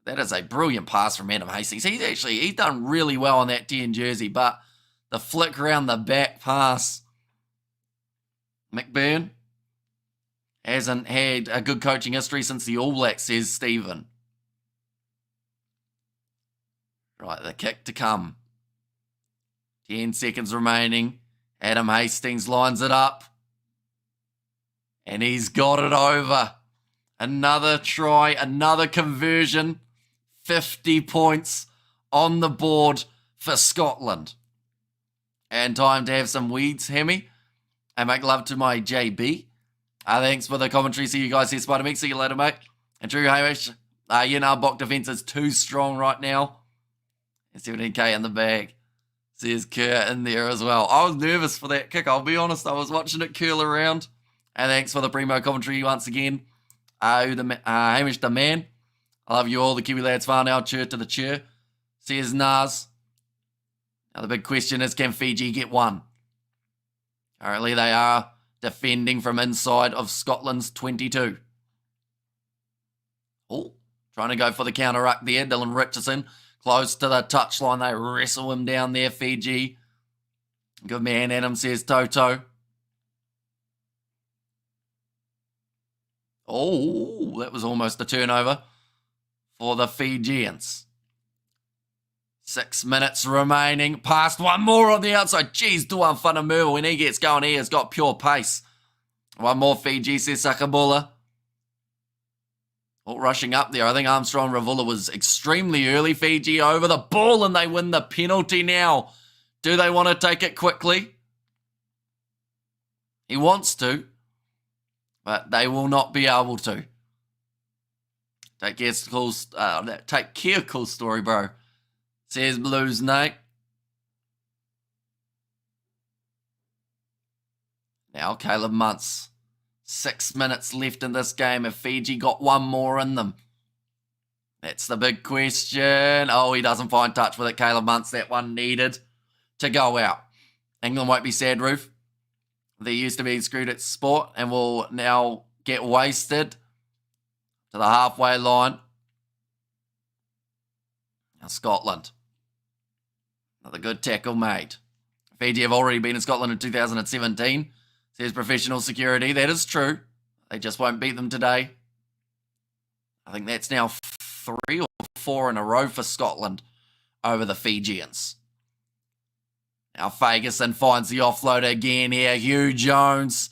That is a brilliant pass from Adam Hastings. He's done really well on that 10 jersey, but the flick around the back pass. McBurn hasn't had a good coaching history since the All Blacks, says Stephen. Right, the kick to come. 10 seconds remaining. Adam Hastings lines it up. And he's got it over. Another try, another conversion. 50 points on the board for Scotland. And time to have some weeds, Hemi. And make love to my JB. Thanks for the commentary. See you guys here, Spider-Man. See you later, mate. And Drew Hamish. Bok defense is too strong right now. 17k in the bag. Says Kerr in there as well. I was nervous for that kick, I'll be honest. I was watching it curl around. And thanks for the primo commentary once again. Hamish the man. I love you all, the Kiwi lads. Far now, cheer to the cheer. Says Nars. Now the big question is, can Fiji get one? Currently they are defending from inside of Scotland's 22. Oh, trying to go for the counter-ruck there. Dylan Richardson close to the touchline. They wrestle him down there, Fiji. Good man, Adam, says Toto. Oh, that was almost a turnover for the Fijians. 6 minutes remaining. Past one more on the outside. Jeez, Duan Fundermerva, when he gets going, he has got pure pace. One more Fiji, says Sakabula. All rushing up there. I think Armstrong Ravula was extremely early. Fiji over the ball and they win the penalty now. Do they want to take it quickly? He wants to, but they will not be able to. Take care, cool story, bro. Says Blues Nate. Now Caleb Muntz. 6 minutes left in this game. If Fiji got one more in them, that's the big question. Oh, he doesn't find touch with it. Caleb Muntz, that one needed to go out. England won't be sad, Roof. They used to be screwed at sport and will now get wasted to the halfway line. Now Scotland. Another good tackle made. Fiji have already been in Scotland in 2017. Says professional security. That is true. They just won't beat them today. I think that's now 3 or 4 in a row for Scotland over the Fijians. Now Ferguson finds the offload again here. Hugh Jones.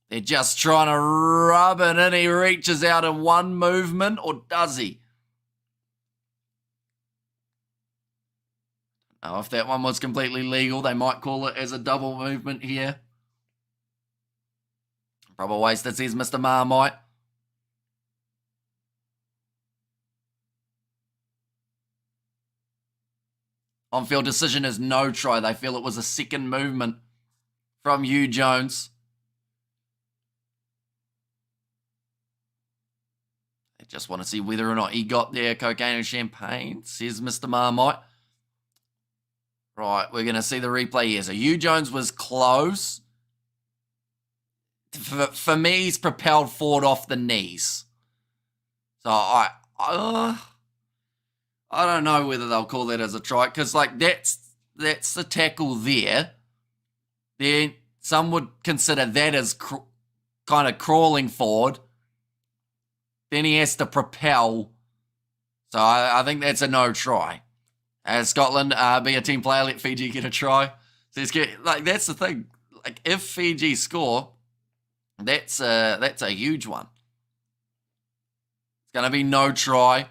They're just trying to rub it in. He reaches out in one movement, or does he? Now, if that one was completely legal, they might call it as a double movement here. Proper wasted, says Mr. Marmite. On-field decision is no try. They feel it was a second movement from Hugh Jones. They're just want to see whether or not he got there. Cocaine and champagne, says Mr. Marmite. Right, we're going to see the replay here. So Hugh Jones was close. For me, he's propelled forward off the knees. So I don't know whether they'll call that as a try, because like that's the tackle there. Then some would consider that as kind of crawling forward. Then he has to propel. So I think that's a no try. As Scotland, be a team player, let Fiji get a try. So that's the thing. Like if Fiji score, that's a huge one. It's going to be no try.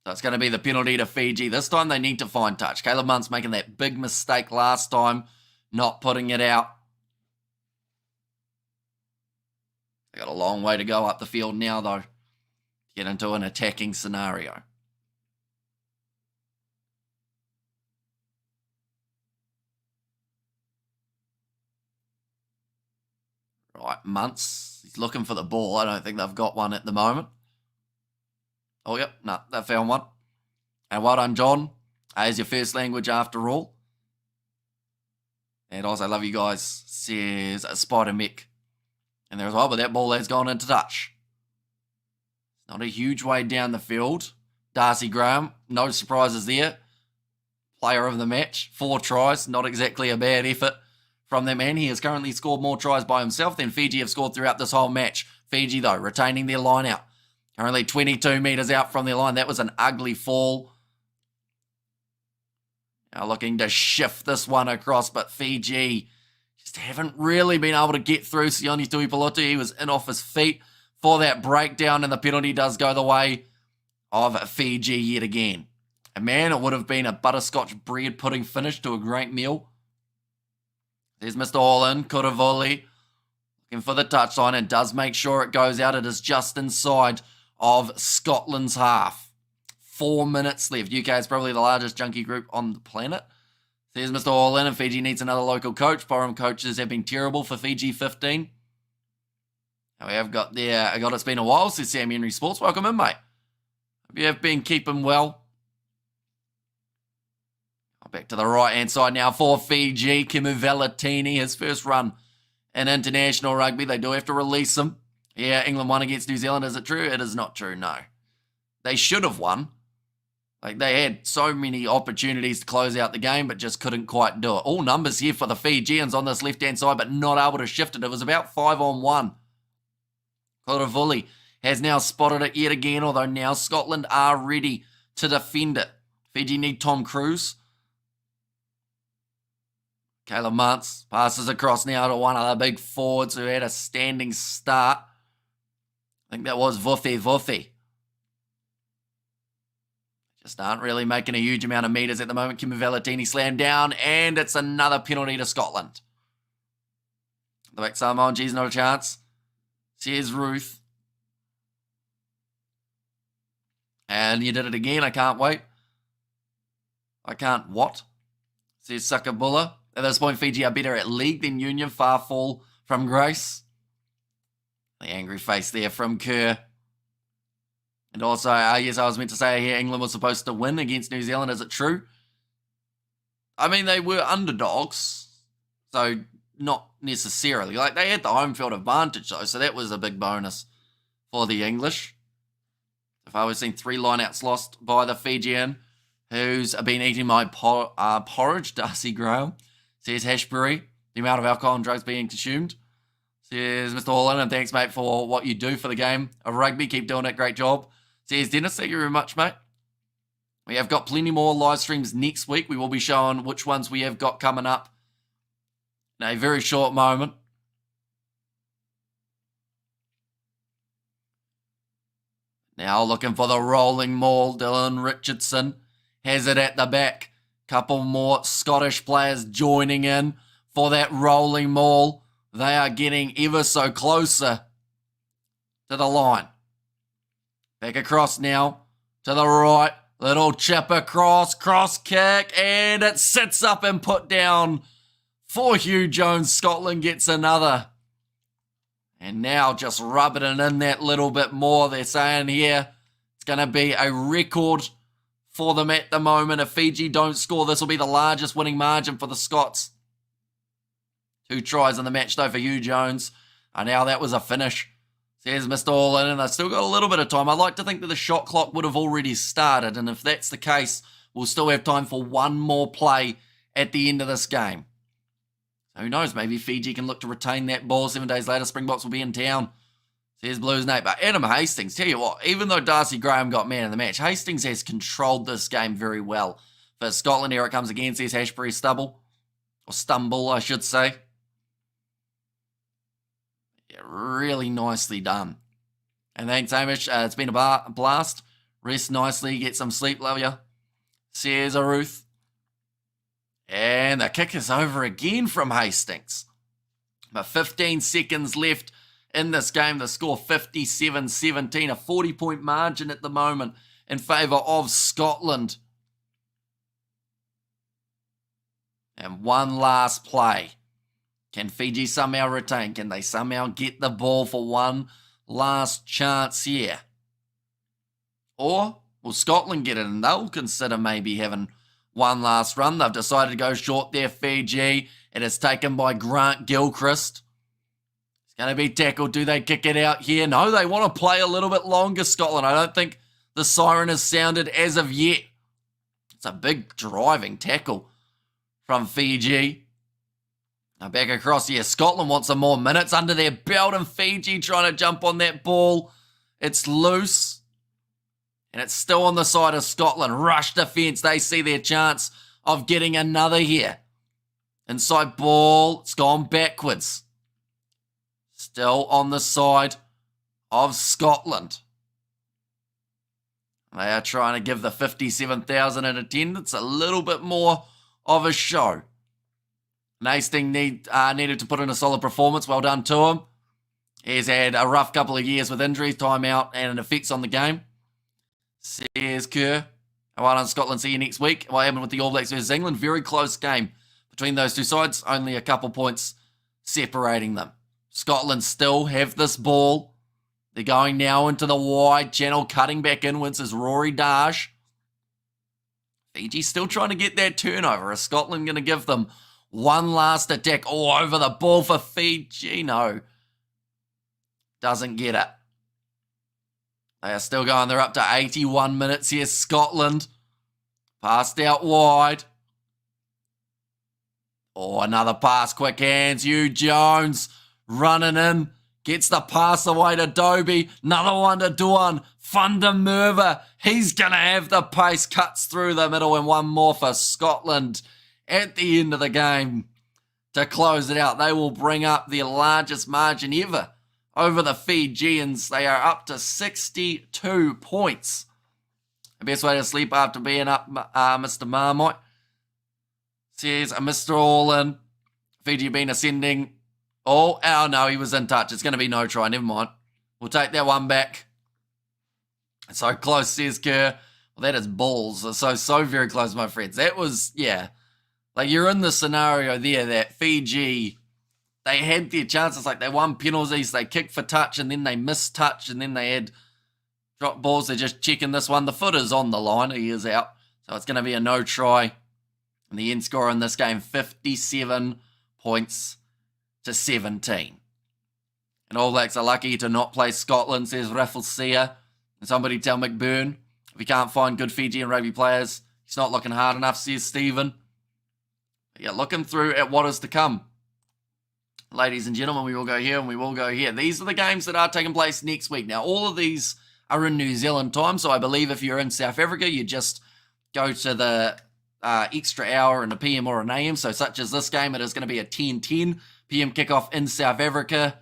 So it's going to be the penalty to Fiji. This time they need to find touch. Caleb Munt's making that big mistake last time, not putting it out. They got a long way to go up the field now, though, to get into an attacking scenario. Right, Muntz, he's looking for the ball. I don't think they've got one at the moment. Oh, yep, no, they found one. And well done, John. As your first language after all. And also, love you guys, says Spider Mick. And there as well, but that ball has gone into touch. Not a huge way down the field. Darcy Graham, no surprises there. Player of the match, 4 tries, not exactly a bad effort from that man. He has currently scored more tries by himself than Fiji have scored throughout this whole match. Fiji, though, retaining their line out. Currently 22 metres out from their line. That was an ugly fall. Now looking to shift this one across, but Fiji just haven't really been able to get through. Sione Tuipulotu, he was in off his feet for that breakdown, and the penalty does go the way of Fiji yet again. And man, it would have been a butterscotch bread pudding finish to a great meal. There's Mr. Holland, Kuravuli, looking for the touchline and does make sure it goes out. It is just inside of Scotland's half. 4 minutes left. UK is probably the largest junkie group on the planet. There's Mr. Holland, and Fiji needs another local coach. Foreign coaches have been terrible for Fiji 15. And we have got there, it's been a while, says Sam Henry Sports. Welcome in, mate. Hope you have been keeping well. Back to the right-hand side now for Fiji. Kimu Valetini, his first run in international rugby. They do have to release him. Yeah, England won against New Zealand. Is it true? It is not true, no. They should have won. Like, they had so many opportunities to close out the game, but just couldn't quite do it. All numbers here for the Fijians on this left-hand side, but not able to shift it. It was about 5-on-1. Kuravuli has now spotted it yet again, although now Scotland are ready to defend it. Fiji need Tom Cruise. Caleb Muntz passes across now to one of the big forwards who had a standing start. I think that was Vuthi. Just aren't really making a huge amount of meters at the moment. Kimu Valetini slammed down, and it's another penalty to Scotland. The back Samoan, geez, not a chance. Here's Ruth. And you did it again. I can't wait. I can't what? Says Sakabula. At this point, Fiji are better at league than Union. Far fall from grace. The angry face there from Kerr. And also, yes, I was meant to say here, England was supposed to win against New Zealand. Is it true? I mean, they were underdogs. So, not necessarily. Like, they had the home field advantage, though. So, that was a big bonus for the English. If I was seeing 3 lineouts lost by the Fijian, who's been eating my porridge, Darcy Graham. Says Hashbury, the amount of alcohol and drugs being consumed. Says Mr. Holland, and thanks, mate, for what you do for the game of rugby. Keep doing it. Great job. Says Dennis, thank you very much, mate. We have got plenty more live streams next week. We will be showing which ones we have got coming up in a very short moment. Now looking for the rolling maul. Dylan Richardson has it at the back. Couple more Scottish players joining in for that rolling maul. They are getting ever so closer to the line. Back across now to the right. Little chip across, cross kick, and it sits up and put down for Hugh Jones. Scotland gets another. And now just rubbing it in that little bit more. They're saying here it's going to be a record for them at the moment. If Fiji don't score, this will be the largest winning margin for the Scots. 2 tries in the match though for Hugh Jones. And now that was a finish, says Mr. All-In, and they've still got a little bit of time. I'd like to think that the shot clock would have already started, and if that's the case, we'll still have time for one more play at the end of this game. So who knows, maybe Fiji can look to retain that ball. 7 days later, Springboks will be in town, says Blues Nate. But Adam Hastings, tell you what, even though Darcy Graham got man of the match, Hastings has controlled this game very well. For Scotland, here it comes again, says Hashbury Stumble, I should say. Yeah, really nicely done. And thanks, Hamish. It's been a blast. Rest nicely, get some sleep, love ya, says Ruth. And the kick is over again from Hastings. But 15 seconds left in this game. The score 57-17, a 40-point margin at the moment in favour of Scotland. And one last play. Can Fiji somehow retain? Can they somehow get the ball for one last chance here? Or will Scotland get it and they'll consider maybe having one last run? They've decided to go short there, Fiji. It is taken by Grant Gilchrist. It's going to be tackled. Do they kick it out here? No, they want to play a little bit longer, Scotland. I don't think the siren has sounded as of yet. It's a big driving tackle from Fiji. Now back across here. Scotland wants some more minutes under their belt, and Fiji trying to jump on that ball. It's loose. And it's still on the side of Scotland. Rush defence. They see their chance of getting another here. Inside ball. It's gone backwards. Still on the side of Scotland. They are trying to give the 57,000 in attendance a little bit more of a show. Hastings needed to put in a solid performance. Well done to him. He's had a rough couple of years with injuries, time out, and effects on the game. Says Kerr. Well done, Scotland. See you next week. What happened with the All Blacks versus England? Very close game between those two sides. Only a couple points separating them. Scotland still have this ball. They're going now into the wide channel, cutting back inwards is Rory Darsh. Fiji still trying to get that turnover. Is Scotland going to give them one last attack all over the ball for Fiji? No. Doesn't get it. They are still going. They're up to 81 minutes here. Scotland. Passed out wide. Oh, another pass. Quick hands. Hugh Jones running in. Gets the pass away to Dobie. Another one to Duan. Fundermerva. He's going to have the pace. Cuts through the middle, and one more for Scotland at the end of the game to close it out. They will bring up the largest margin ever over the Fijians. They are up to 62 points. The best way to sleep after being up, Mr. Marmite. Says Mr. All-In. Fiji been ascending. Oh, no, he was in touch. It's going to be no try. Never mind. We'll take that one back. So close, says Kerr. Well, that is balls. So very close, my friends. That was, yeah. Like, you're in the scenario there that Fiji, they had their chances. Like, they won penalties, they kicked for touch, and then they missed touch, and then they had drop balls. They're just checking this one. The footer's on the line. He is out. So it's going to be a no try. And the end score in this game, 57 points to 17. And All Blacks are lucky to not play Scotland, says Raffles Sia. And somebody tell McBurn, if he can't find good Fijian rugby players, he's not looking hard enough, says Stephen. But yeah, looking through at what is to come. Ladies and gentlemen, we will go here and we will go here. These are the games that are taking place next week. Now, all of these are in New Zealand time, so I believe if you're in South Africa, you just go to the extra hour in a PM or an AM. So such as this game, it is going to be a 10:10 PM kickoff in South Africa.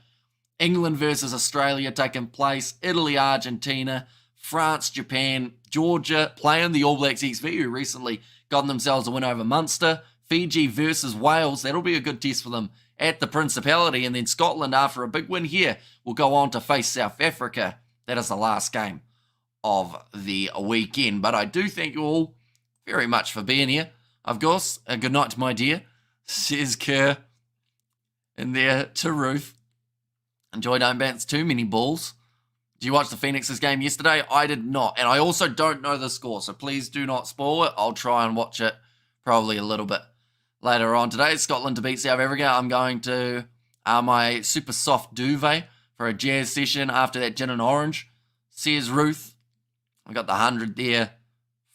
England versus Australia taking place. Italy, Argentina, France, Japan, Georgia playing the All Blacks XV, who recently got themselves a win over Munster. Fiji versus Wales. That'll be a good test for them at the Principality. And then Scotland, after a big win here, will go on to face South Africa. That is the last game of the weekend. But I do thank you all very much for being here. Of course, a good night, my dear, says Kerr in there to Ruth. Enjoy, don't bounce too many balls. Did you watch the Phoenix's game yesterday? I did not. And I also don't know the score, so please do not spoil it. I'll try and watch it probably a little bit later on today. Scotland to beat South Africa. I'm going to my super soft duvet for a jazz session after that gin and orange. Says Ruth. I got the 100 there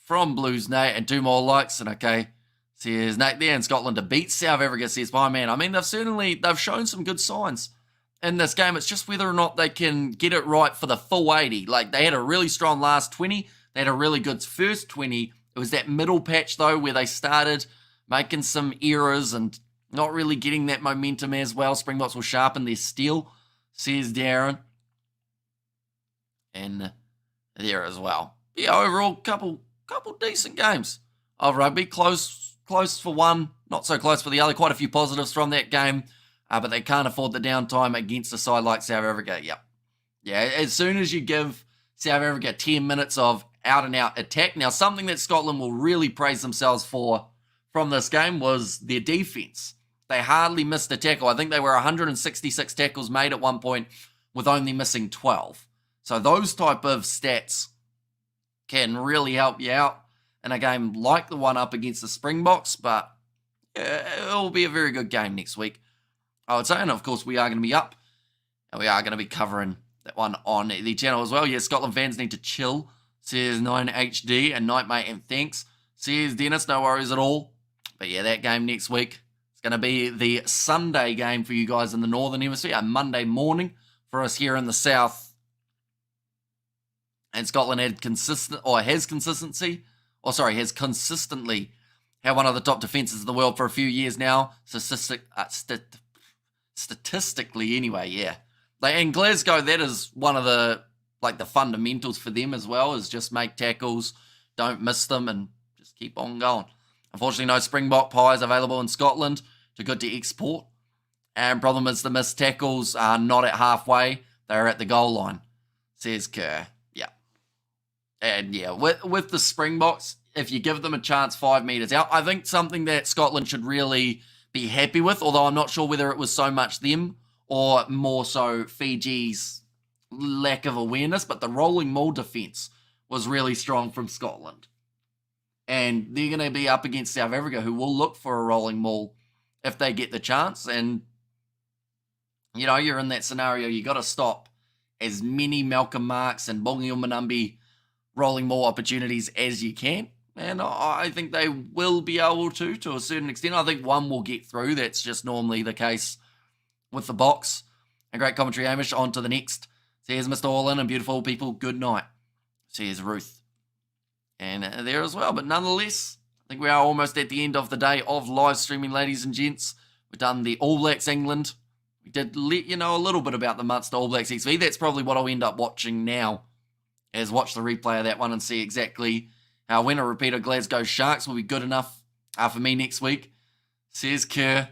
from Blues Nate and 2 more likes. And okay, says Nate there. And Scotland to beat South Africa, says my man. I mean, they've shown some good signs in this game. It's just whether or not they can get it right for the full 80. Like, they had a really strong last 20. They had a really good first 20. It was that middle patch, though, where they started making some errors and not really getting that momentum as well. Springboks will sharpen their steel, says Darren. And there as well. Yeah, overall, couple decent games of rugby. Close for one, not so close for the other. Quite a few positives from that game. But they can't afford the downtime against a side like South Africa. Yep. Yeah, as soon as you give South Africa 10 minutes of out-and-out attack. Now, something that Scotland will really praise themselves for from this game was their defence. They hardly missed a tackle. I think they were 166 tackles made at one point with only missing 12. So those type of stats can really help you out in a game like the one up against the Springboks. But yeah, it will be a very good game next week, I would say. And of course, we are going to be up and we are going to be covering that one on the channel as well. Yeah, Scotland fans need to chill, says 9HD and Nightmate, and thanks, says Dennis. No worries at all. But yeah, that game next week is going to be the Sunday game for you guys in the Northern Hemisphere, a Monday morning for us here in the South. And Scotland has consistently had one of the top defences in the world for a few years now. Statistically, anyway, yeah. In Glasgow, that is one of the fundamentals for them as well, is just make tackles, don't miss them, and just keep on going. Unfortunately, no Springbok pies available in Scotland. Too good to export. And problem is the missed tackles are not at halfway. They're at the goal line, says Kerr. Yeah. And yeah, with the Springboks, if you give them a chance 5 metres out, I think something that Scotland should really be happy with, although I'm not sure whether it was so much them or more so Fiji's lack of awareness, but the rolling maul defence was really strong from Scotland. And they're going to be up against South Africa, who will look for a rolling maul if they get the chance. And, you know, you're in that scenario, you got to stop as many Malcolm Marks and Bongi Manambi rolling maul opportunities as you can. And I think they will be able to a certain extent. I think one will get through. That's just normally the case with the box. And great commentary, Hamish. On to the next. Says Mr. All-In and beautiful people, good night. Says Ruth. And there as well. But nonetheless, I think we are almost at the end of the day of live streaming, ladies and gents. We've done the All Blacks England. We did let you know a little bit about the Munster All Blacks XV. That's probably what I'll end up watching now, is watch the replay of that one and see exactly how when a repeat of Glasgow Sharks will be good enough for me next week. Says Kerr.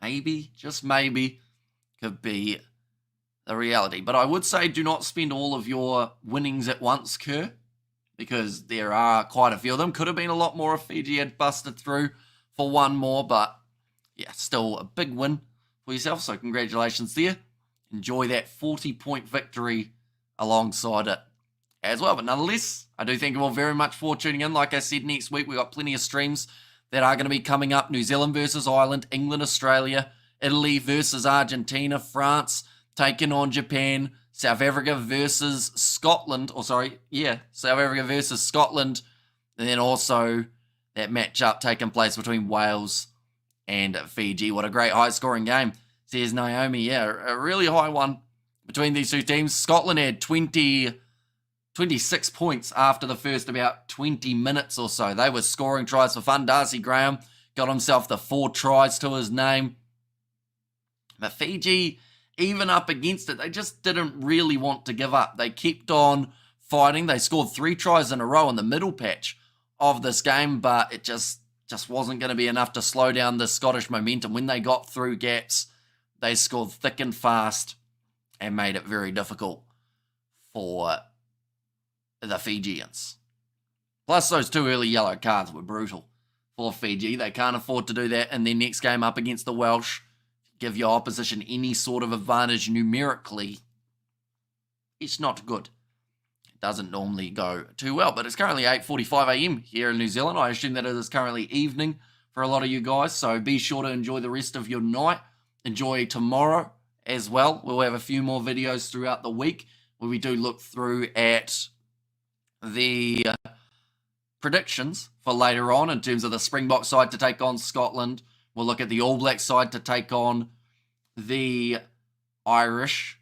Maybe, just maybe, could be the reality. But I would say do not spend all of your winnings at once, Kerr, because there are quite a few of them. Could have been a lot more if Fiji had busted through for one more, but yeah, still a big win for yourself, so congratulations there. Enjoy that 40-point victory alongside it as well. But nonetheless, I do thank you all very much for tuning in. Like I said, next week we've got plenty of streams that are going to be coming up. New Zealand versus Ireland, England, Australia, Italy versus Argentina, France taking on Japan, South Africa versus Scotland, South Africa versus Scotland, and then also that matchup taking place between Wales and Fiji. What a great high-scoring game, says Naomi. Yeah, a really high one between these two teams. Scotland had 26 points after the first about 20 minutes or so. They were scoring tries for fun. Darcy Graham got himself the 4 tries to his name. But Fiji, even up against it, they just didn't really want to give up. They kept on fighting. They scored 3 tries in a row in the middle patch of this game, but it just wasn't going to be enough to slow down the Scottish momentum. When they got through gaps, they scored thick and fast and made it very difficult for the Fijians. Plus, those 2 early yellow cards were brutal for Fiji. They can't afford to do that in their next game up against the Welsh. give your opposition any sort of advantage numerically, it's not good. It doesn't normally go too well, but it's currently 8:45 a.m. here in New Zealand. I assume that it is currently evening for a lot of you guys, so be sure to enjoy the rest of your night. Enjoy tomorrow as well. We'll have a few more videos throughout the week where we do look through at the predictions for later on in terms of the Springbok side to take on Scotland. We'll look at the All Black side to take on the Irish.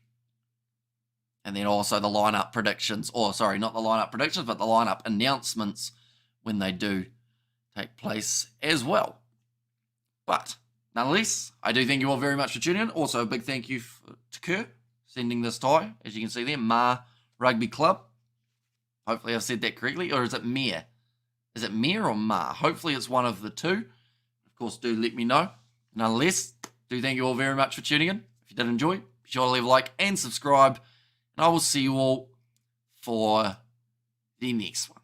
And then also the lineup predictions, or sorry, not the lineup predictions, but the lineup announcements when they do take place as well. But nonetheless, I do thank you all very much for tuning in. Also, a big thank you to Kerr sending this tie, as you can see there, Ma Rugby Club. Hopefully I've said that correctly, or is it Mere? Is it Mere or Ma? Hopefully it's one of the two. Of course, do let me know. Nonetheless, do thank you all very much for tuning in. If you did enjoy, be sure to leave a like and subscribe. And I will see you all for the next one.